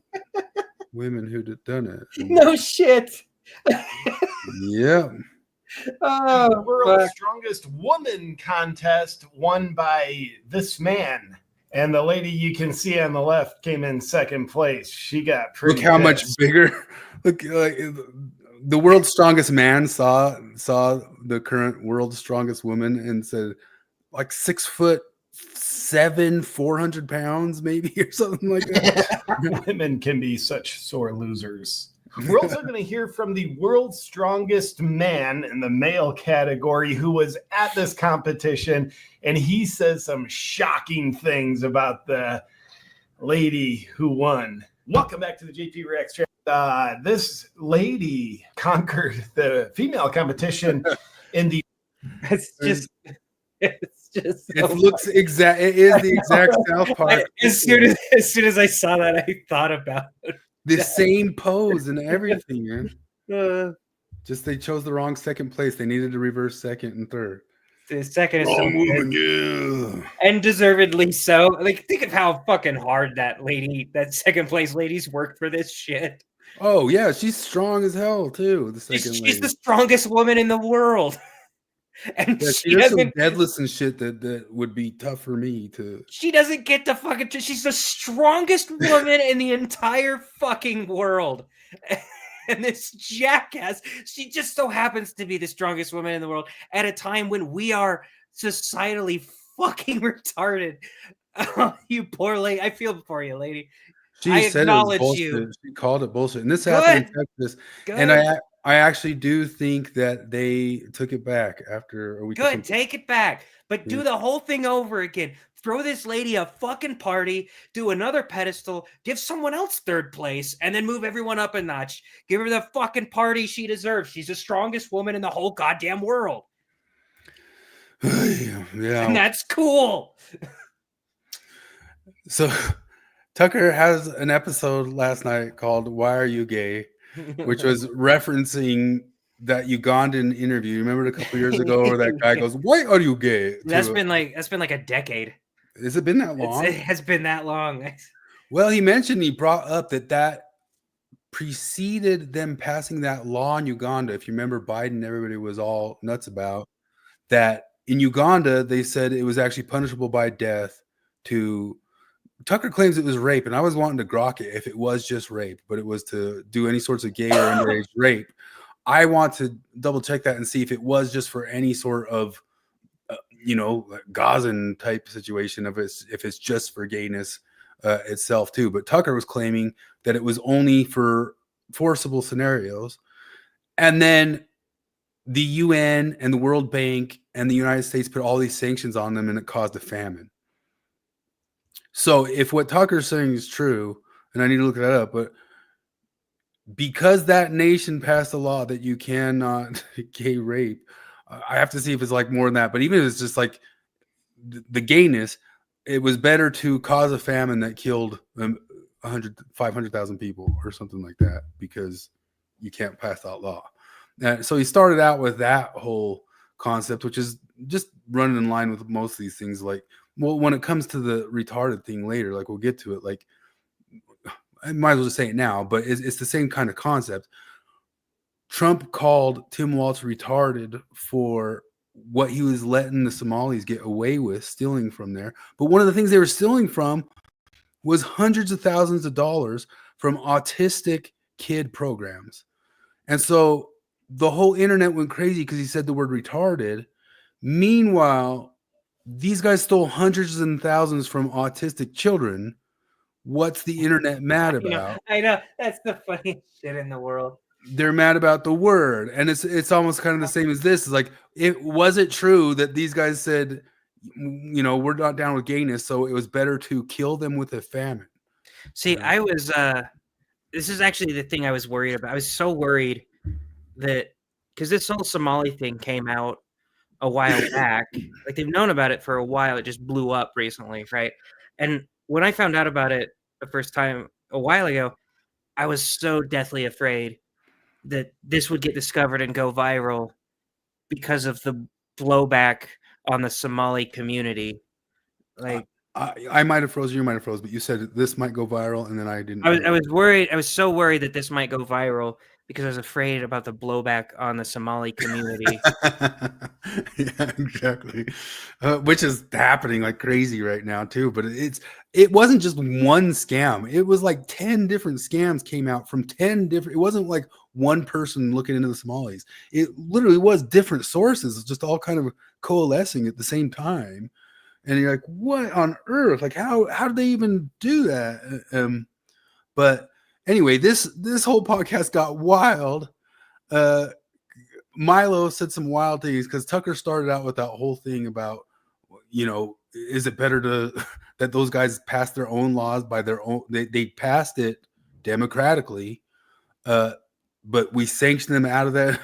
women who'd done it. No shit. Yeah. The World's Strongest Woman contest won by this man. And the lady you can see on the left came in second place. She got pretty Look how much pissed. bigger. Look, like, the world's strongest man saw the current world's strongest woman and said, like 6'7", 400 pounds, maybe, or something like that. Women can be such sore losers. We're also going to hear from the world's strongest man in the male category who was at this competition, and he says some shocking things about the lady who won. Welcome back to the JP Reacts channel. This lady conquered the female competition in the. It looks exact. It is the exact South Park. As soon as I saw that, I thought about it. The same pose and everything, man. Just they chose the wrong second place. They needed to reverse second and third. The second is Wrong move again. And deservedly so. Like, think of how fucking hard that second place lady's worked for this shit. Oh yeah, she's strong as hell too. The second She's lady. the strongest woman in the world. And Yeah, she does some doesn't. deadlifts and shit that would be tough for me to. She doesn't get the fucking. She's the strongest woman in the entire fucking world. And this jackass, she just so happens to be the strongest woman in the world at a time when we are societally fucking retarded. You poor lady. I feel for you, lady. I Said it was acknowledge bullshit. you. She called it bullshit, and this happened in Texas. And I actually do think that they took it back after a week. Good, take it back, but do the whole thing over again. Throw this lady a fucking party, do another pedestal, give someone else third place, and then move everyone up a notch. Give her the fucking party she deserves. She's the strongest woman in the whole goddamn world. Yeah. And that's cool. So Tucker has an episode last night called "Why Are You Gay?" which was referencing that Ugandan interview. Remember a couple years ago where that guy goes, "Why are you gay?" That's been like a decade. Has it been that long? It has been that long. Well, he brought up that preceded them passing that law in Uganda. If you remember, Biden, everybody was all nuts about that. In Uganda, they said it was actually punishable by death to. Tucker claims it was rape, and I was wanting to grok it if it was just rape, but it was to do any sorts of gay or underage rape. I want to double check that and see if it was just for any sort of, Gazan type situation if it's just for gayness itself too. But Tucker was claiming that it was only for forcible scenarios, and then the UN and the World Bank and the United States put all these sanctions on them, and it caused a famine. So if what Tucker's saying is true, and I need to look that up, but because that nation passed a law that you cannot gay rape, I have to see if it's like more than that. But even if it's just like the gayness, it was better to cause a famine that killed 500,000 people or something like that because you can't pass that law. So he started out with that whole concept, which is just running in line with most of these things. Like, well, when it comes to the retarded thing later, like we'll get to it. Like, I might as well just say it now, but it's the same kind of concept. Trump called Tim Walz retarded for what he was letting the Somalis get away with stealing from there. But one of the things they were stealing from was hundreds of thousands of dollars from autistic kid programs. And so the whole internet went crazy because he said the word retarded. Meanwhile, these guys stole hundreds and thousands from autistic children. What's the internet mad about? I know. That's the funniest shit in the world. They're mad about the word. And it's almost kind of the same as this. It's like, was it true that these guys said, we're not down with gayness, so it was better to kill them with a famine? See, I was this is actually the thing I was worried about. I was so worried that because this whole Somali thing came out a while back. Like they've known about it for a while. It just blew up recently, right? And when I found out about it the first time a while ago, I was so deathly afraid that this would get discovered and go viral because of the blowback on the Somali community. Like I might have froze, you might have froze, but you said this might go viral, and then I didn't. I was worried. I was so worried that this might go viral because I was afraid about the blowback on the Somali community. Yeah, exactly. Which is happening like crazy right now too. But it wasn't just one scam. It was like 10 different scams came out from 10 different. It wasn't like one person looking into the Somalis. It literally was different sources, just all kind of coalescing at the same time. And you're like, what on earth? Like, how did they even do that? But anyway, this whole podcast got wild. Milo said some wild things because Tucker started out with that whole thing about, is it better that those guys pass their own laws by their own? They passed it democratically, but we sanctioned them out of that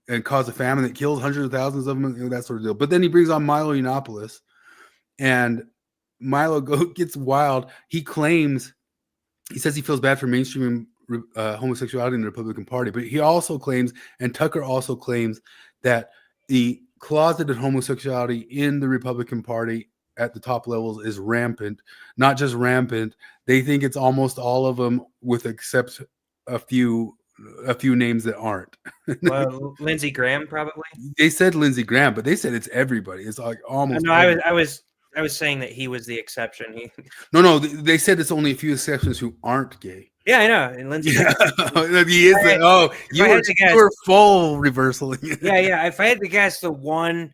and caused a famine that killed hundreds of thousands of them, that sort of deal. But then he brings on Milo Yiannopoulos, and Milo gets wild. He says he feels bad for mainstream homosexuality in the Republican Party, but he also claims, and Tucker also claims, that the closeted homosexuality in the Republican Party at the top levels is rampant. Not just rampant, they think it's almost all of them, with except a few names that aren't. Well, Lindsey Graham probably. They said Lindsey Graham, but they said it's everybody. It's like almost. No, I was saying that he was the exception. No, they said it's only a few exceptions who aren't gay. Yeah, I know. And Lindsey Graham. He is. You were full reversal. Yeah. If I had to guess, the one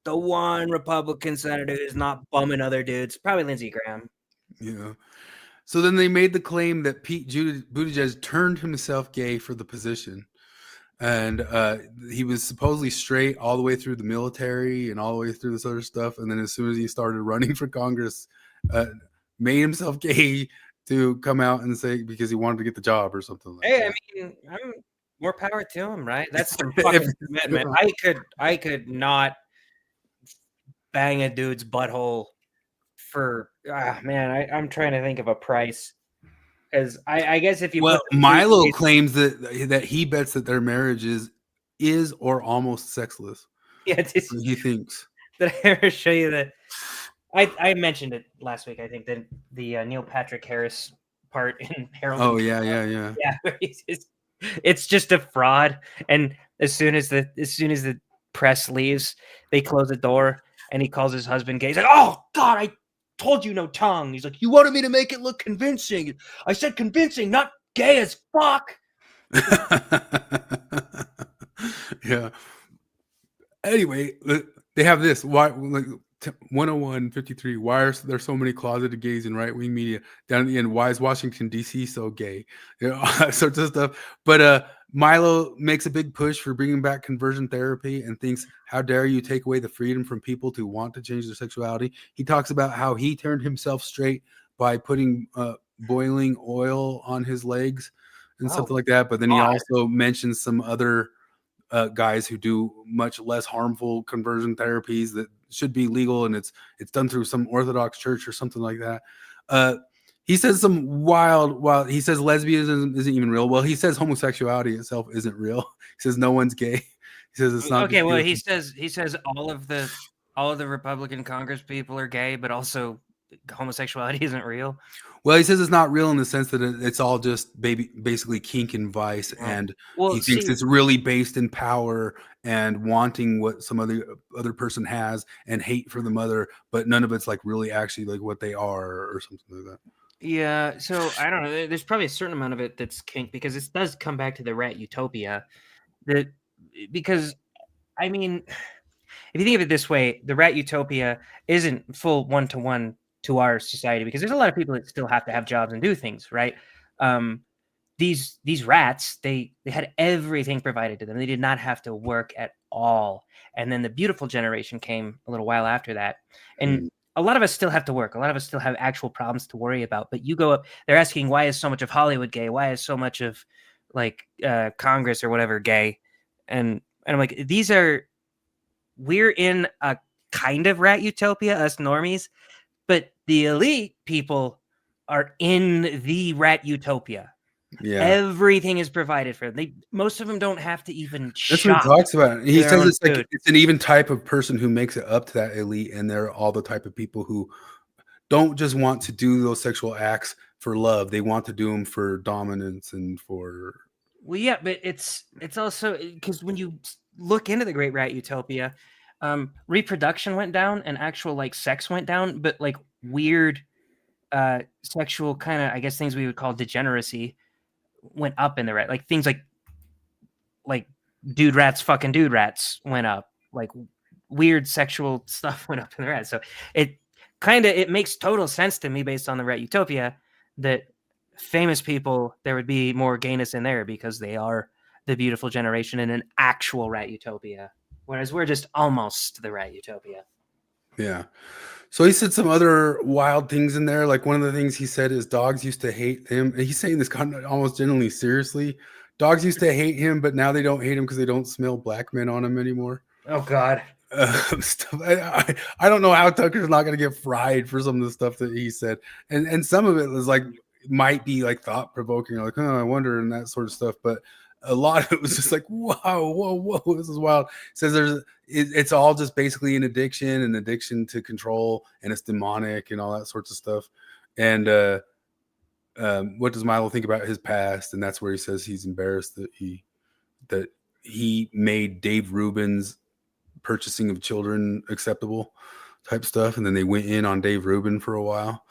Republican senator who's not bumming other dudes, probably Lindsey Graham. Yeah. So then they made the claim that Pete Buttigieg turned himself gay for the position. And he was supposedly straight all the way through the military and all the way through this other stuff. And then as soon as he started running for Congress, made himself gay to come out and say, because he wanted to get the job or something like that. I mean, I'm more power to him, right? That's some fucking commitment. I could not bang a dude's butthole for I'm trying to think of a price, because I guess if you Milo claims that he bets that their marriage is or almost sexless. Yeah, he thinks. Did I ever show you that? I mentioned it last week. I think that the Neil Patrick Harris part in Harold. Oh yeah. It's just a fraud, and as soon as the press leaves, they close the door, and he calls his husband gay. He's like, "Oh God, I told you no tongue." He's like, "You wanted me to make it look convincing. I said convincing, not gay as fuck." Yeah. Anyway, they have this. Why, like 101.53? Why are there so many closeted gays in right-wing media? Down at the end, why is Washington D.C. so gay? All that sorts of stuff. But Milo makes a big push for bringing back conversion therapy and thinks, how dare you take away the freedom from people to want to change their sexuality? He talks about how he turned himself straight by putting boiling oil on his legs and something like that. But then he also mentions some other guys who do much less harmful conversion therapies that should be legal, and it's done through some Orthodox church or something like that. He says some wild. He says lesbianism isn't even real. Well, he says homosexuality itself isn't real. He says no one's gay. He says it's not. Okay, well, he says all of the Republican Congress people are gay, but also homosexuality isn't real. Well, he says it's not real in the sense that it's all just basically kink and vice, and he thinks it's really based in power and wanting what some other person has and hate for the mother, but none of it's like really actually like what they are or something like that. Yeah, so I don't know. There's probably a certain amount of it that's kink, because it does come back to the rat utopia. Because I mean, if you think of it this way, the rat utopia isn't full one-to-one to our society, because there's a lot of people that still have to have jobs and do things, right? These rats, they had everything provided to them. They did not have to work at all. And then the beautiful generation came a little while after that. And a lot of us still have to work. A lot of us still have actual problems to worry about. But you go up, they're asking, why is so much of Hollywood gay? Why is so much of like Congress or whatever gay? And I'm like, these are we're in a kind of rat utopia, us normies, but the elite people are in the rat utopia. Yeah. Everything is provided for them. Most of them don't have to even That's what he shop. talks about. He their says own it's like food. it's an even type of person who makes it up to that elite, and they're all the type of people who don't just want to do those sexual acts for love. They want to do them for dominance and for. Well, yeah, but it's also because when you look into the Great Rat Utopia, reproduction went down and actual like sex went down, but like weird sexual kind of, I guess, things we would call degeneracy went up in the rat. Like things like dude rats fucking dude rats went up. Like weird sexual stuff went up in the rat. So it makes total sense to me based on the Rat Utopia that famous people, there would be more gayness in there because they are the beautiful generation in an actual Rat Utopia, whereas we're just almost the Rat Utopia. Yeah. So he said some other wild things in there. Like one of the things he said is dogs used to hate him. And he's saying this kind of almost genuinely seriously. Dogs used to hate him, but now they don't hate him because they don't smell black men on him anymore. Oh God. Stuff. I don't know how Tucker's not going to get fried for some of the stuff that he said. And some of it was like, might be like thought provoking, like, oh, I wonder, and that sort of stuff. But a lot of it was just like, whoa, this is wild. It says it's all just basically an addiction to control, and it's demonic and all that sorts of stuff. And what does Milo think about his past? And that's where he says he's embarrassed that he made Dave Rubin's purchasing of children acceptable type stuff, and then they went in on Dave Rubin for a while.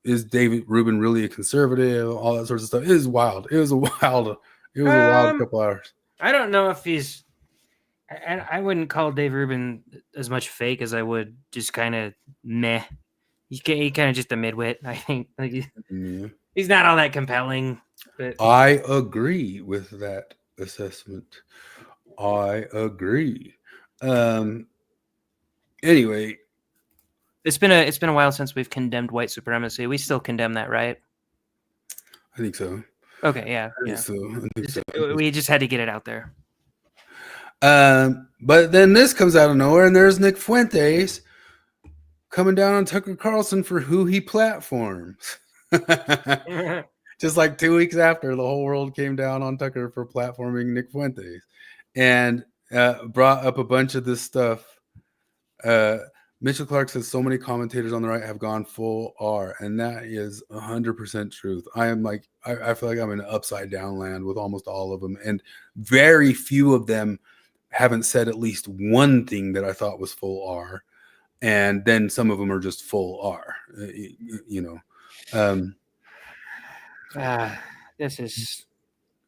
Is David Rubin really a conservative? All that sorts of stuff. It was wild. It was a wild couple hours. I don't know if he's. I wouldn't call Dave Rubin as much fake as I would just kind of meh. He kind of just a midwit. I think like he's not all that compelling. But I agree with that assessment. I agree. Anyway. It's been a while since we've condemned white supremacy. We still condemn that, right? I think so. Okay, yeah. I think so. We just had to get it out there. But then this comes out of nowhere, and there's Nick Fuentes coming down on Tucker Carlson for who he platforms. Just like 2 weeks after, the whole world came down on Tucker for platforming Nick Fuentes, and brought up a bunch of this stuff. Mitchell Clark says so many commentators on the right have gone full R, and that is 100% truth. I am like, I feel like I'm in an upside down land with almost all of them, and very few of them haven't said at least one thing that I thought was full R, and then some of them are just full R. This is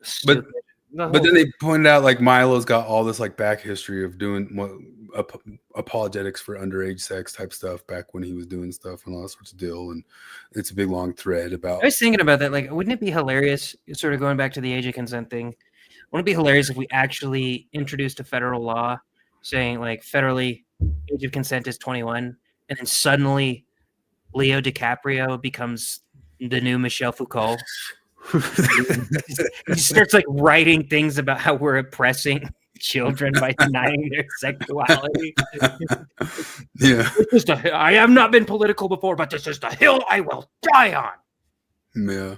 stupid. But then they pointed out like Milo's got all this like back history of doing apologetics for underage sex type stuff back when he was doing stuff and all that sorts of deal, and it's a big long thread about. I was thinking about that. Like, wouldn't it be hilarious? Sort of going back to the age of consent thing. Wouldn't it be hilarious if we actually introduced a federal law saying like federally age of consent is 21, and then suddenly Leo DiCaprio becomes the new Michel Foucault? He starts like writing things about how we're oppressing children by denying their sexuality. Yeah. I have not been political before, but this is the hill I will die on. Yeah.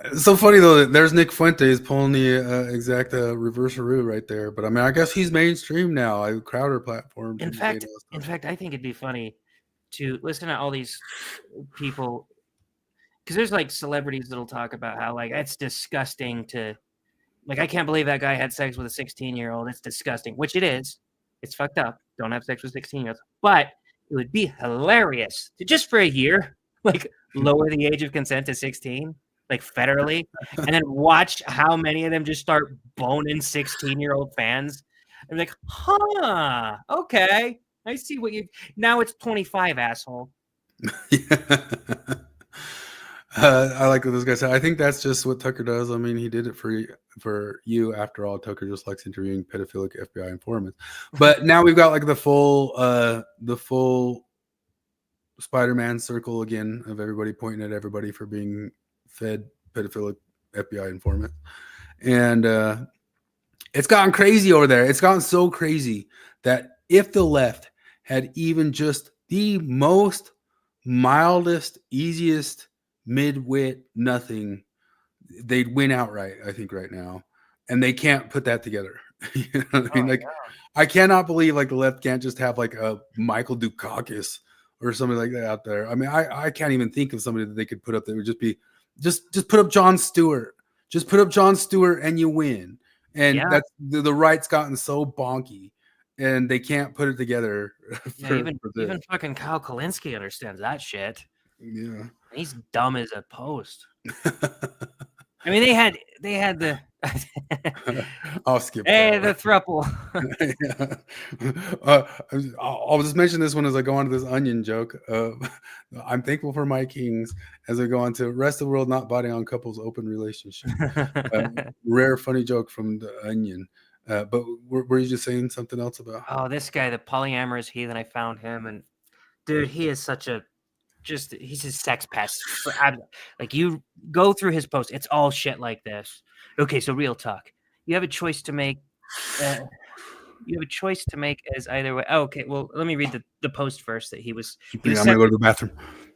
It's so funny though that there's Nick Fuentes pulling the exact reverse-a-roo right there. But I mean, I guess he's mainstream now. Crowder platform. In fact, I think it'd be funny to listen to all these people. Because there's like celebrities that'll talk about how like it's disgusting to, like, I can't believe that guy had sex with a 16-year-old. It's disgusting, which it is. It's fucked up. Don't have sex with 16-year-olds. But it would be hilarious to just for a year, like lower the age of consent to 16, like federally, and then watch how many of them just start boning 16-year-old fans. And be like, huh, okay, I see what you. Now it's 25, asshole. I like what this guy said. I think that's just what Tucker does. I mean, he did it for you. After all, Tucker just likes interviewing pedophilic FBI informants. But now we've got like the full Spider-Man circle again of everybody pointing at everybody for being fed pedophilic FBI informant. And It's gotten crazy over there. It's gotten so crazy that if the left had even just the most mildest, easiest mid-wit nothing, they'd win outright, I think, right now. And they can't put that together. You know what I mean? Like, I cannot believe like the left can't just have like a Michael Dukakis or something like that out there. I mean, I can't even think of somebody that they could put up that would just be just put up Jon Stewart. Just put up Jon Stewart and you win. And that's the right's gotten so bonky and they can't put it together. Even fucking Kyle Kalinske understands that shit. Yeah. He's dumb as a post. I mean, they had the I'll skip the thruple. I'll just mention this one as I go on to this onion joke. I'm thankful for my kings as I go on to rest of the world not biting on couples open relationship. Rare funny joke from the onion. But were you just saying something else about? Oh, this guy, the polyamorous heathen, I found him, and dude, he is such a he's a sex pest. Like, you go through his posts, it's all shit like this. Okay, so real talk. You have a choice to make. As either way. Oh, okay, well, let me read the post first that he was. I'm gonna go to the bathroom.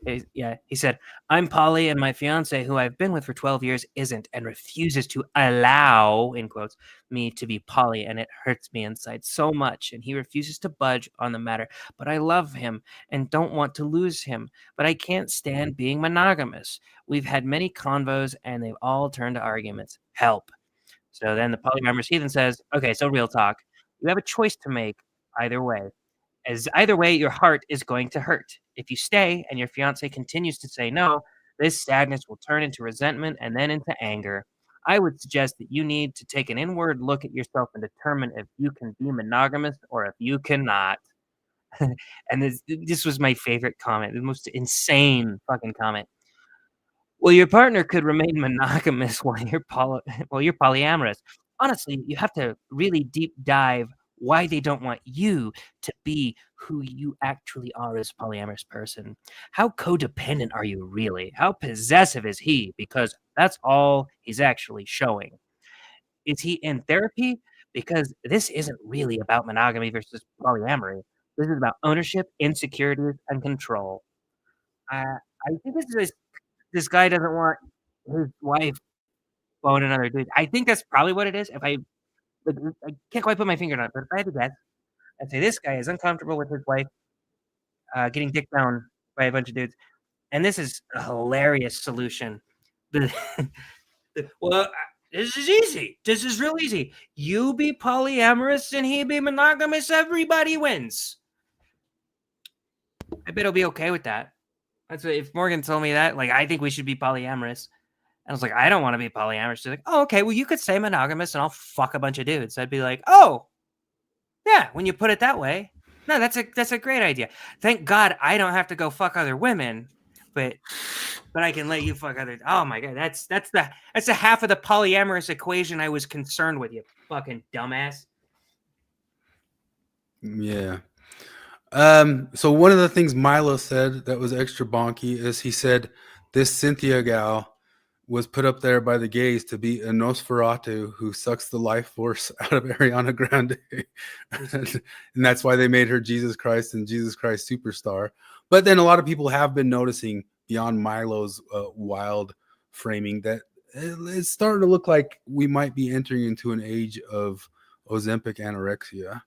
He said, "I'm poly, and my fiance, who I've been with for 12 years, isn't and refuses to allow, in quotes, me to be poly, and it hurts me inside so much. And he refuses to budge on the matter. But I love him and don't want to lose him. But I can't stand being monogamous. We've had many convos, and they've all turned to arguments. Help." So then the polyamorous heathen says, "Okay, so real talk. You have a choice to make either way. As either way, your heart is going to hurt. If you stay and your fiance continues to say no, this sadness will turn into resentment and then into anger. I would suggest that you need to take an inward look at yourself and determine if you can be monogamous or if you cannot." And this was my favorite comment, the most insane fucking comment. "Well, your partner could remain monogamous while you're polyamorous. Honestly, you have to really deep dive why they don't want you to be who you actually are as a polyamorous person. How codependent are you really? How possessive is he? Because that's all he's actually showing. Is he in therapy? Because this isn't really about monogamy versus polyamory. This is about ownership, insecurities, and control." I think this guy doesn't want his wife boning another dude. I think that's probably what it is. I can't quite put my finger on it, but if I had to guess, I'd say this guy is uncomfortable with his wife getting dicked down by a bunch of dudes. And this is a hilarious solution. Well, this is easy. This is real easy. You be polyamorous and he be monogamous. Everybody wins. I bet he'll be okay with that. That's what, if Morgan told me that, like, I think we should be polyamorous. And I was like, I don't want to be polyamorous. She's like, oh, okay, well, you could say monogamous and I'll fuck a bunch of dudes. I'd be like, oh, yeah, when you put it that way. No, that's a great idea. Thank God I don't have to go fuck other women, but I can let you fuck other. Oh my God, that's the half of the polyamorous equation I was concerned with, you fucking dumbass. Yeah. So one of the things Milo said that was extra bonky is he said this Cynthia gal was put up there by the gays to be a Nosferatu who sucks the life force out of Ariana Grande. And that's why they made her Jesus Christ and Jesus Christ Superstar. But then a lot of people have been noticing beyond Milo's wild framing that it's starting to look like we might be entering into an age of Ozempic anorexia,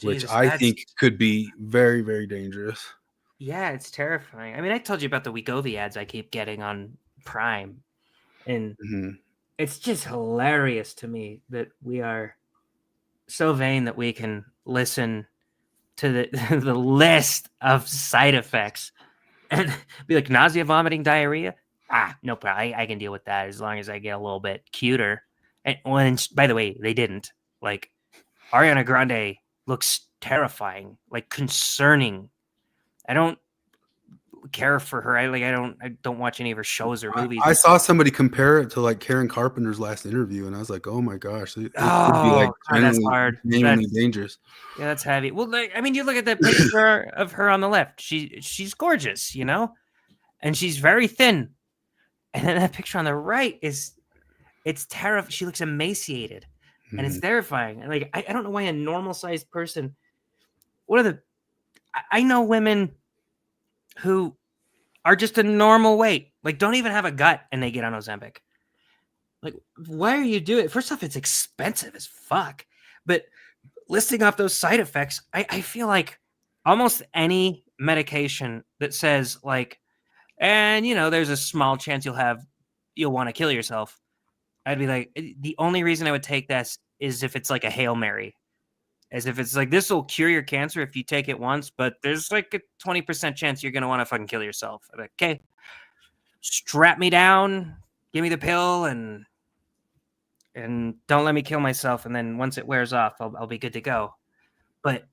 which I think could be very, very dangerous. Yeah, it's terrifying. I mean, I told you about the Wegovy ads I keep getting on Prime. And it's just hilarious to me that we are so vain that we can listen to the list of side effects and be like, nausea, vomiting, diarrhea. No problem. I can deal with that as long as I get a little bit cuter. And by the way, they didn't. Like, Ariana Grande looks terrifying, like concerning. I don't care for her. I don't watch any of her shows or movies. I saw somebody compare it to like Karen Carpenter's last interview, and I was like, "Oh my gosh, it could be like that's hard. Genuinely dangerous." Yeah, that's heavy. Well, I mean, you look at the picture of her on the left. She's gorgeous, you know, and she's very thin. And then that picture on the right it's terrifying. She looks emaciated. and it's terrifying. And like, I don't know why a normal sized person. I know women who are just a normal weight, like don't even have a gut, and they get on Ozempic. Like, why are you doing it? First off, it's expensive as fuck. But listing off those side effects, I feel like almost any medication that says like, and there's a small chance you'll want to kill yourself. I'd be like, the only reason I would take this is if it's like a Hail Mary. As if it's like, this will cure your cancer if you take it once, but there's like a 20% chance you're going to want to fucking kill yourself. I'm like, okay, strap me down, give me the pill, and don't let me kill myself. And then once it wears off, I'll be good to go. But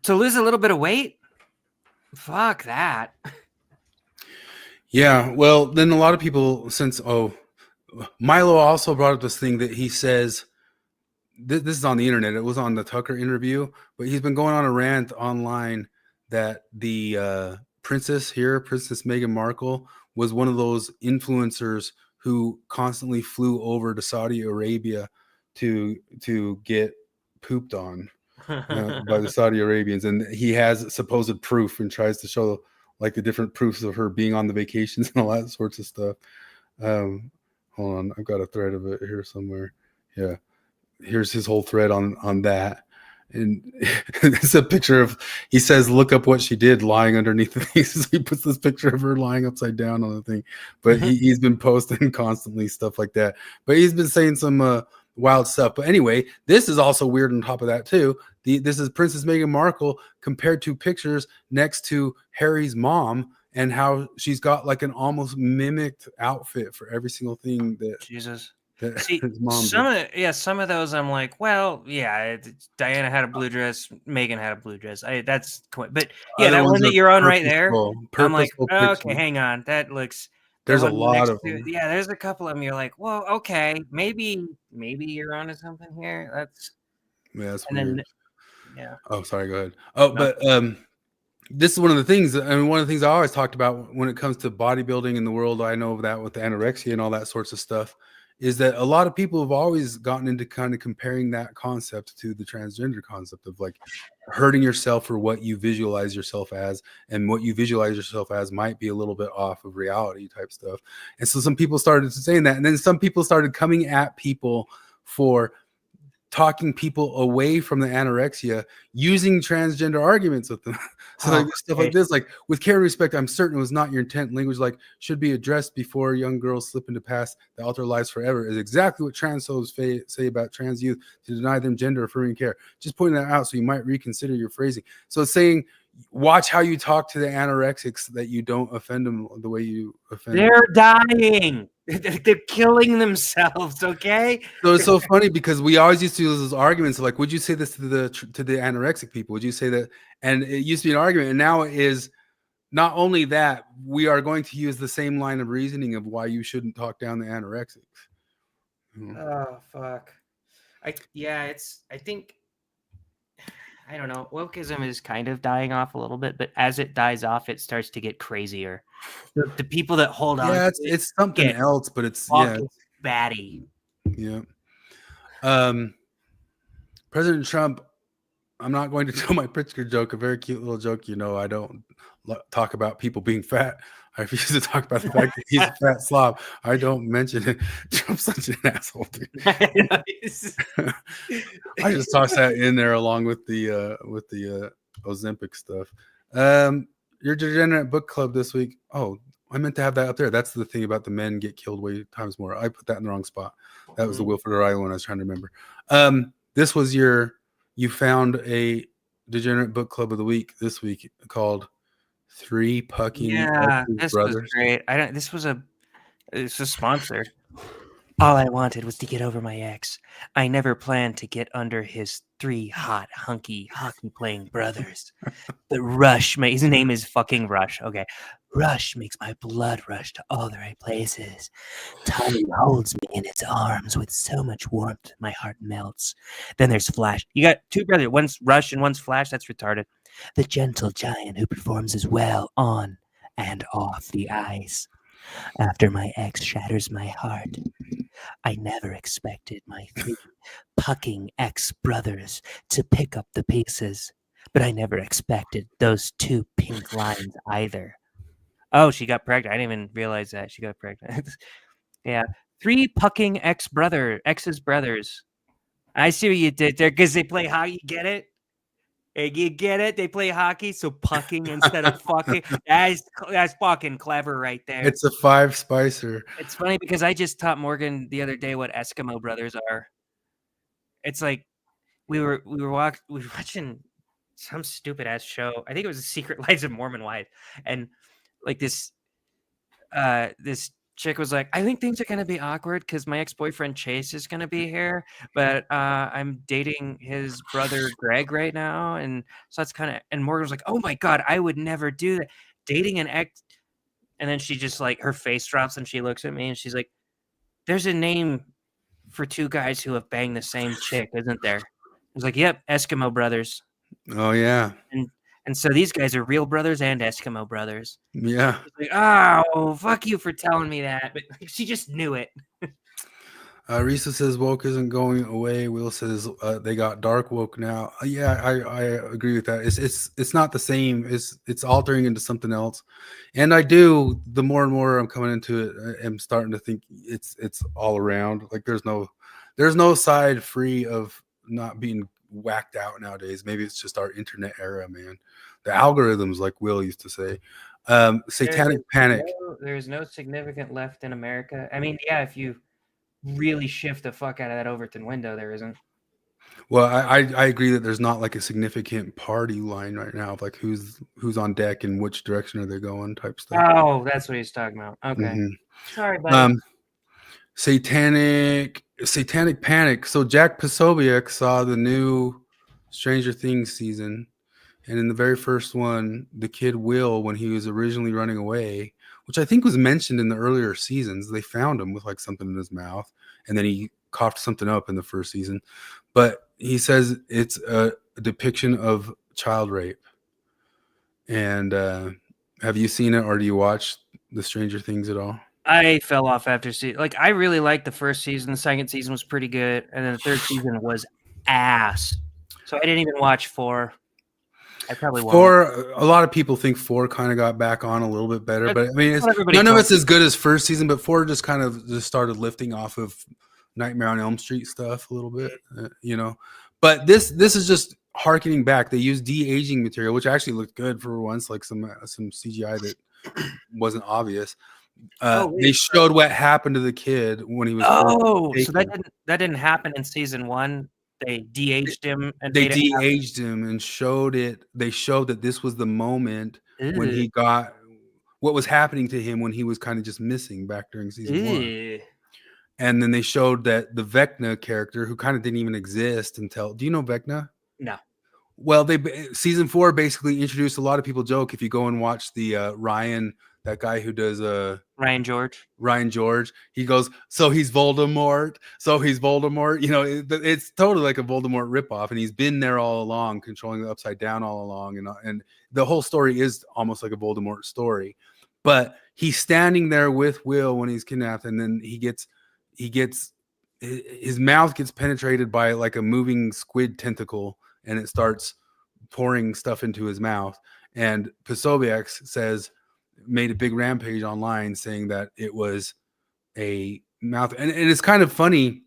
to lose a little bit of weight, fuck that. Yeah, well, then a lot of people, Milo also brought up this thing that he says, this is on the internet, it was on the Tucker interview, but he's been going on a rant online that the Princess Meghan Markle, was one of those influencers who constantly flew over to Saudi Arabia to get pooped on by the Saudi Arabians. And he has supposed proof and tries to show like the different proofs of her being on the vacations and all that sorts of stuff. Hold on, I've got a thread of it here somewhere. Yeah, here's his whole thread on that. And it's a picture of, he says, look up what she did lying underneath the thing. So he puts this picture of her lying upside down on the thing. But he's been posting constantly stuff like that. But he's been saying some wild stuff. But anyway, this is also weird on top of that too. This is Princess Meghan Markle compared to pictures next to Harry's mom, and how she's got like an almost mimicked outfit for every single thing that Jesus. See, some of those I'm like, well, yeah, Diana had a blue dress, Meghan had a blue dress. That's cool. But yeah, that one that you're on right there, I'm like, okay, hang on, that looks. There's a lot of them. Yeah, there's a couple of them. You're like, well, okay, maybe you're onto something here. That's weird. Then, yeah. Oh, sorry. Go ahead. Oh, no. But this is one of the things. I mean, one of the things I always talked about when it comes to bodybuilding in the world. I know that with the anorexia and all that sorts of stuff, is that a lot of people have always gotten into kind of comparing that concept to the transgender concept of like hurting yourself for what you visualize yourself as, and what you visualize yourself as might be a little bit off of reality type stuff. And so some people started saying that, and then some people started coming at people for talking people away from the anorexia using transgender arguments with them. So like stuff like this, like, with care and respect, I'm certain it was not your intent. Language like should be addressed before young girls slip into past that alter lives forever is exactly what transphobes say about trans youth, to deny them gender affirming care. Just pointing that out so you might reconsider your phrasing. So it's saying, watch how you talk to the anorexics, that you don't offend them the way you offend them. They're dying. They're killing themselves. Okay. So it's so funny because we always used to use those arguments like, would you say this to the anorexic people? Would you say that? And it used to be an argument, and now it is not only that, we are going to use the same line of reasoning of why you shouldn't talk down the anorexics. Oh fuck. I think, I don't know. Wokeism is kind of dying off a little bit, but as it dies off, it starts to get crazier. The people that hold on, it's something else, but it's batty. Yeah. President Trump. I'm not going to tell my Pritzker joke, a very cute little joke. I don't talk about people being fat. I refuse to talk about the fact that he's a fat slob. I don't mention it. Trump's such an asshole, dude. I just tossed that in there along with the Ozempic stuff. Your degenerate book club this week. Oh, I meant to have that up there. That's the thing about the men get killed way times more. I put that in the wrong spot. That was the Wilford O'Reilly one I was trying to remember. This was you found a degenerate book club of the week this week called Three Pucking this Brothers. Was great. It's a sponsor. All I wanted was to get over my ex. I never planned to get under his three hot, hunky, hockey-playing brothers. The Rush, his name is fucking Rush. Okay. Rush makes my blood rush to all the right places. Tommy holds me in its arms with so much warmth, my heart melts. Then there's Flash. You got two brothers. One's Rush and one's Flash. That's retarded. The gentle giant who performs as well on and off the ice. After my ex shatters my heart, I never expected my 3 pucking ex-brothers to pick up the pieces, but I never expected those 2 pink lines either. Oh, she got pregnant. I didn't even realize that she got pregnant. Yeah, 3 pucking ex's brothers. I see what you did there because they play hockey. Get it? Hey, you get it? They play hockey, so pucking instead of fucking. That's fucking clever right there. It's a 5-spicer. It's funny because I just taught Morgan the other day what Eskimo brothers are. It's like we were watching some stupid ass show. I think it was The Secret Lives of Mormon Wives, and like this chick was like, I think things are gonna be awkward because my ex-boyfriend Chase is gonna be here, but I'm dating his brother Greg right now, and so that's kind of. And Morgan was like, oh my god, I would never do that, dating an ex. And then she just like her face drops and she looks at me and she's like, there's a name for 2 guys who have banged the same chick, isn't there? I was like, yep, Eskimo brothers. Oh yeah. And so these guys are real brothers and Eskimo brothers. Yeah. Like, oh, fuck you for telling me that. But she just knew it. Risa says woke isn't going away. Will says they got dark woke now. Yeah, I agree with that. It's not the same. It's altering into something else. And I do, the more and more I'm coming into it, I'm starting to think it's all around. Like there's no side free of not being whacked out nowadays. Maybe it's just our internet era, man. The algorithms, like Will used to say. Satanic Panic. There's no significant left in America. I mean, yeah, if you really shift the fuck out of that Overton window, there isn't. Well, I agree that there's not like a significant party line right now of like who's on deck and which direction are they going type stuff. Oh, that's what he's talking about. Okay. Sorry, buddy. Satanic Panic. So Jack Posobiec saw the new Stranger Things season, and in the very first one, the kid Will, when he was originally running away, which I think was mentioned in the earlier seasons, they found him with like something in his mouth, and then he coughed something up in the first season. But he says it's a depiction of child rape. And have you seen it, or do you watch the Stranger Things at all? I fell off after like I really liked the first season. The second season was pretty good, and then the third season was ass. So I didn't even watch 4. I probably won't. 4. A lot of people think 4 kind of got back on a little bit better, but I mean, none of it's as good as first season. But 4 just kind of just started lifting off of Nightmare on Elm Street stuff a little bit, you know. But this is just harkening back. They used de-aging material, which actually looked good for once, like some CGI that wasn't obvious. They showed what happened to the kid when he was. So that didn't happen in season 1. They de-aged him, and they de-aged him and showed it. They showed that this was the moment when he got what was happening to him when he was kind of just missing back during season 1. And then they showed that the Vecna character, who kind of didn't even exist until. Do you know Vecna? No. Well, season 4 basically introduced a lot of people. Joke if you go and watch the Ryan. That guy who does Ryan George, he goes, so he's Voldemort. You know, it's totally like a Voldemort ripoff, and he's been there all along, controlling the Upside Down all along, and the whole story is almost like a Voldemort story. But he's standing there with Will when he's kidnapped, and then his mouth gets penetrated by like a moving squid tentacle, and it starts pouring stuff into his mouth. And Posobiec made a big rampage online saying that it was a mouth, and it's kind of funny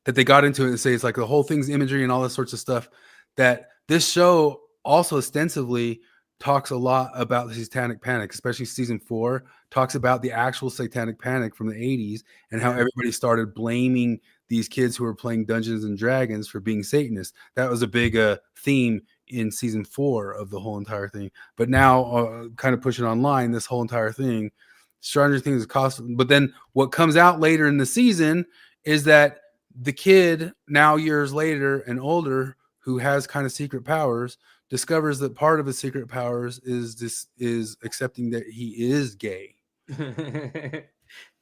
that they got into it and say it's like the whole thing's imagery and all this sorts of stuff. That this show also ostensibly talks a lot about the Satanic Panic, especially season 4 talks about the actual Satanic Panic from the 80s and how everybody started blaming these kids who were playing Dungeons and Dragons for being Satanists. That was a big theme in season 4 of the whole entire thing. But now kind of pushing online this whole entire thing, Stranger Things is costing. But then what comes out later in the season is that the kid, now years later and older, who has kind of secret powers, discovers that part of his secret powers is accepting that he is gay.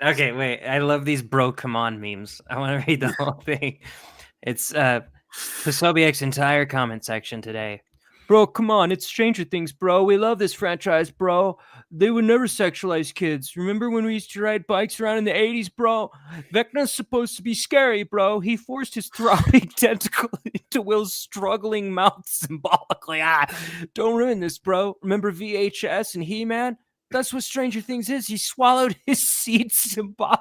Okay, wait. I love these bro come on memes. I want to read the whole thing. It's Posobiec's entire comment section today. Bro, come on, it's Stranger Things, bro. We love this franchise, bro. They would never sexualize kids. Remember when we used to ride bikes around in the 80s, bro? Vecna's supposed to be scary, bro. He forced his throbbing tentacle into Will's struggling mouth symbolically. Don't ruin this, bro. Remember VHS and He-Man? That's what Stranger Things is. He swallowed his seed symbolically.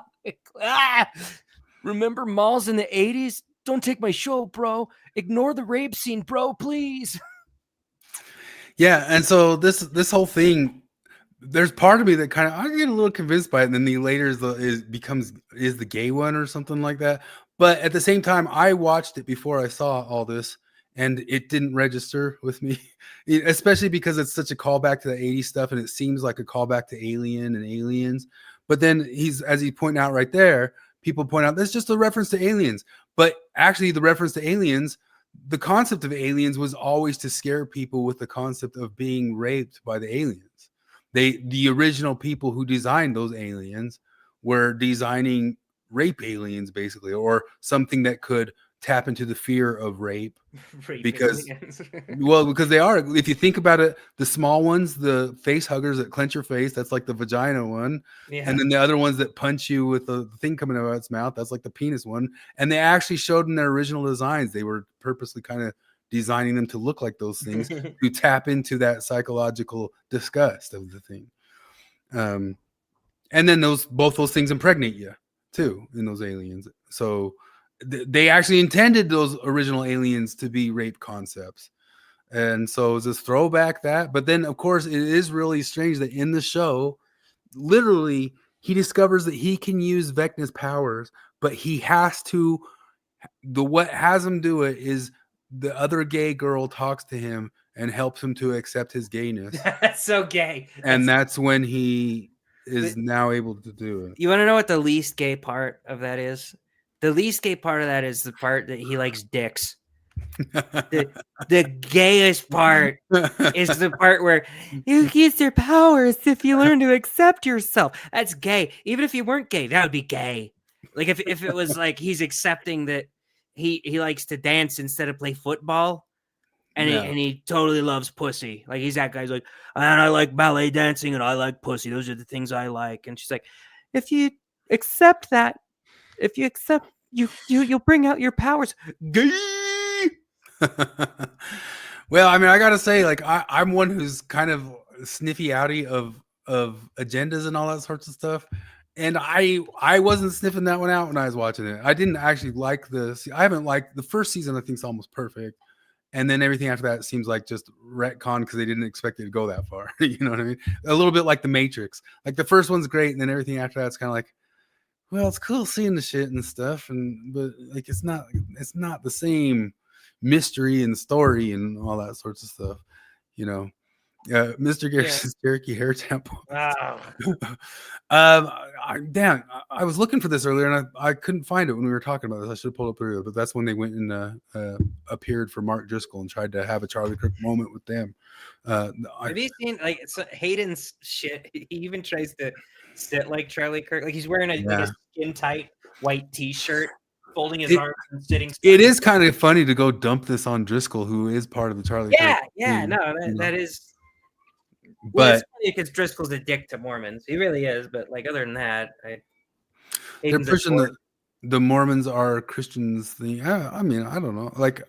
Remember malls in the 80s? Don't take my show, bro. Ignore the rape scene, bro, please. Yeah, and so this whole thing, there's part of me that kind of I get a little convinced by it, and then the later is the gay one or something like that. But at the same time, I watched it before I saw all this, and it didn't register with me, especially because it's such a callback to the 80s stuff, and it seems like a callback to Alien and Aliens. But then as he pointed out right there, people point out that's just a reference to Aliens. But actually, the reference to Aliens, the concept of aliens was always to scare people with the concept of being raped by the aliens. The original people who designed those aliens were designing rape aliens, basically, or something that could tap into the fear of rape. Because they are. If you think about it, the small ones, the face huggers that clench your face, that's like the vagina one. Yeah. And then the other ones that punch you with the thing coming out of its mouth, that's like the penis one. And they actually showed in their original designs, they were purposely kind of designing them to look like those things to tap into that psychological disgust of the thing. And then both those things impregnate you too in those aliens. So they actually intended those original aliens to be rape concepts. And so it's this throwback that, but then of course it is really strange that in the show, literally he discovers that he can use Vecna's powers, but he has to, what has him do it is the other gay girl talks to him and helps him to accept his gayness. That's so gay. And that's when he is now able to do it. You want to know what the least gay part of that is? The least gay part of that is the part that he likes dicks. The gayest part is the part where you use your powers if you learn to accept yourself. That's gay. Even if you weren't gay, that would be gay. Like if it was like he's accepting that he likes to dance instead of play football, and he totally loves pussy. Like he's that guy's like, and I like ballet dancing and I like pussy. Those are the things I like. And she's like, if you accept that, if you accept you'll bring out your powers. Gay. Well, I mean, I gotta say, like, I'm one who's kind of sniffy outy of agendas and all that sorts of stuff. And I wasn't sniffing that one out when I was watching it. I didn't actually like this. I haven't liked the first season. I think it's almost perfect. And then everything after that seems like just retcon because they didn't expect it to go that far. You know what I mean? A little bit like The Matrix. Like the first one's great, and then everything after that's kind of like, well, it's cool seeing the shit and stuff, but like it's not the same mystery and story and all that sorts of stuff, you know. Mr. Garrison's Cherokee hair temple. Wow. I was looking for this earlier and I couldn't find it when we were talking about this. I should have pulled up earlier, but that's when they went and appeared for Mark Driscoll and tried to have a Charlie Kirk moment with them. Have you seen like Hayden's shit? He even tries to sit like Charlie Kirk. Like he's wearing like a skin tight white t-shirt, folding his arms and sitting. It is kind of funny to go dump this on Driscoll, who is part of the Charlie Kirk team, that is. But well, it's funny because Driscoll's a dick to Mormons. He really is. But like other than that, they're pushing the Mormons are Christians thing. I mean, I don't know. Like,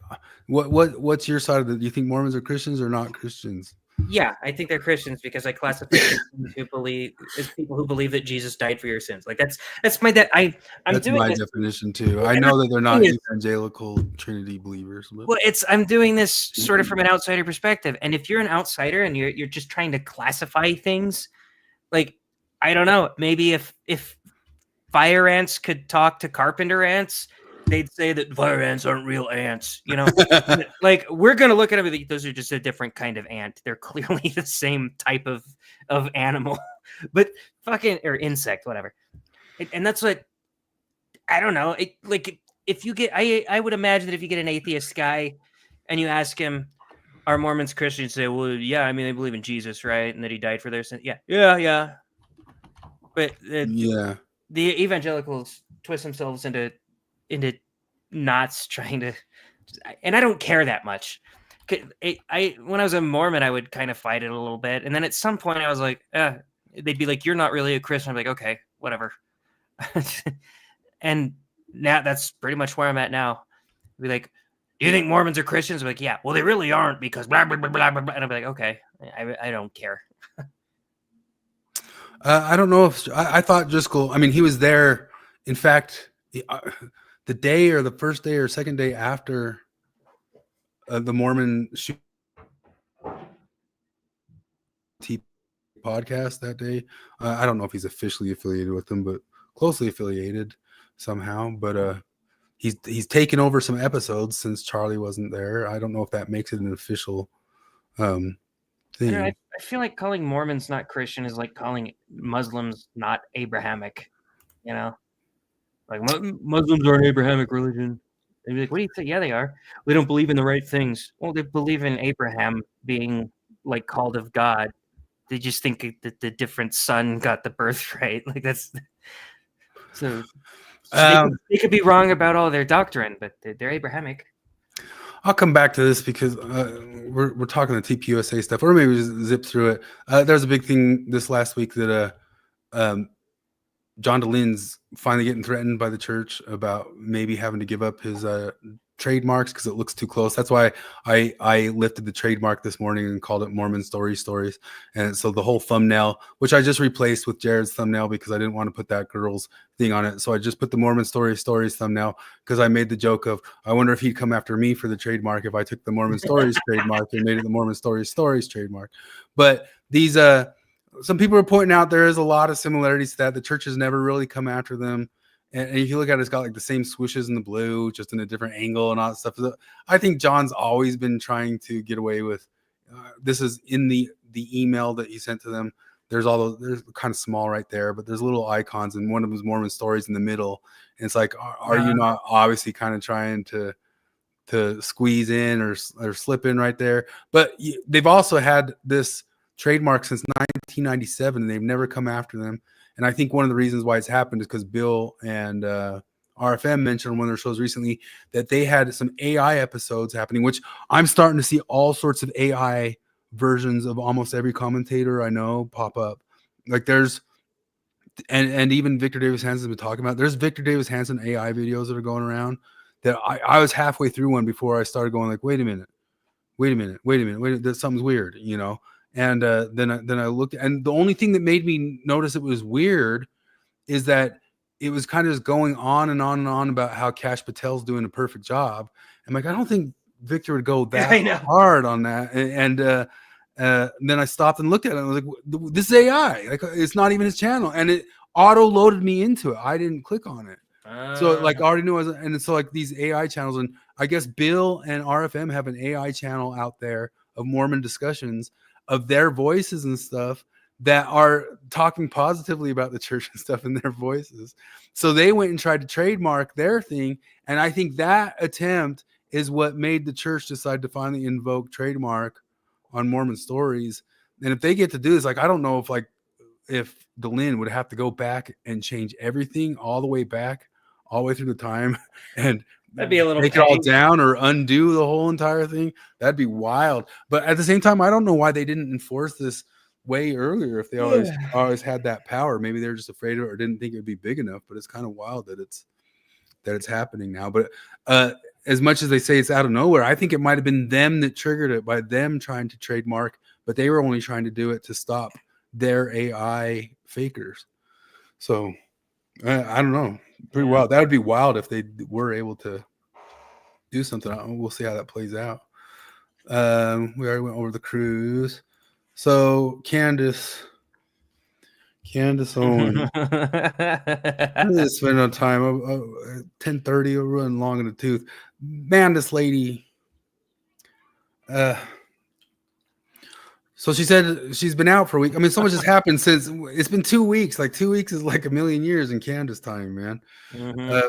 what's your side of it? Do you think Mormons are Christians or not Christians? Yeah, I think they're Christians because I classify Christians who believe as people who believe that Jesus died for your sins. Like that's my that's my definition too. I know that they're not evangelical Trinity believers. But. Well, I'm doing this sort of from an outsider perspective, and if you're an outsider and you're just trying to classify things, like I don't know, maybe if fire ants could talk to carpenter ants, they'd say that fire ants aren't real ants, you know. Like we're gonna look at them and those are just a different kind of ant. They're clearly the same type of animal, but or insect, whatever. And that's what I don't know. If you get, I would imagine that if you get an atheist guy and you ask him, "Are Mormons Christians?" Say, "Well, yeah. I mean, they believe in Jesus, right? And that he died for their sins." Yeah. But the evangelicals twist themselves into knots trying to, and I don't care that much when I was a Mormon, I would kind of fight it a little bit, and then at some point, I was like, they'd be like, "You're not really a Christian." I'm like, "Okay, whatever." And now that's pretty much where I'm at now. Be like, "Do you think Mormons are Christians?" I'm like, "Yeah." Well, they really aren't because blah blah blah blah blah. And I'm like, "Okay, I don't care." I don't know if I thought Driscoll. I mean, he was there. In fact, the day or the first day or second day after the Mormon podcast that day. I don't know if he's officially affiliated with them, but closely affiliated somehow. But he's taken over some episodes since Charlie wasn't there. I don't know if that makes it an official thing. I feel like calling Mormons not Christian is like calling Muslims not Abrahamic. You know, like Muslims are an Abrahamic religion. They'd be like, "What do you think?" Yeah, they are. We don't believe in the right things. Well, they believe in Abraham being like called of God. They just think that the different son got the birthright. Like that's so. They could be wrong about all their doctrine, but they're Abrahamic. I'll come back to this because we're talking the TPUSA stuff, or maybe we just zip through it. There's a big thing this last week that John DeLynne's finally getting threatened by the church about maybe having to give up his trademarks because it looks too close. That's why I lifted the trademark this morning and called it Mormon Stories. And so the whole thumbnail, which I just replaced with Jared's thumbnail because I didn't want to put that girl's thing on it. So I just put the Mormon Stories thumbnail because I made the joke of, I wonder if he'd come after me for the trademark if I took the Mormon Stories trademark and made it the Mormon Stories trademark. But these some people are pointing out there is a lot of similarities to that. The church has never really come after them. And if you look at it, it's got like the same swooshes in the blue, just in a different angle and all that stuff. I think John's always been trying to get away with. This is in the email that he sent to them. There's there's kind of small right there, but there's little icons, and one of them is Mormon Stories in the middle. And it's like, are you not obviously kind of trying to squeeze in or slip in right there? But they've also had this trademark since 1997, and they've never come after them. And I think one of the reasons why it's happened is because Bill and RFM mentioned on one of their shows recently that they had some AI episodes happening, which I'm starting to see all sorts of AI versions of almost every commentator I know pop up. Like there's, and even Victor Davis Hanson has been talking about, there's Victor Davis Hanson AI videos that are going around that I was halfway through one before I started going like, wait a minute, something's weird, you know? And then I looked, and the only thing that made me notice it was weird is that it was kind of just going on and on and on about how Kash Patel's doing a perfect job. I'm like, I don't think Victor would go that hard on that. And then I stopped and looked at it. And I was like, this is AI. Like, it's not even his channel. And it auto loaded me into it. I didn't click on it. So like I already knew. And so like these AI channels, and I guess Bill and RFM have an AI channel out there of Mormon discussions of their voices and stuff that are talking positively about the church and stuff in their voices. So they went and tried to trademark their thing. And I think that attempt is what made the church decide to finally invoke trademark on Mormon Stories. And if they get to do this, like, I don't know if DeLynne would have to go back and change everything all the way back, all the way through the time and that'd be a little take it all down or undo the whole entire thing. That'd be wild. But at the same time, I don't know why they didn't enforce this way earlier if they always had that power. Maybe they're just afraid of it or didn't think it would be big enough. But it's kind of wild that it's happening now. But as much as they say it's out of nowhere, I think it might have been them that triggered it by them trying to trademark, but they were only trying to do it to stop their AI fakers. So I don't know. Pretty wild. That would be wild if they were able to do something. We'll see how that plays out. We already went over the cruise. So Candace Owens. Let's spend no time. 10:30. We're running long in the tooth. Man, this lady. So she said she's been out for a week. I mean, so much has happened since it's been 2 weeks. Like 2 weeks is like a million years in Candace time, man. Mm-hmm.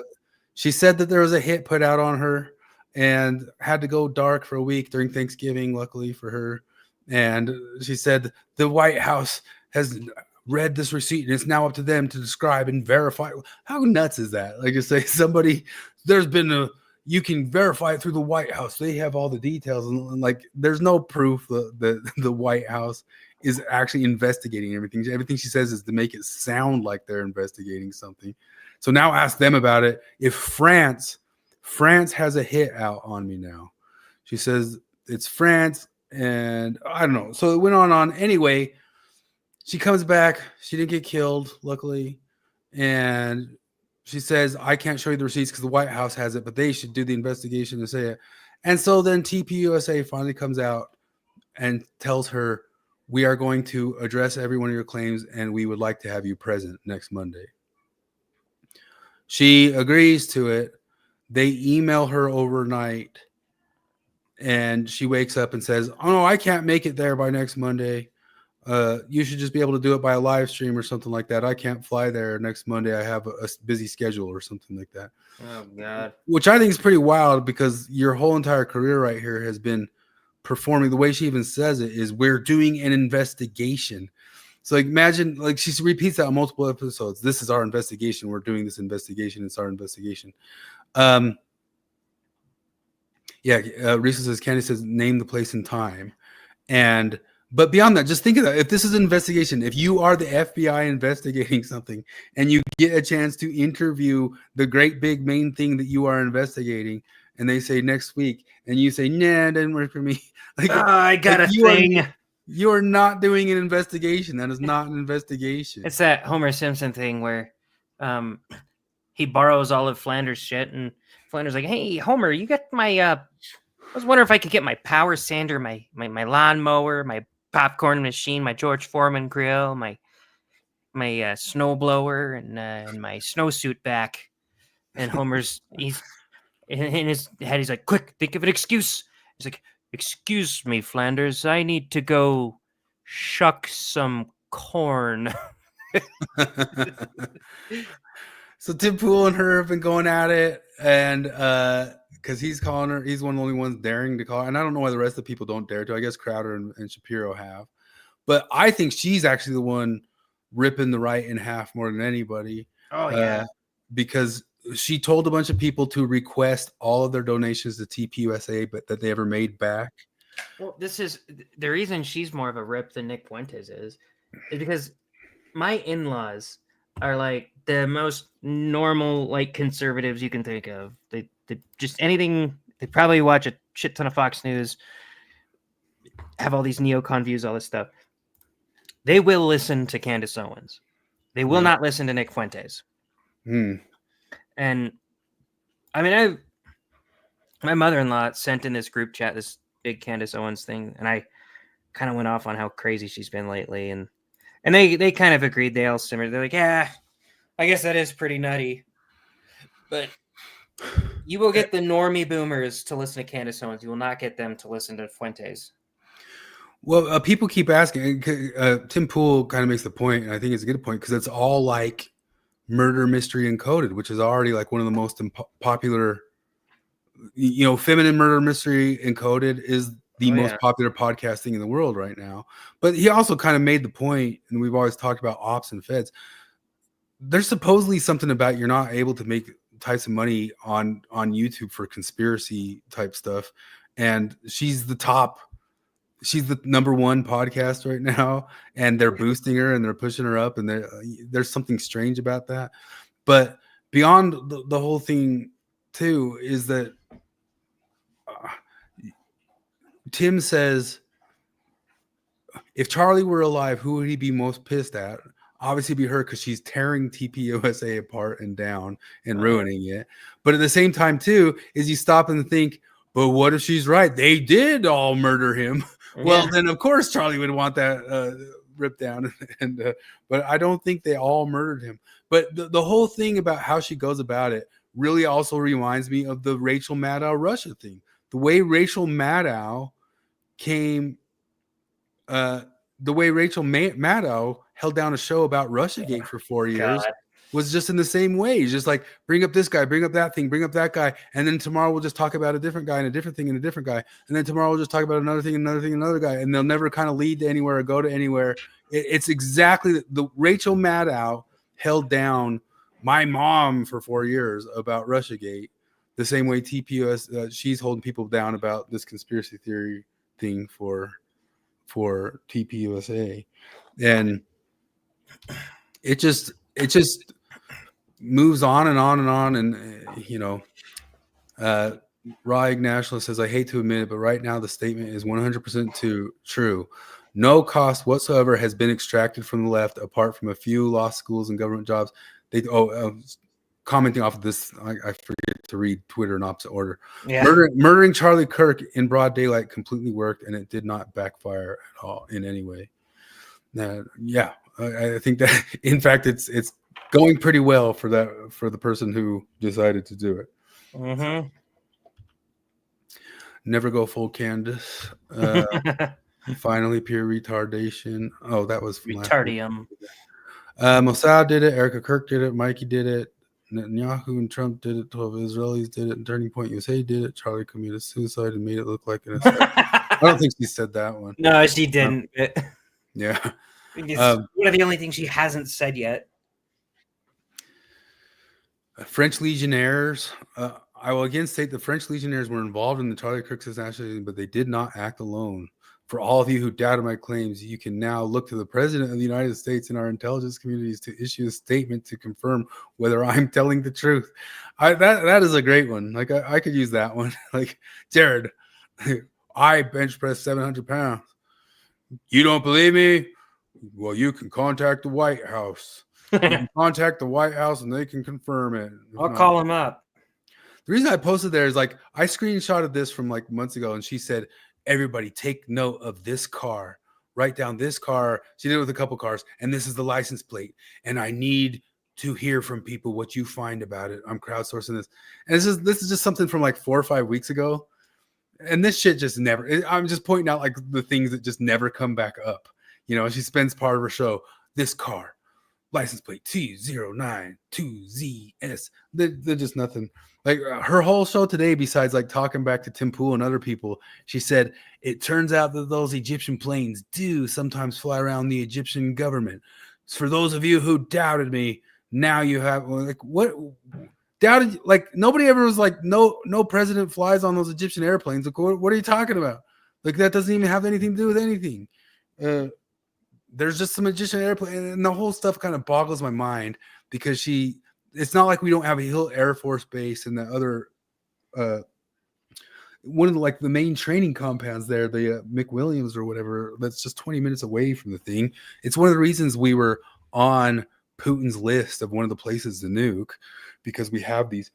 She said that there was a hit put out on her and had to go dark for a week during Thanksgiving, luckily for her. And she said the White House has read this receipt and it's now up to them to describe and verify. How nuts is that? Like you say, somebody, there's been you can verify it through the White House. They have all the details, and like, there's no proof that the White House is actually investigating everything. Everything she says is to make it sound like they're investigating something. So now ask them about it. If France has a hit out on me now. She says it's France, and I don't know. So it went on. Anyway, she comes back. She didn't get killed, luckily, and she says, I can't show you the receipts because the White House has it, but they should do the investigation to say it. And so then TPUSA finally comes out and tells her, we are going to address every one of your claims, and we would like to have you present next Monday. She agrees to it. They email her overnight, and she wakes up and says, oh, no, I can't make it there by next Monday. You should just be able to do it by a live stream or something like that. I can't fly there next Monday. I have a busy schedule or something like that. Oh, God. Which I think is pretty wild, because your whole entire career right here has been performing. The way she even says it is, we're doing an investigation. So like, imagine, like, she repeats that on multiple episodes. This is our investigation. We're doing this investigation. It's our investigation. Risa says, Candace says, name the place and time. But beyond that, just think of that. If this is an investigation, if you are the FBI investigating something and you get a chance to interview the great big main thing that you are investigating, and they say next week, and you say, nah, it didn't work for me. Like, I got a thing. You are not doing an investigation. That is not an investigation. It's that Homer Simpson thing where he borrows all of Flanders' shit, and Flanders like, hey, Homer, you got my I was wondering if I could get my power sander, my lawnmower, my popcorn machine, my George Foreman grill, my snow blower, and my snowsuit back. And Homer's he's in his head, he's like, quick, think of an excuse. He's like, excuse me, Flanders, I need to go shuck some corn. So Tim Pool and her have been going at it, and because he's calling her, he's one of the only ones daring to call her. And I don't know why the rest of the people don't dare to. I guess Crowder and Shapiro have, but I think she's actually the one ripping the right in half more than anybody. Oh yeah, because she told a bunch of people to request all of their donations to TPUSA, but that they ever made back. Well, this is the reason she's more of a rip than Nick Fuentes is because my in-laws are like the most normal, like, conservatives you can think of. They just anything. They probably watch a shit ton of Fox News, have all these neocon views, all this stuff. They will listen to Candace Owens. They will not listen to Nick Fuentes. And I mean, my mother-in-law sent in this group chat this big Candace Owens thing, and I kind of went off on how crazy she's been lately, and they kind of agreed. They all simmered. They're like, yeah, I guess that is pretty nutty, but you will get the normie boomers to listen to Candace Owens. You will not get them to listen to Fuentes. Well, people keep asking. Tim Pool kind of makes the point, and I think it's a good point, because it's all like Murder Mystery Encoded, which is already like one of the most popular, feminine murder mystery encoded is the most popular podcasting in the world right now. But he also kind of made the point, and we've always talked about ops and feds. There's supposedly something about you're not able to make types of money on YouTube for conspiracy type stuff. And she's the number one podcast right now, and they're boosting her and they're pushing her up, and there's something strange about that. But beyond the whole thing too is that Tim says, if Charlie were alive, who would he be most pissed at? Obviously be her, because she's tearing TPUSA apart and down and ruining it. But at the same time too, is you stop and think, but what if she's right? They did all murder him. Well, then of course Charlie would want that ripped down. But I don't think they all murdered him. But the whole thing about how she goes about it really also reminds me of the Rachel Maddow Russia thing. The way Rachel Maddow Maddow held down a show about Russiagate for 4 years was just in the same way. It's just like, bring up this guy, bring up that thing, bring up that guy, and then tomorrow we'll just talk about a different guy and a different thing and a different guy, and then tomorrow we'll just talk about another thing, another guy, and they'll never kind of lead to anywhere or go to anywhere. It's exactly the Rachel Maddow held down my mom for 4 years about Russiagate. the same way TPUS, she's holding people down about this conspiracy theory thing for TPUSA, and it just moves on and on and on, and Raig Nationalist says, I hate to admit it, but right now the statement is 100% true. No cost whatsoever has been extracted from the left, apart from a few law schools and government jobs. Commenting off of this, I forget to read Twitter in opposite order. Yeah. Murdering Charlie Kirk in broad daylight completely worked, and it did not backfire at all in any way. I think that in fact it's going pretty well for the person who decided to do it. Mm-hmm. Never go full Candace. Finally, pure retardation. Oh, that was from Retardium. Mossad did it. Erica Kirk did it. Mikey did it. Netanyahu and Trump did it. 12 Israelis did it. Turning Point USA did it. Charlie committed suicide and made it look like an attack. I don't think she said that one. No, she didn't. Yeah. One of the only things she hasn't said yet. French Legionnaires. I will again state the French Legionnaires were involved in the Charlie Kirk assassination, but they did not act alone. For all of you who doubted my claims, you can now look to the President of the United States and our intelligence communities to issue a statement to confirm whether I'm telling the truth. That is a great one. Like I could use that one. Like, Jared, I bench press 700 pounds. You don't believe me? Well, you can contact the White House. You can contact the White House and they can confirm it. I'll call him up. The reason I posted there is like I screenshotted this from like months ago, and she said, everybody take note of this car. Write down this car. She did it with a couple cars, and this is the license plate. And I need to hear from people what you find about it. I'm crowdsourcing this. And this is just something from like 4 or 5 weeks ago. And this shit just never, I'm just pointing out like the things that just never come back up. You know, she spends part of her show, this car, license plate T092ZS. They're just nothing. Like her whole show today, besides like talking back to Tim Pool and other people, she said, it turns out that those Egyptian planes do sometimes fly around the Egyptian government. For those of you who doubted me, now you have like what doubted, like nobody ever was like, no president flies on those Egyptian airplanes. Like, what are you talking about? Like that doesn't even have anything to do with anything. There's just some Egyptian airplane, and the whole stuff kind of boggles my mind because it's not like we don't have a Hill Air Force Base and the other one of the main training compounds there, the McWilliams or whatever, that's just 20 minutes away from the thing. It's one of the reasons we were on Putin's list of one of the places to nuke, because we have these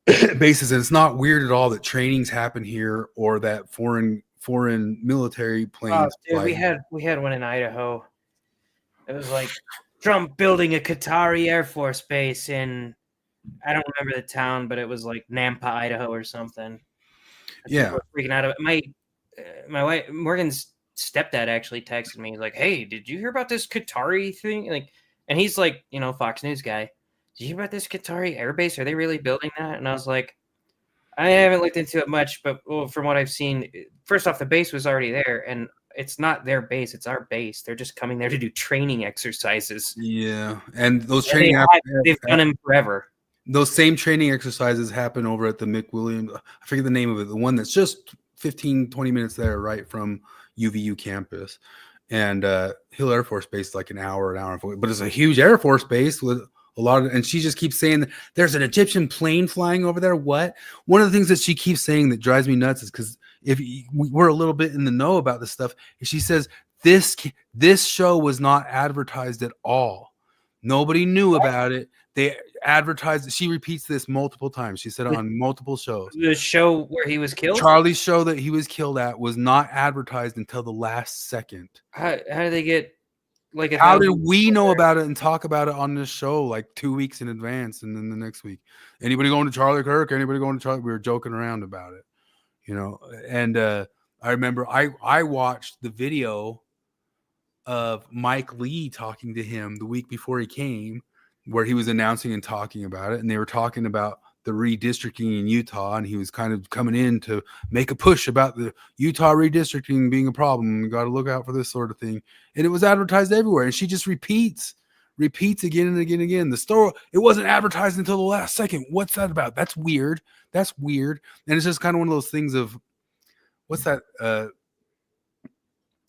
bases, and it's not weird at all that trainings happen here or that foreign military planes. Dude, we had one in Idaho. It was like Trump building a Qatari Air Force base in, I don't remember the town, but it was like Nampa, Idaho or something. Yeah. Freaking out of it. My wife, Morgan's stepdad actually texted me. He's like, hey, did you hear about this Qatari thing? And he's like, Fox News guy. Did you hear about this Qatari Air Base? Are they really building that? And I was like, I haven't looked into it much, but from what I've seen, first off, the base was already there, and it's not their base; it's our base. They're just coming there to do training exercises. Yeah, and those they've done them forever. Those same training exercises happen over at the McWilliams. I forget the name of it. The one that's just 15, 20 minutes there, right from UVU campus, and Hill Air Force Base is like an hour, but it's a huge Air Force base with a lot of, and she just keeps saying that there's an Egyptian plane flying over there. What? One of the things that she keeps saying that drives me nuts is because if we're a little bit in the know about this stuff, she says this show was not advertised at all. Nobody knew about it. They advertised it. She repeats this multiple times. She said it on multiple shows. The show where he was killed? Charlie's show that he was killed at was not advertised until the last second. How did they get how did we know about it and talk about it on this show like 2 weeks in advance, and then the next week, anybody going to Charlie Kirk? Anybody going to Charlie? We were joking around about it, And I remember I watched the video of Mike Lee talking to him the week before he came, where he was announcing and talking about it, and they were talking about the redistricting in Utah, and he was kind of coming in to make a push about the Utah redistricting being a problem. We got to look out for this sort of thing. And it was advertised everywhere. And she just repeats repeats again and again and again. The store, it wasn't advertised until the last second. What's that about? That's weird. That's weird. And it's just kind of one of those things of, what's that?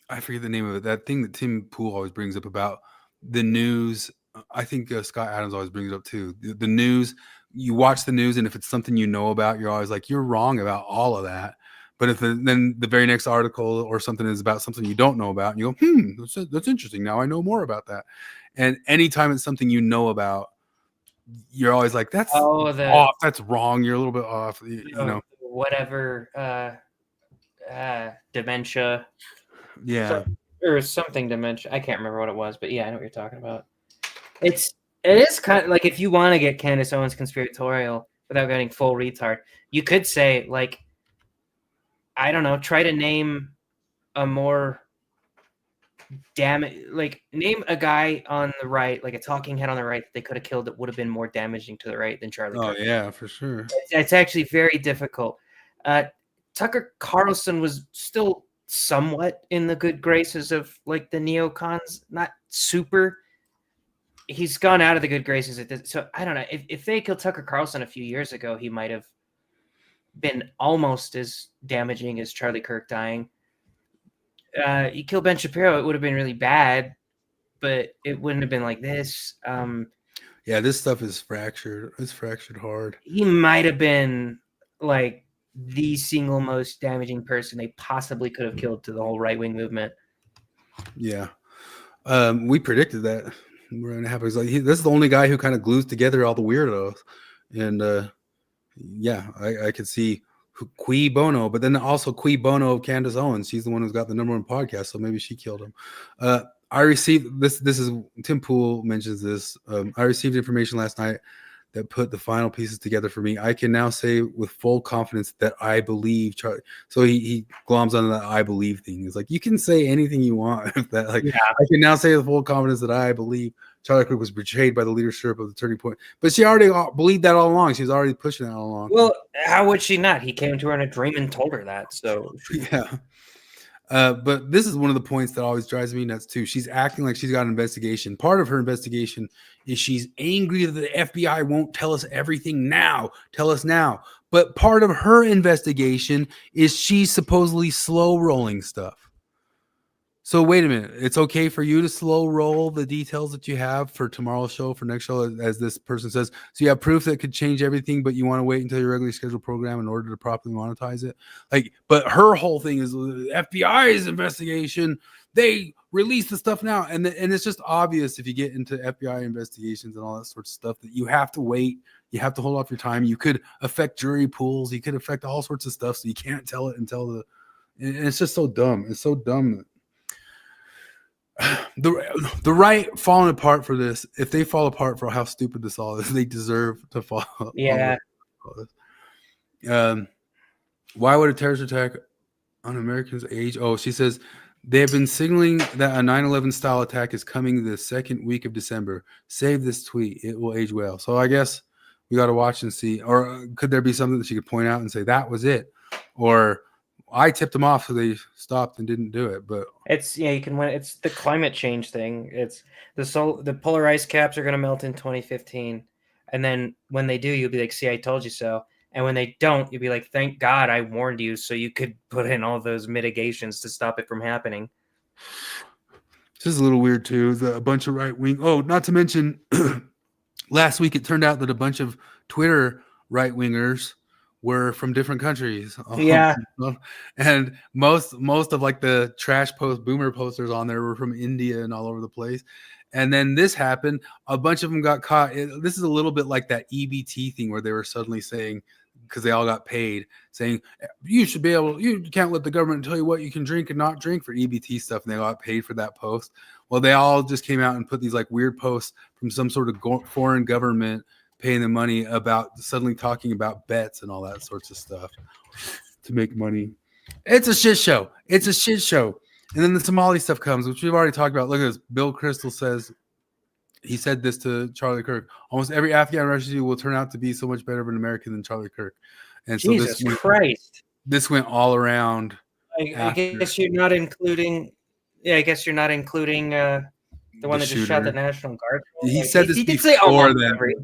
I forget the name of it. That thing that Tim Pool always brings up about the news. I think Scott Adams always brings it up too. The news, you watch the news, and if it's something you know about, you're always like, you're wrong about all of that. But if then the very next article or something is about something you don't know about, and you go, that's interesting. Now I know more about that. And anytime it's something you know about, you're always like, that's off. That's wrong. You're a little bit off. You know, whatever. Dementia. Yeah. Or something dementia. I can't remember what it was, but yeah, I know what you're talking about. It is kind of like, if you want to get Candace Owens conspiratorial without getting full retard, you could say, like, I don't know, try to name a more name a guy on the right, like a talking head on the right that they could have killed that would have been more damaging to the right than Charlie Kirk. Oh yeah, for sure. It's actually very difficult. Tucker Carlson was still somewhat in the good graces of like the neocons, not super. He's gone out of the good graces at this. So I don't know, if they killed Tucker Carlson a few years ago, he might have been almost as damaging as Charlie Kirk dying. You kill Ben Shapiro, it would have been really bad, but it wouldn't have been like this. Yeah, this stuff is fractured. It's fractured hard. He might have been like the single most damaging person they possibly could have killed to the whole right-wing movement. Yeah. We predicted that. We're gonna have, like, this is the only guy who kind of glues together all the weirdos. And yeah, I could see Cui Bono, but then also Cui Bono of Candace Owens. She's the one who's got the #1 podcast, so maybe she killed him. I received this is Tim Pool mentions this. I received information last night that put the final pieces together for me. I can now say with full confidence that I believe Charlie. So he gloms on that I believe thing. It's like, you can say anything you want. That, like, yeah. I can now say with full confidence that I believe Charlie Kirk was betrayed by the leadership of the Turning Point. But she already believed that all along. She was already pushing that all along. Well, how would she not? He came to her in a dream and told her that. So yeah. But this is one of the points that always drives me nuts too. She's acting like she's got an investigation. Part of her investigation is she's angry that the FBI won't tell us everything now. Tell us now. But part of her investigation is she's supposedly slow rolling stuff. So wait a minute. It's okay for you to slow roll the details that you have for tomorrow's show, for next show, as this person says. So you have proof that could change everything, but you want to wait until your regularly scheduled program in order to properly monetize it. Like, but her whole thing is the FBI's investigation. They release the stuff now, and it's just obvious if you get into FBI investigations and all that sort of stuff that you have to wait. You have to hold off your time. You could affect jury pools. You could affect all sorts of stuff. So you can't tell it until and it's just so dumb. It's so dumb. The right falling apart for this. If they fall apart for how stupid this all is, they deserve to fall. Yeah. Why would a terrorist attack on Americans age? Oh, she says they have been signaling that a 9/11 style attack is coming the second week of December. Save this tweet; it will age well. So I guess we got to watch and see. Or could there be something that she could point out and say that was it? Or I tipped them off, so they stopped and didn't do it. But it's, yeah, you can win. It's the climate change thing. It's the polar ice caps are going to melt in 2015, and then when they do, you'll be like, "See, I told you so." And when they don't, you'll be like, "Thank God I warned you, so you could put in all those mitigations to stop it from happening." This is a little weird too. A bunch of right wing. Oh, not to mention, last week it turned out that a bunch of Twitter right wingers were from different countries. Yeah. And most of like the trash post boomer posters on there were from India and all over the place. And then this happened. A bunch of them got caught. This is a little bit like that EBT thing where they were suddenly saying, because they all got paid, saying you can't let the government tell you what you can drink and not drink for EBT stuff. And they got paid for that post. Well, they all just came out and put these like weird posts from some sort of foreign government paying them money about suddenly talking about bets and all that sorts of stuff to make money. It's a shit show. It's a shit show. And then the Somali stuff comes, which we've already talked about. Look at this. Bill Kristol says, he said this to Charlie Kirk. Almost every Afghan refugee will turn out to be so much better of an American than Charlie Kirk. And so Jesus Christ. This went all around. I guess you're not including. Yeah, I guess you're not including The one that just shot the shooter. National Guard. He Like, said this he did say before almost that. every.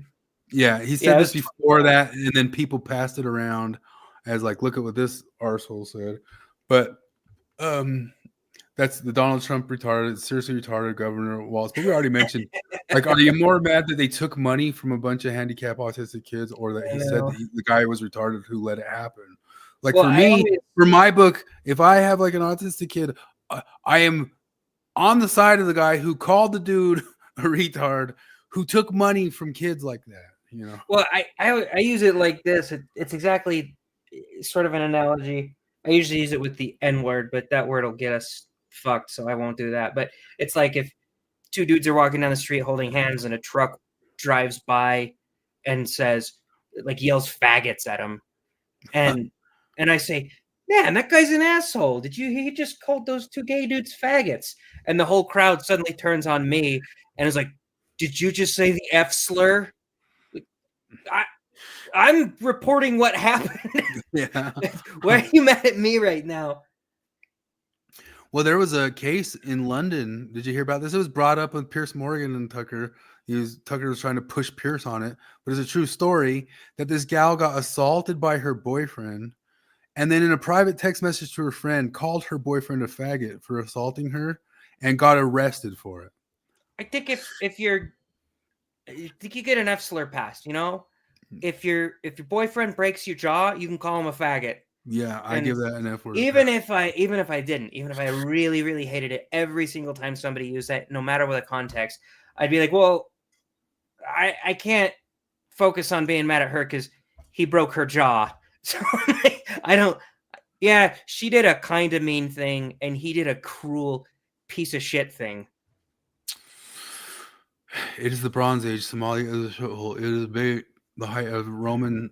Yeah, he Yeah, said it this was before that, and then people passed it around as like, look at what this arsehole said. But that's the Donald Trump retarded, seriously retarded Governor Walz. But we already mentioned, like, are you more mad that they took money from a bunch of handicapped autistic kids, or that he said that the guy was retarded who let it happen? Like, Well, for I me, always- for my book, if I have like an autistic kid, I am on the side of the guy who called the dude a retard who took money from kids like that. You know. Well, I use it like this. It's exactly sort of an analogy. I usually use it with the N word, but that word will get us fucked, so I won't do that. But it's like if two dudes are walking down the street holding hands and a truck drives by and says, like, yells faggots at them. And I say, man, that guy's an asshole. He just called those two gay dudes faggots. And the whole crowd suddenly turns on me and is like, did you just say the F slur? I'm reporting what happened. Yeah. Why are you mad at me right now? Well, there was a case in London. Did you hear about this? It was brought up with Pierce Morgan and Tucker. Tucker was trying to push Pierce on it, but it's a true story that this gal got assaulted by her boyfriend, and then in a private text message to her friend called her boyfriend a faggot for assaulting her and got arrested for it. I think if you get an F slur passed, you know, if your boyfriend breaks your jaw, you can call him a faggot. Yeah, I give that an F word. Even if I really, really hated it every single time somebody used that, no matter what the context, I'd be like, well, I can't focus on being mad at her because he broke her jaw. So I don't. Yeah, she did a kind of mean thing, and he did a cruel piece of shit thing. It is the Bronze Age. Somalia is a shithole. It is the height of Rome.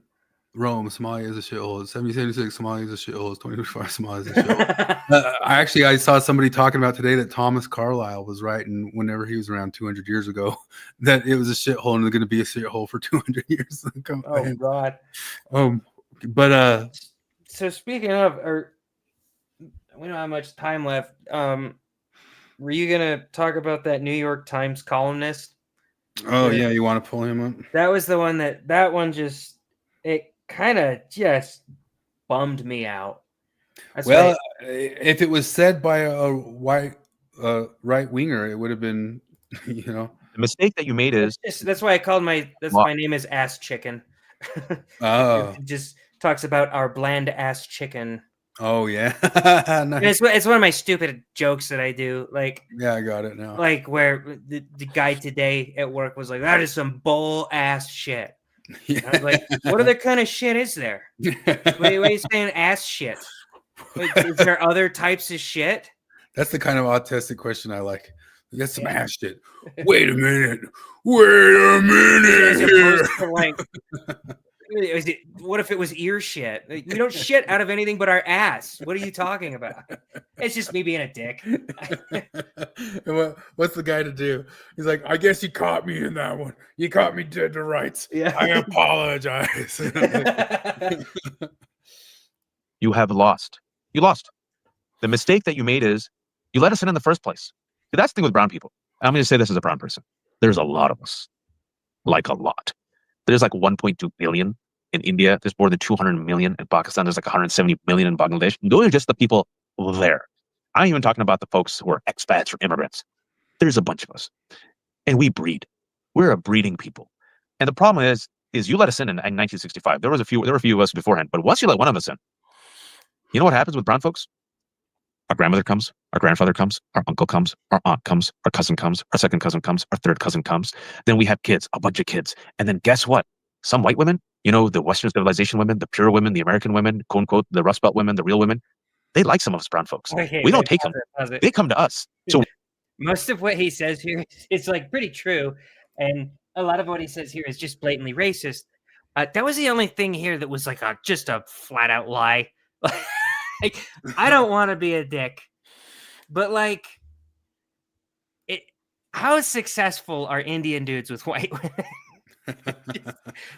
Somalia is a shithole. 1776, Somalia is a shithole. 2025, Somalia is a shithole. I saw somebody talking about today that Thomas Carlyle was writing whenever he was around 200 years ago that it was a shithole and it's going to be a shithole for 200 years. Oh God. But so speaking of, we don't have much time left. Were you gonna talk about that New York Times columnist? Oh yeah, you want to pull him up? That was the one that one just it kind of just bummed me out. That's well, if it was said by a white right winger, it would have been, you know. The mistake that you made is that's why I called my name is Ass Chicken. Oh, it just talks about our bland ass chicken. Oh yeah, nice. It's one of my stupid jokes that I do. Like, yeah, I got it now. Like where the guy today at work was like, "That is some bull ass shit." Yeah. I was like, "What other kind of shit is there? What are you saying, ass shit? Is there other types of shit?" That's the kind of autistic question I like. That's some ass shit. Wait a minute. What if it was ear shit? We don't shit out of anything but our ass. What are you talking about? It's just me being a dick. What's the guy to do? He's like, I guess you caught me in that one. You caught me dead to rights. Yeah. I apologize. you have lost. You lost. The mistake that you made is you let us in the first place. See, that's the thing with brown people. I'm going to say this as a brown person. There's a lot of us. Like a lot. There's like 1.2 billion in India. There's more than 200 million in Pakistan. There's like 170 million in Bangladesh. Those are just the people there. I'm even talking about the folks who are expats or immigrants. There's a bunch of us. And we breed. We're a breeding people. And the problem is you let us in 1965. There were a few of us beforehand. But once you let one of us in, you know what happens with brown folks? Our grandmother comes, our grandfather comes, our uncle comes, our aunt comes, our cousin comes, our second cousin comes, our third cousin comes. Then we have kids, a bunch of kids. And then guess what? Some white women, you know, the Western civilization women, the pure women, the American women, quote unquote, the Rust Belt women, the real women, they like some of us brown folks. We don't take them. They come to us. So most of what he says here is like pretty true. And a lot of what he says here is just blatantly racist. That was the only thing here that was like just a flat out lie. Like, I don't want to be a dick, but like, how successful are Indian dudes with white women?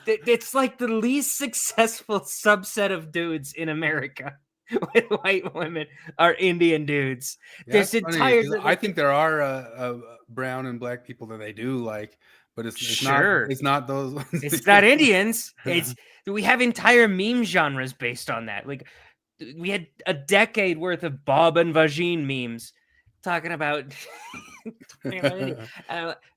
It's like the least successful subset of dudes in America. with white women are Indian dudes. Yeah, This it's funny, entire 'cause I think there are brown and black people that they do like, but it's Sure. not it's not those ones. It's not Indians. It's we have entire meme genres based on that. Like we had a decade worth of Bob and Vagine memes talking about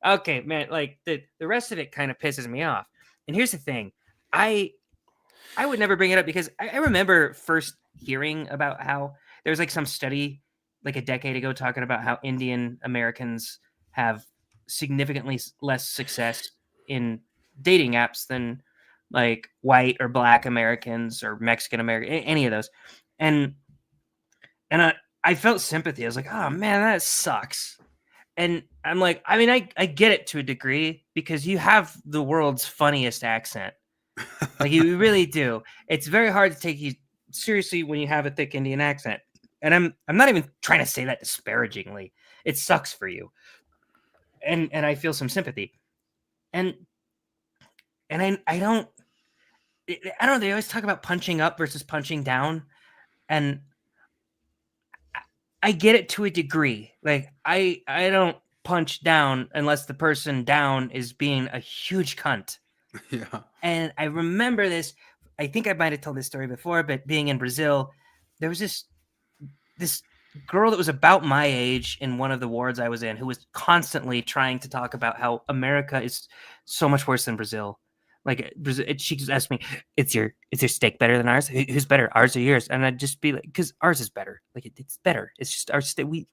okay, man, like the rest of it kind of pisses me off. And here's the thing. I would never bring it up because I remember first hearing about how there was like some study like a decade ago talking about how Indian Americans have significantly less success in dating apps than like white or black Americans or Mexican American, any of those. And I felt sympathy. I was like, oh man, that sucks. And I'm like, I mean, I get it to a degree because you have the world's funniest accent. Like you really do. It's very hard to take you seriously when you have a thick Indian accent. And I'm not even trying to say that disparagingly. It sucks for you. And I feel some sympathy. And I don't know, they always talk about punching up versus punching down. And I get it to a degree. Like I don't punch down unless the person down is being a huge cunt. Yeah. And I remember this. I think I might have told this story before, but being in Brazil, there was this girl that was about my age in one of the wards I was in who was constantly trying to talk about how America is so much worse than Brazil. Like she just asked me, is your steak better than ours? Who's better, ours or yours? And I'd just be like, because ours is better. Like it's better. It's just our steak. We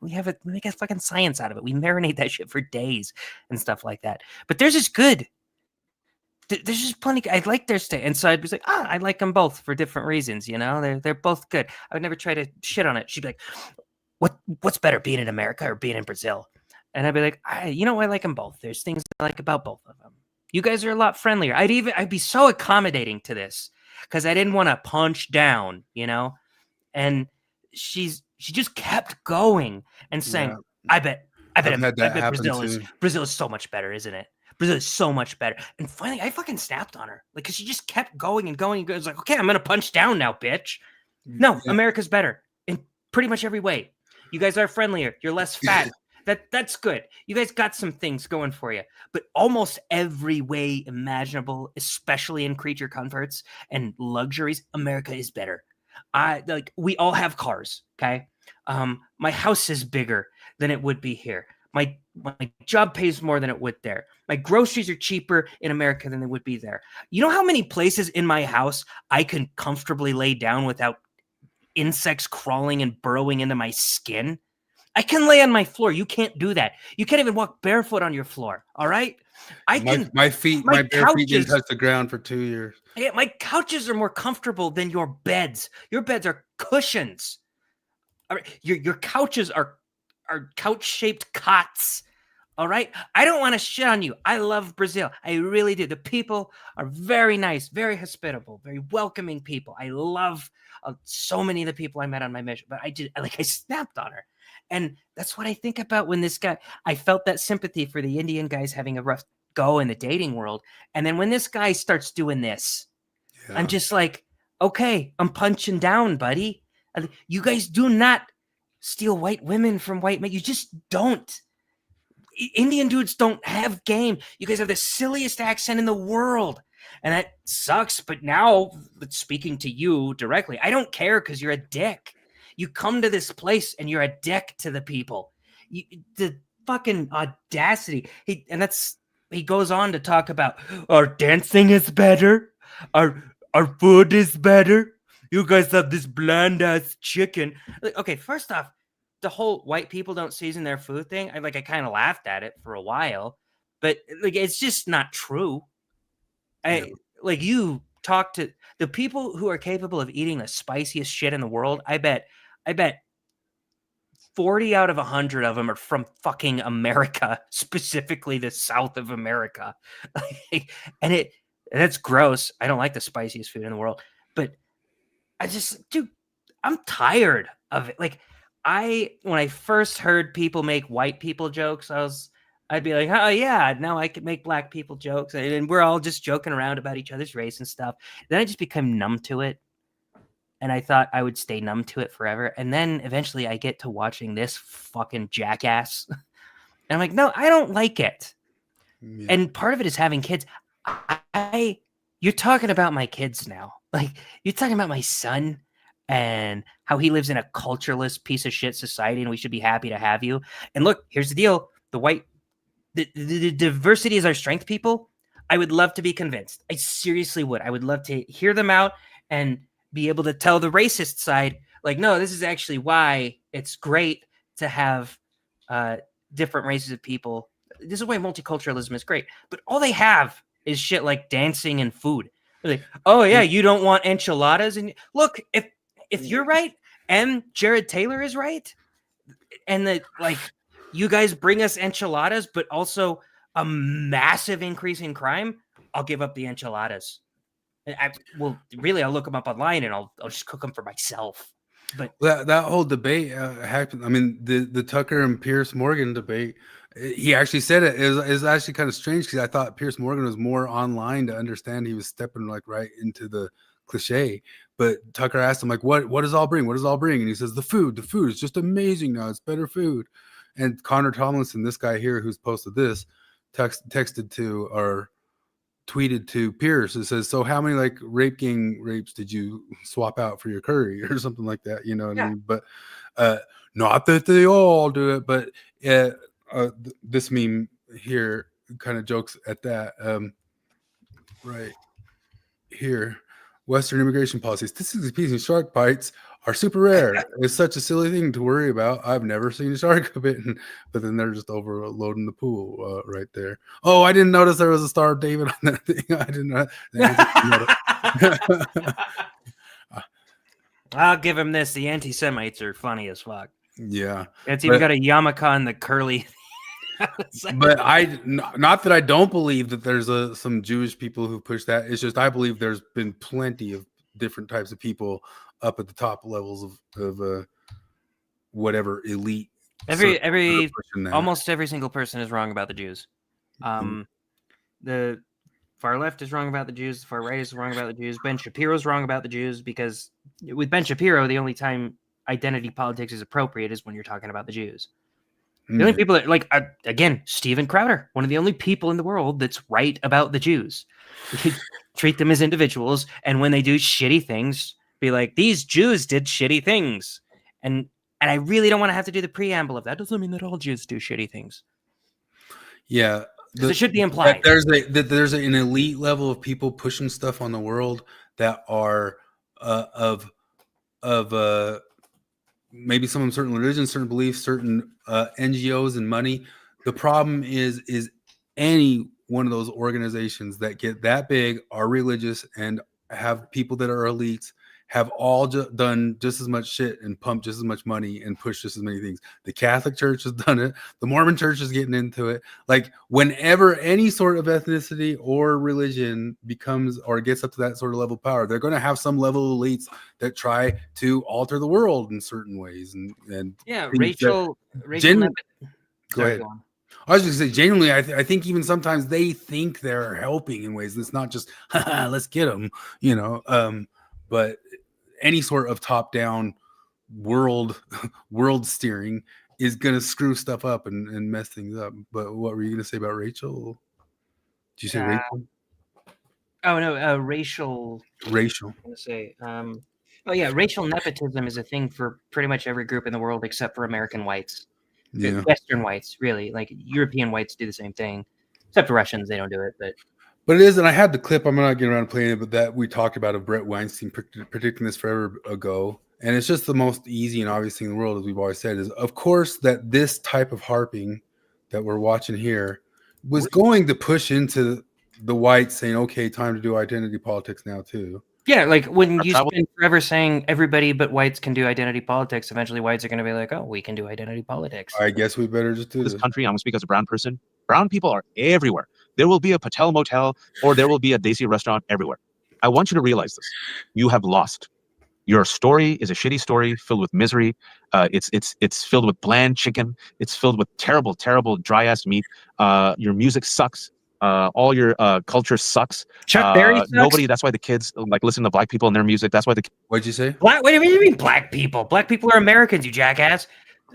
make a fucking science out of it. We marinate that shit for days and stuff like that. But theirs is good. There's just plenty. I like their steak, and so I'd be like, I like them both for different reasons. You know, they're both good. I would never try to shit on it. She'd be like, what's better, being in America or being in Brazil? And I'd be like, I like them both. There's things I like about both of them. You guys are a lot friendlier. I'd be so accommodating to this because I didn't want to punch down, you know. And she just kept going and saying, Yeah. I bet Brazil is so much better, isn't it? Brazil is so much better. And finally, I fucking snapped on her. Like, because she just kept going and going and going. I was like, okay, I'm going to punch down now, bitch. No, America's better in pretty much every way. You guys are friendlier. You're less fat. That's good. You guys got some things going for you. But almost every way imaginable, especially in creature comforts and luxuries, America is better. We all have cars, okay? My house is bigger than it would be here. My job pays more than it would there. My groceries are cheaper in America than they would be there. You know how many places in my house I can comfortably lay down without insects crawling and burrowing into my skin? I can lay on my floor. You can't do that. You can't even walk barefoot on your floor. All right? My bare feet didn't touch the ground for 2 years. Yeah, my couches are more comfortable than your beds. Your beds are cushions. All right? Your couches are couch-shaped cots. All right? I don't want to shit on you. I love Brazil. I really do. The people are very nice, very hospitable, very welcoming people. I love so many of the people I met on my mission, but I snapped on her. And that's what I think about when this guy, I felt that sympathy for the Indian guys having a rough go in the dating world. And then when this guy starts doing this, I'm just like, okay, I'm punching down, buddy. You guys do not steal white women from white men. You just don't. Indian dudes don't have game. You guys have the silliest accent in the world. And that sucks. But now, speaking to you directly, I don't care because you're a dick. You come to this place and you're a dick to the people. The fucking audacity. He goes on to talk about our dancing is better. Our food is better. You guys have this bland ass chicken. Okay, first off, the whole white people don't season their food thing. I kind of laughed at it for a while, but it's just not true. You talk to the people who are capable of eating the spiciest shit in the world. I bet 40 out of 100 of them are from fucking America, specifically the South of America. And that's gross. I don't like the spiciest food in the world, but I'm tired of it. When I first heard people make white people jokes, I'd be like, oh yeah, now I can make black people jokes. And we're all just joking around about each other's race and stuff. Then I just become numb to it. and I thought I would stay numb to it forever. And then eventually I get to watching this fucking jackass. And I'm like, no, I don't like it. Yeah. And part of it is having kids. You're talking about my kids now. Like, you're talking about my son and how he lives in a cultureless piece of shit society, and we should be happy to have you. And look, here's the deal. The diversity is our strength, people. I would love to be convinced. I seriously would. I would love to hear them out and be able to tell the racist side, like, no, this is actually why it's great to have different races of people. This is why multiculturalism is great. But all they have is shit like dancing and food. They're like, oh yeah, you don't want enchiladas? And look, if you're right and Jared Taylor is right, and that like you guys bring us enchiladas, but also a massive increase in crime, I'll give up the enchiladas. I'll look them up online and I'll just cook them for myself. But that whole debate happened. I mean, the Tucker and Pierce Morgan debate. He actually said it is actually kind of strange because I thought Pierce Morgan was more online to understand he was stepping like right into the cliche. But Tucker asked him like, what does all bring? What does all bring? And he says the food is just amazing now. It's better food. And Connor Tomlinson, this guy here who's posted this, texted to or tweeted to Pierce. It says, so how many like rape gang rapes did you swap out for your curry or something like that? You know what I mean? But not that they all do it, but this meme here kind of jokes at that. Right here, Western immigration policies. Statistics and shark bites are super rare. It's such a silly thing to worry about. I've never seen a shark bitten, but then they're just overloading the pool right there. Oh, I didn't notice there was a Star of David on that thing. I didn't know. I'll give him this. The anti-Semites are funny as fuck. Yeah. It's even got a yarmulke in the curly. But not that I don't believe that there's some Jewish people who push that. It's just I believe there's been plenty of different types of people up at the top levels of whatever elite. Almost every single person is wrong about the Jews. The far left is wrong about the Jews. The far right is wrong about the Jews. Ben Shapiro's wrong about the Jews because with Ben Shapiro, the only time identity politics is appropriate is when you're talking about the Jews. The only people that again, Steven Crowder, one of the only people in the world that's right about the Jews. Treat them as individuals, and when they do shitty things, be like, these Jews did shitty things. And I really don't want to have to do the preamble of that. Doesn't mean that all Jews do shitty things. Yeah. It should be implied. There's an elite level of people pushing stuff on the world that are of maybe some of them certain religions, certain beliefs, certain NGOs and money. The problem is any one of those organizations that get that big are religious and have people that are elites have all done just as much shit and pumped just as much money and pushed just as many things. The Catholic Church has done it. The Mormon Church is getting into it. Like whenever any sort of ethnicity or religion becomes or gets up to that sort of level of power, they're going to have some level of elites that try to alter the world in certain ways. And Rachel. Go ahead. I was just going to say, genuinely, I think even sometimes they think they're helping in ways. It's not just, let's get them, you know. But any sort of top-down world steering is going to screw stuff up and mess things up. But what were you going to say about Rachel? Did you say Rachel? Oh, no, racial. Racial. I was going to say, racial nepotism is a thing for pretty much every group in the world except for American whites. Yeah. Western whites, really. Like European whites do the same thing. Except for Russians, they don't do it. But it is, and I had the clip, I'm not getting around to playing it, but that we talked about of Brett Weinstein predicting this forever ago. And it's just the most easy and obvious thing in the world, as we've always said, is of course that this type of harping that we're watching here was going to push into the whites saying, okay, time to do identity politics now too. Yeah, like when you spend forever saying everybody but whites can do identity politics, eventually whites are going to be like, oh, we can do identity politics. I guess we better just do this. Country, I'm going to speak as a brown person. Brown people are everywhere. There will be a Patel Motel or there will be a Desi restaurant everywhere. I want you to realize this. You have lost. Your story is a shitty story filled with misery. It's filled with bland chicken. It's filled with terrible, terrible dry ass meat. Your music sucks. All your culture sucks. Chuck Berry sucks? Nobody. That's why the kids like listen to black people and their music. That's why the. What'd you say? What do you mean black people? Black people are Americans, you jackass.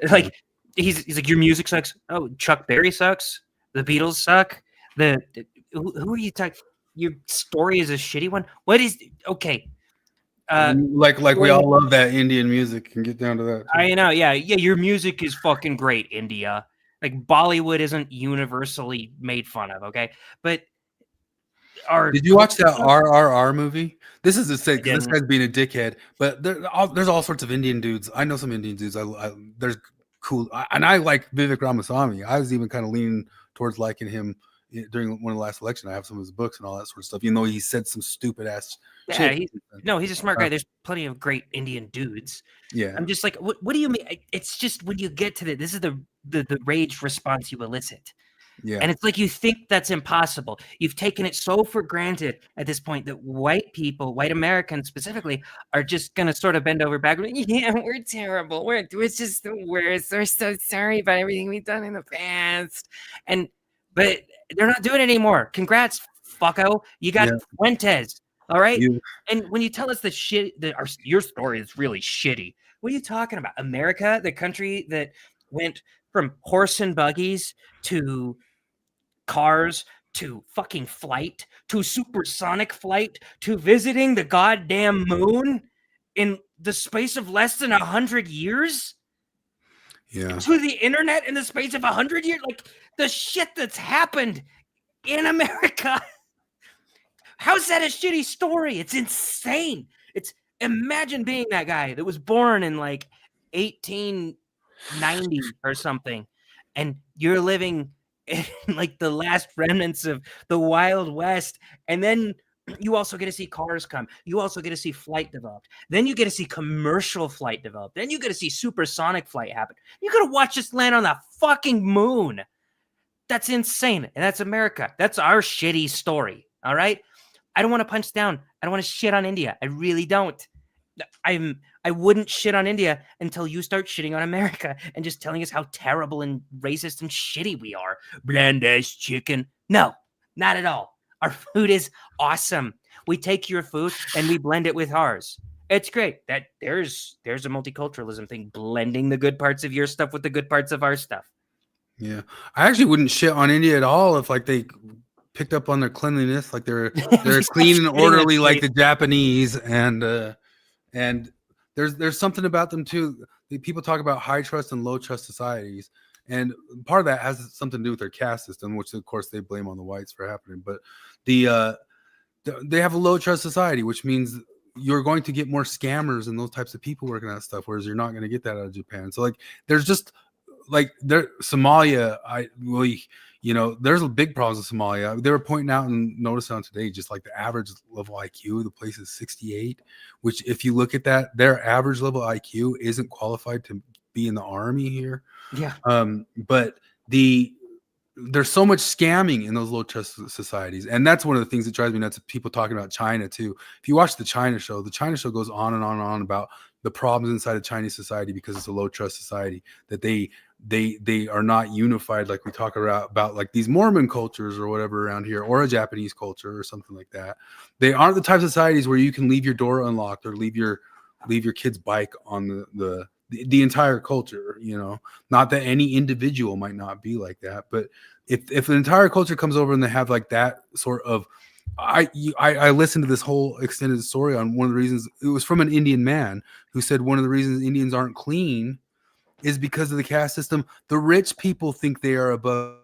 Like he's like your music sucks. Oh, Chuck Berry sucks. The Beatles suck. Who are you talking? Your story is a shitty one. What is okay? Like we all love that Indian music and get down to that. Too. I know, yeah. Your music is fucking great, India. Like Bollywood isn't universally made fun of, okay? But did you watch that RRR movie? This is a sick. This guy's being a dickhead, but there's all sorts of Indian dudes. I know some Indian dudes. There's cool, and I like Vivek Ramaswamy. I was even kind of leaning towards liking him during one of the last election. I have some of his books and all that sort of stuff. Even though he said some stupid ass. Yeah, he's a smart guy. There's plenty of great Indian dudes. Yeah, I'm just like, what do you mean? It's just when you get to this is the rage response you elicit. Yeah, and it's like you think that's impossible. You've taken it so for granted at this point that white people, white Americans specifically, are just gonna sort of bend over backward. Yeah, we're terrible. It's just the worst. We're so sorry about everything we've done in the past. But they're not doing it anymore. Congrats, fucko. You got Fuentes. All right. And when you tell us your story is really shitty, what are you talking about? America, the country that went from horse and buggies to cars to fucking flight to supersonic flight to visiting the goddamn moon in the space of less than 100 years. Yeah. To the internet in the space of 100 years. Like the shit that's happened in America. How's that a shitty story? It's insane. Imagine being that guy that was born in like 1890 or something, and you're living in like the last remnants of the Wild West, and then you also get to see cars come. You also get to see flight developed. Then you get to see commercial flight developed. Then you get to see supersonic flight happen. You got to watch us land on the fucking moon. That's insane, and that's America. That's our shitty story. All right. I don't want to punch down. I don't want to shit on India. I really don't. I wouldn't shit on India until you start shitting on America and just telling us how terrible and racist and shitty we are. Bland ass chicken. No, not at all. Our food is awesome. We take your food and we blend it with ours. It's great. That there's a multiculturalism thing, blending the good parts of your stuff with the good parts of our stuff. Yeah, I actually wouldn't shit on India at all if like they picked up on their cleanliness, like they're clean and orderly like the Japanese, and there's something about them too. People talk about high trust and low trust societies, and part of that has something to do with their caste system, which of course they blame on the whites for happening. But they have a low trust society, which means you're going to get more scammers and those types of people working on stuff, whereas you're not going to get that out of Japan. So like there's just like Somalia, there's a big problems with Somalia. They were pointing out and noticing on today, just like the average level IQ of the place is 68, which if you look at that, their average level IQ isn't qualified to be in the army here. Yeah. But there's so much scamming in those low trust societies. And that's one of the things that drives me nuts. People talking about China too. If you watch the China show goes on and on and on about the problems inside of Chinese society because it's a low trust society, that they are not unified, like we talk about like these Mormon cultures or whatever around here, or a Japanese culture or something like that. They aren't the type of societies where you can leave your door unlocked or leave your kid's bike on the entire culture. Not that any individual might not be like that, but if an entire culture comes over and they have like that sort of, I listened to this whole extended story on one of the reasons. It was from an Indian man who said one of the reasons Indians aren't clean is because of the caste system. The rich people think they are above.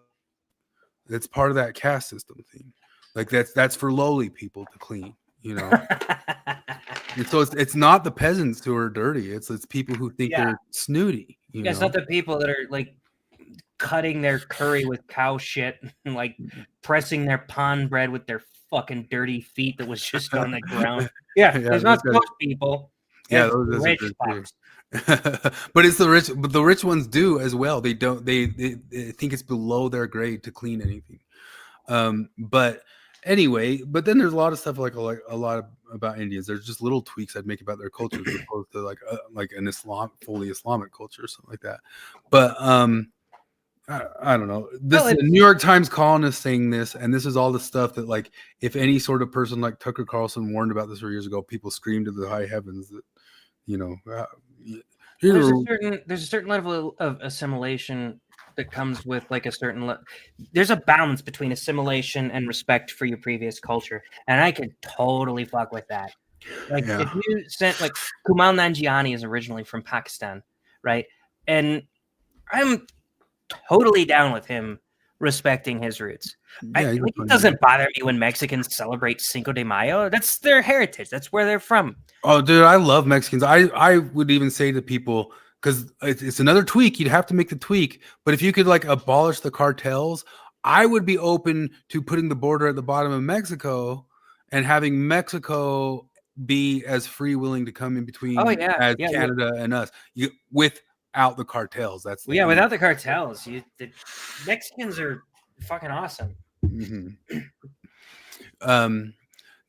That's part of that caste system thing. Like that's for lowly people to clean, And so it's not the peasants who are dirty. It's people who think they're snooty. It's not the people that are like cutting their curry with cow shit and like pressing their pond bread with their fucking dirty feet that was just on the ground. There's not those people. Those rich fucks. But it's the rich. But the rich ones do as well. They don't. They think it's below their grade to clean anything. But anyway, but then there's a lot of stuff like a lot about Indians. There's just little tweaks I'd make about their culture as opposed to like an fully Islamic culture or something like that. But I don't know. This is the New York Times columnist saying this, and this is all the stuff that, like, if any sort of person like Tucker Carlson warned about this 4 years ago, people screamed to the high heavens that, you know, there's a certain level of assimilation that comes with like a certain. There's a balance between assimilation and respect for your previous culture, and I could totally fuck with that. Like if you sent like Kumail Nanjiani is originally from Pakistan, right? And I'm totally down with him respecting his roots. It doesn't bother me when Mexicans celebrate Cinco de Mayo. That's their heritage. That's where they're from. Oh, dude, I love Mexicans. I would even say to people, because it's another tweak. You'd have to make the tweak. But if you could like abolish the cartels, I would be open to putting the border at the bottom of Mexico and having Mexico be as free willing to come in between as Canada and us. Without the cartels. That's without the cartels. The Mexicans are fucking awesome.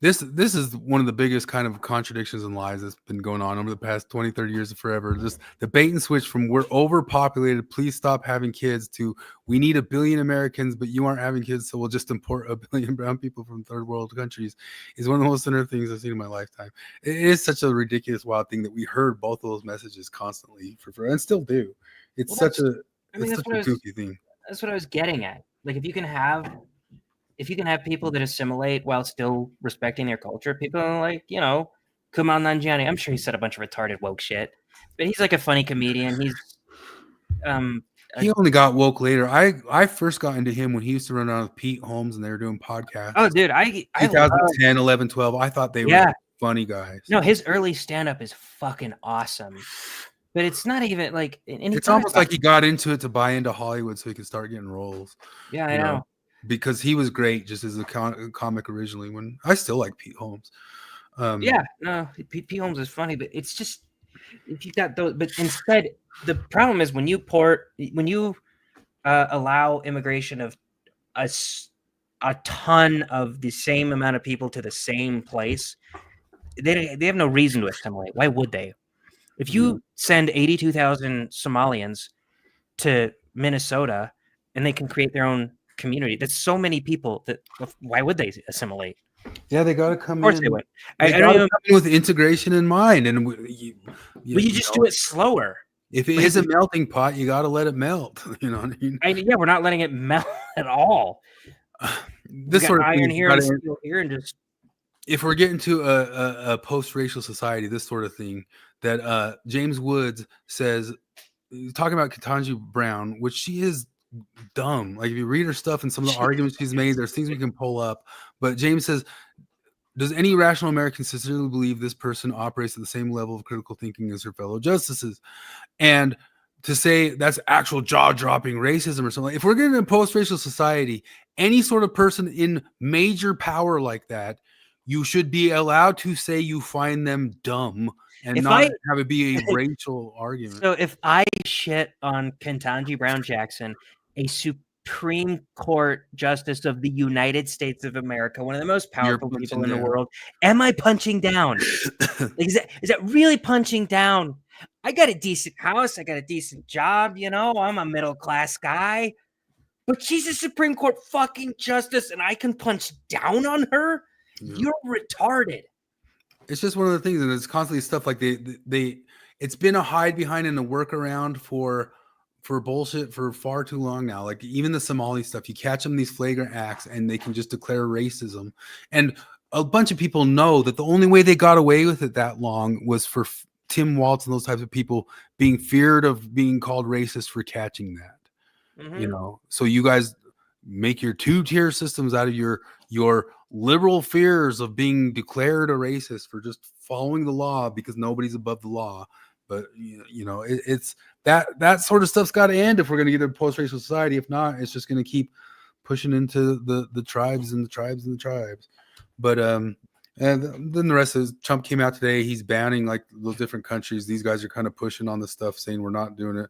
This is one of the biggest kind of contradictions and lies that's been going on over the past 20, 30 years forever. Just the bait and switch from we're overpopulated, please stop having kids, to we need 1 billion Americans, but you aren't having kids, so we'll just import 1 billion brown people from third world countries, is one of the most unnerving things I've seen in my lifetime. It is such a ridiculous, wild thing that we heard both of those messages constantly and still do. It's such a goofy thing. That's what I was getting at. Like if you can have people that assimilate while still respecting their culture, people like, you know, Kumail Nanjiani. I'm sure he said a bunch of retarded woke shit, but he's like a funny comedian. He's he only got woke later. I first got into him when he used to run around with Pete Holmes and they were doing podcasts. Oh, dude, 2010, 11, 12. I thought they were funny guys. No, his early stand-up is fucking awesome. But it's not even like it's almost like he got into it to buy into Hollywood so he could start getting roles. Yeah, I know. Because he was great just as a comic originally. When I still like Pete Holmes. Pete Holmes is funny, but it's just if you got those. But instead, the problem is when you allow immigration of a ton of the same amount of people to the same place, they have no reason to assimilate. Why would they? If you send 82,000 Somalians to Minnesota and they can create their own community, that's so many people that why would they assimilate? Yeah, they got to come in. Of course they would. They gotta come in with integration in mind, and you just do it slower. If it is a melting pot, you got to let it melt. You know what I mean? We're not letting it melt at all. This sort of iron thing here and steel here, and just if we're getting to a post-racial society, this sort of thing that James Woods says, talking about Ketanji Brown, which she is dumb. Like if you read her stuff and some of the arguments she's made, there's things we can pull up. But James says, does any rational American sincerely believe this person operates at the same level of critical thinking as her fellow justices? And to say that's actual jaw-dropping racism or something. If we're getting a post-racial society, any sort of person in major power like that, you should be allowed to say you find them dumb and not have it be a racial argument. So if I shit on Ketanji Brown Jackson, a Supreme Court Justice of the United States of America, one of the most powerful people in the world, am I punching down? Is that really punching down? I got a decent house. I got a decent job. You know, I'm a middle-class guy. But she's a Supreme Court fucking justice and I can punch down on her? Yeah. You're retarded. It's just one of the things, and it's constantly stuff like it's been a hide behind and a workaround for bullshit for far too long now. Like even the Somali stuff, you catch them these flagrant acts and they can just declare racism. And a bunch of people know that the only way they got away with it that long was for Tim Waltz and those types of people being feared of being called racist for catching that. You know, so you guys make your 2-tier systems out of your liberal fears of being declared a racist for just following the law because nobody's above the law. But you know, it's that sort of stuff's got to end if we're going to get a post-racial society. If not, it's just going to keep pushing into the tribes and the tribes and the tribes. But and then the rest is Trump came out today. He's banning like those different countries. These guys are kind of pushing on the stuff, saying we're not doing it.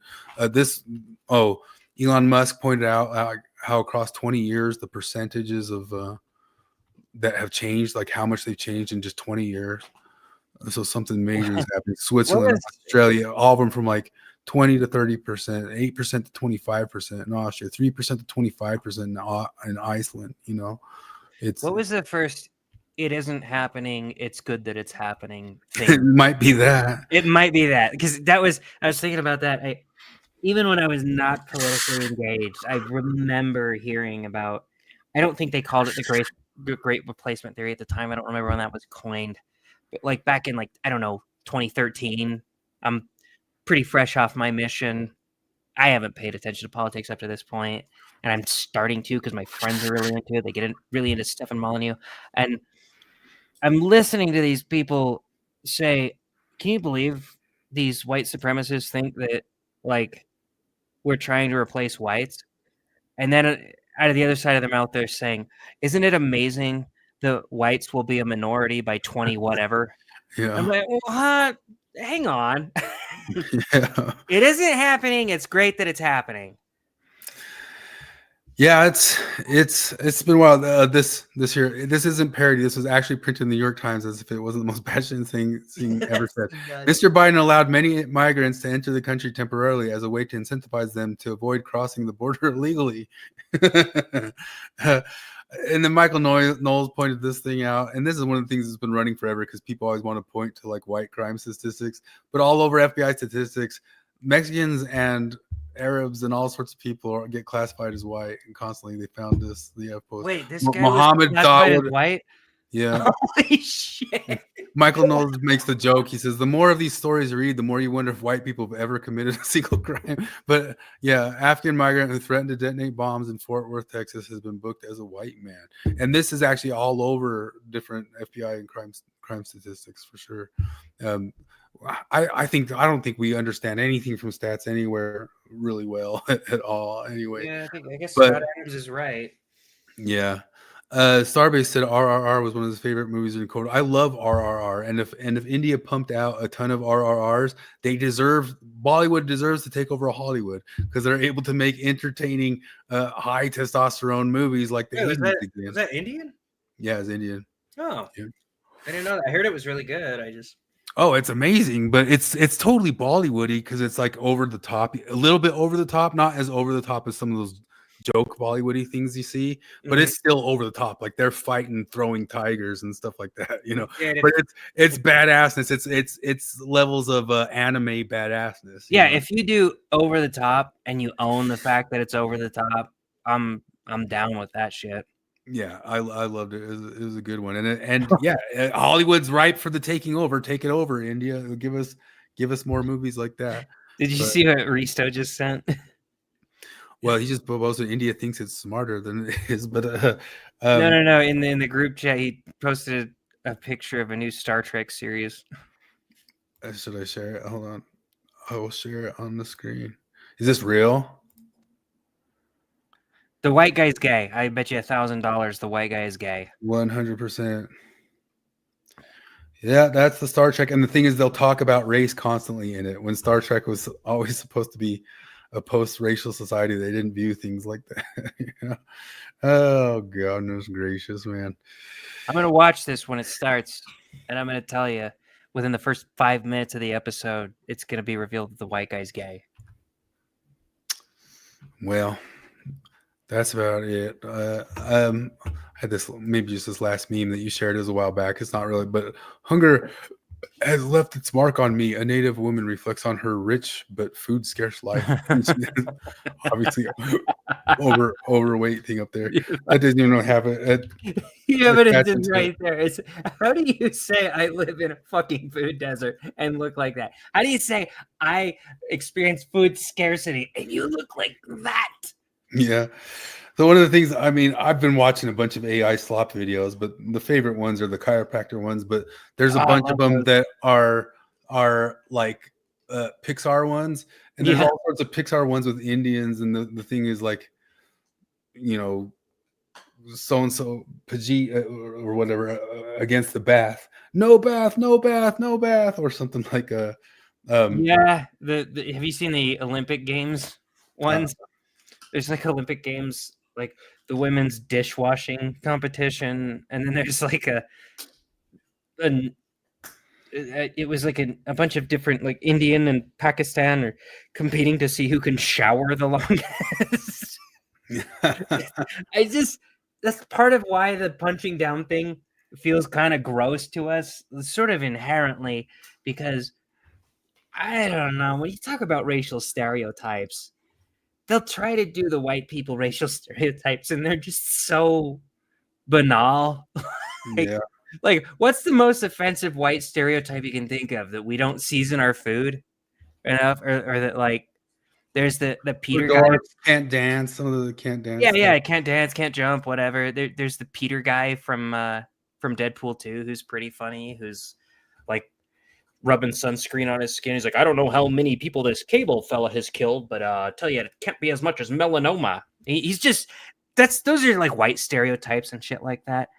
Elon Musk pointed out how across 20 years the percentages of that have changed, like how much they've changed in just 20 years. So something major is happening. Switzerland, Australia, all of them from like 20 to 30%, 8% to 25% in Austria, 3% to 25% in Iceland. You know, it's What was the first? It isn't happening. It's good that it's happening. it Thing. might be that. It might be that because I was thinking about that. Even when I was not politically engaged, I remember hearing about. I don't think they called it the Great Replacement Theory at the time. I don't remember when that was coined, but like back in I don't know 2013. I'm pretty fresh off my mission. I haven't paid attention to politics up to this point, and I'm starting to because my friends are really into it. They get really into Stefan Molyneux, and I'm listening to these people say, "Can you believe these white supremacists think that we're trying to replace whites?" And then out of the other side of their mouth, they're saying, "Isn't it amazing that whites will be a minority by 20 whatever?" Yeah. I'm like, "Well, hang on." Yeah. It isn't happening. It's great that it's happening. Yeah, it's been a while. This year, this isn't parody. This was actually printed in the New York Times as if it wasn't the most passionate thing ever said. Mr. Biden allowed many migrants to enter the country temporarily as a way to incentivize them to avoid crossing the border illegally. And then Michael Knowles pointed this thing out, and this is one of the things that's been running forever because people always want to point to white crime statistics, but all over FBI statistics, Mexicans and Arabs and all sorts of people get classified as white, and constantly they found this. The post. Wait, this guy Muhammad was classified as Dawood, white? yeah. Holy shit. Michael Knowles makes the joke. He says, the more of these stories you read, the more you wonder if white people have ever committed a single crime. But yeah, African migrant who threatened to detonate bombs in Fort Worth, Texas, has been booked as a white man. And this is actually all over different FBI and crime statistics for sure. I don't think we understand anything from stats anywhere really well at all. Anyway, Yeah, I guess Scott Adams is right. Yeah. Starbase said RRR was one of his favorite movies in quote. I love RRR, and if India pumped out a ton of RRRs, Bollywood deserves to take over Hollywood because they're able to make entertaining, high testosterone movies like the. Was that Indian? Yeah, it's Indian. Oh, yeah. I didn't know that. I heard it was really good. Oh, it's amazing, but it's totally Bollywoody because it's over the top, a little bit over the top, not as over the top as some of those joke Bollywoody things you see, but it's still over the top. They're fighting, throwing tigers and stuff like that, Yeah, but it's badassness. It's levels of anime badassness. Yeah, if you do over the top and you own the fact that it's over the top, I'm down with that shit. Yeah, I loved it. It was a good one, and yeah, Hollywood's ripe for the taking over. Take it over, India. Give us more movies like that. Did you see what Risto just sent? Well, he just posted India thinks it's smarter than it is, but no. In the group chat, he posted a picture of a new Star Trek series. Should I share it? Hold on, I will share it on the screen. Is this real? The white guy's gay. I bet you $1,000 the white guy is gay. 100%. Yeah, that's the Star Trek. And the thing is, they'll talk about race constantly in it. When Star Trek was always supposed to be a post-racial society, they didn't view things like that. Oh, goodness gracious, man. I'm going to watch this when it starts, and I'm going to tell you, within the first 5 minutes of the episode, it's going to be revealed that the white guy's gay. Well, that's about it. I had this last meme that you shared a while back. It's not really, but hunger has left its mark on me. A native woman reflects on her rich but food scarce life. Obviously, overweight thing up there. That doesn't even have it. Yeah, but it's right there. It's how do you say I live in a fucking food desert and look like that? How do you say I experience food scarcity and you look like that? Yeah. So one of the things, I've been watching a bunch of AI slop videos, but the favorite ones are the chiropractor ones. But there's a bunch of them that are like Pixar ones, and there's all sorts of Pixar ones with Indians. And the thing is so and so Pajit or whatever against the bath, no bath, or something like a. Yeah. Have you seen the Olympic Games ones? There's Olympic Games, like the women's dishwashing competition, and then there's it was like a bunch of different like Indian and Pakistan are competing to see who can shower the longest. That's part of why the punching down thing feels kind of gross to us, sort of inherently, because I don't know, when you talk about racial stereotypes, they'll try to do the white people racial stereotypes and they're just so banal. Like, what's the most offensive white stereotype you can think of? That we don't season our food enough, or that like there's the Peter guy can't dance. Some of the can't dance. Yeah, can't dance, can't jump, whatever. There's the Peter guy from Deadpool 2 who's pretty funny, who's like rubbing sunscreen on his skin. He's like, I don't know how many people this Cable fella has killed, but I tell you, it can't be as much as melanoma. He's just those are like white stereotypes and shit like that.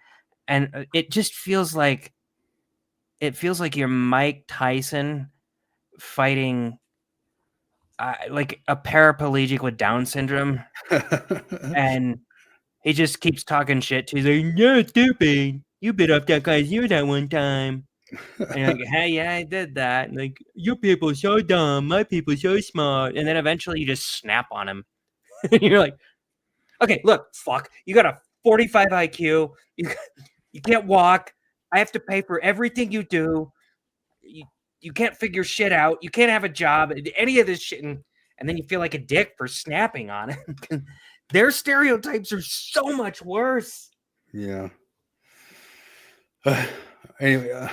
And it just feels like you're Mike Tyson fighting like a paraplegic with Down syndrome, and he just keeps talking shit to you. He's like, "Yeah, stupid. You bit off that guy's ear that one time." And you're like, "Hey, yeah, I did that." And like, "Your people so dumb. My people so smart." And then eventually you just snap on him. And you're like, "Okay, look, fuck. You got a 45 IQ. You can't walk. I have to pay for everything you do. You can't figure shit out. You can't have a job. Any of this shit." And then you feel like a dick for snapping on it. Their stereotypes are so much worse. Yeah. Anyway,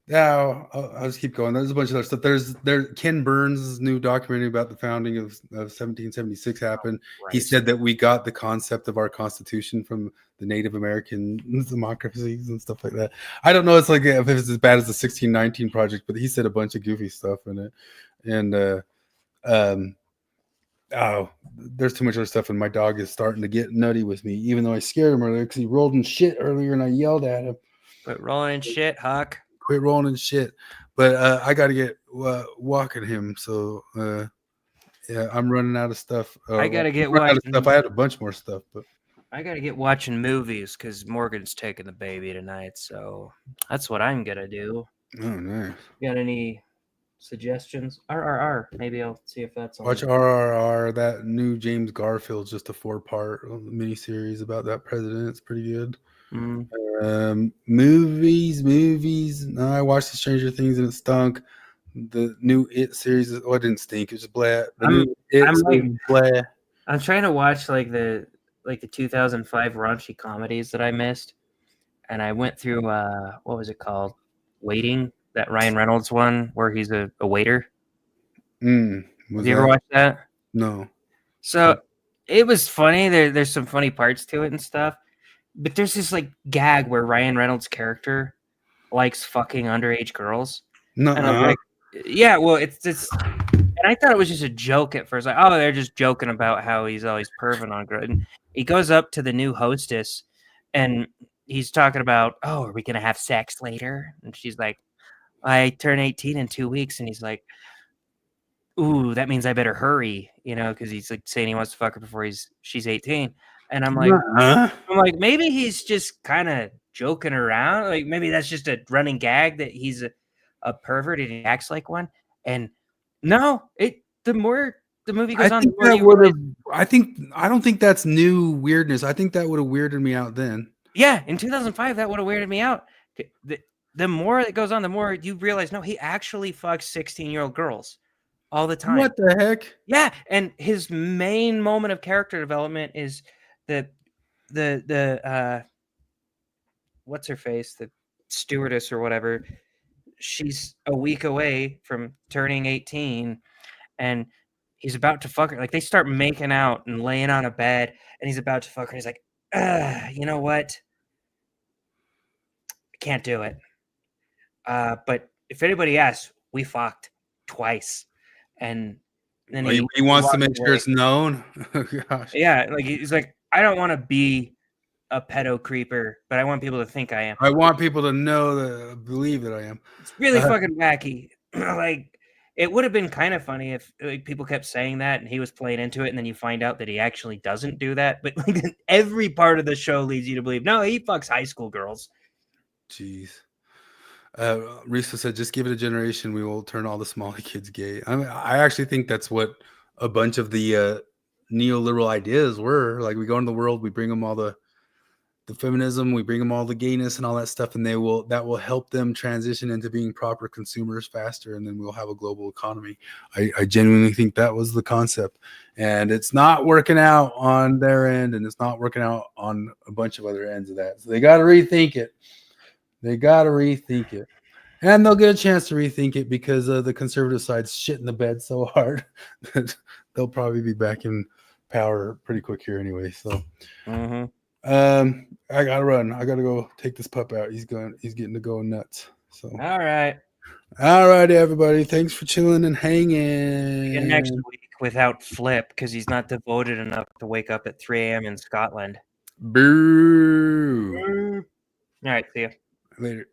now I'll just keep going. There's a bunch of other stuff. There's Ken Burns' new documentary about the founding of 1776 happened. Right. He said that we got the concept of our Constitution from the Native American democracies and stuff like that. I don't know. It's like if it's as bad as the 1619 project, but he said a bunch of goofy stuff in it. And there's too much other stuff, and my dog is starting to get nutty with me, even though I scared him earlier because he rolled in shit earlier and I yelled at him. Quit rolling in shit, Huck. Quit rolling in shit. But I got to get walking him. So yeah, I'm running out of stuff. I got to get out of watching stuff. I had a bunch more stuff, but I got to get watching movies because Morgan's taking the baby tonight. So that's what I'm going to do. Oh, nice. Got any suggestions? RRR. Maybe I'll see if that's on. Watch RRR. That new James Garfield's just a 4-part miniseries about that president. It's pretty good. Movies. No, I watched the Stranger Things and it stunk. The new It series, it didn't stink. It was blah. I'm trying to watch like the 2005 raunchy comedies that I missed, and I went through what was it called? Waiting, that Ryan Reynolds one where he's a waiter. Have you ever watched that? No. So it was funny. There's some funny parts to it and stuff. But there's this like gag where Ryan Reynolds' character likes fucking underage girls. No, and I'm like, yeah, well, it's and I thought it was just a joke at first. Like, oh, they're just joking about how he's always perving on girls. And he goes up to the new hostess, and he's talking about, oh, are we gonna have sex later? And she's like, I turn 18 in 2 weeks, and he's like, ooh, that means I better hurry, because he's like saying he wants to fuck her before she's 18. And I'm like, maybe he's just kind of joking around. Like maybe that's just a running gag that he's a pervert and he acts like one. And no, the more the movie goes on, I don't think that's new weirdness. I think that would have weirded me out then. Yeah, in 2005, that would have weirded me out. The more it goes on, the more you realize, no, he actually fucks 16-year-old girls all the time. What the heck? Yeah, and his main moment of character development is the what's her face, the stewardess or whatever. She's a week away from turning 18, and he's about to fuck her. Like they start making out and laying on a bed, and he's about to fuck her. He's like, you know what? I can't do it. But if anybody asks, we fucked twice, and then he wants to make sure it's known. Oh, gosh. Yeah, like he's like, I don't want to be a pedo creeper, but I want people to think I am. I want people to believe that I am. It's really fucking wacky. Like it would have been kind of funny if like, people kept saying that and he was playing into it, and then you find out that he actually doesn't do that. But like every part of the show leads you to believe, no, he fucks high school girls. Jeez. Risa said, "Just give it a generation, we will turn all the Somali kids gay." I actually think that's what a bunch of the neoliberal ideas were. Like, we go into the world, we bring them all the feminism, we bring them all the gayness and all that stuff, and that will help them transition into being proper consumers faster, and then we'll have a global economy. I genuinely think that was the concept, and it's not working out on their end, and it's not working out on a bunch of other ends of that. So they got to rethink it. And they'll get a chance to rethink it because the conservative side's shit in the bed so hard that they'll probably be back in power pretty quick here anyway. So, I gotta run. I gotta go take this pup out. He's getting to go nuts. So, all right, everybody. Thanks for chilling and hanging. See you next week without Flip because he's not devoted enough to wake up at 3 a.m. in Scotland. Boo. All right, see ya Later.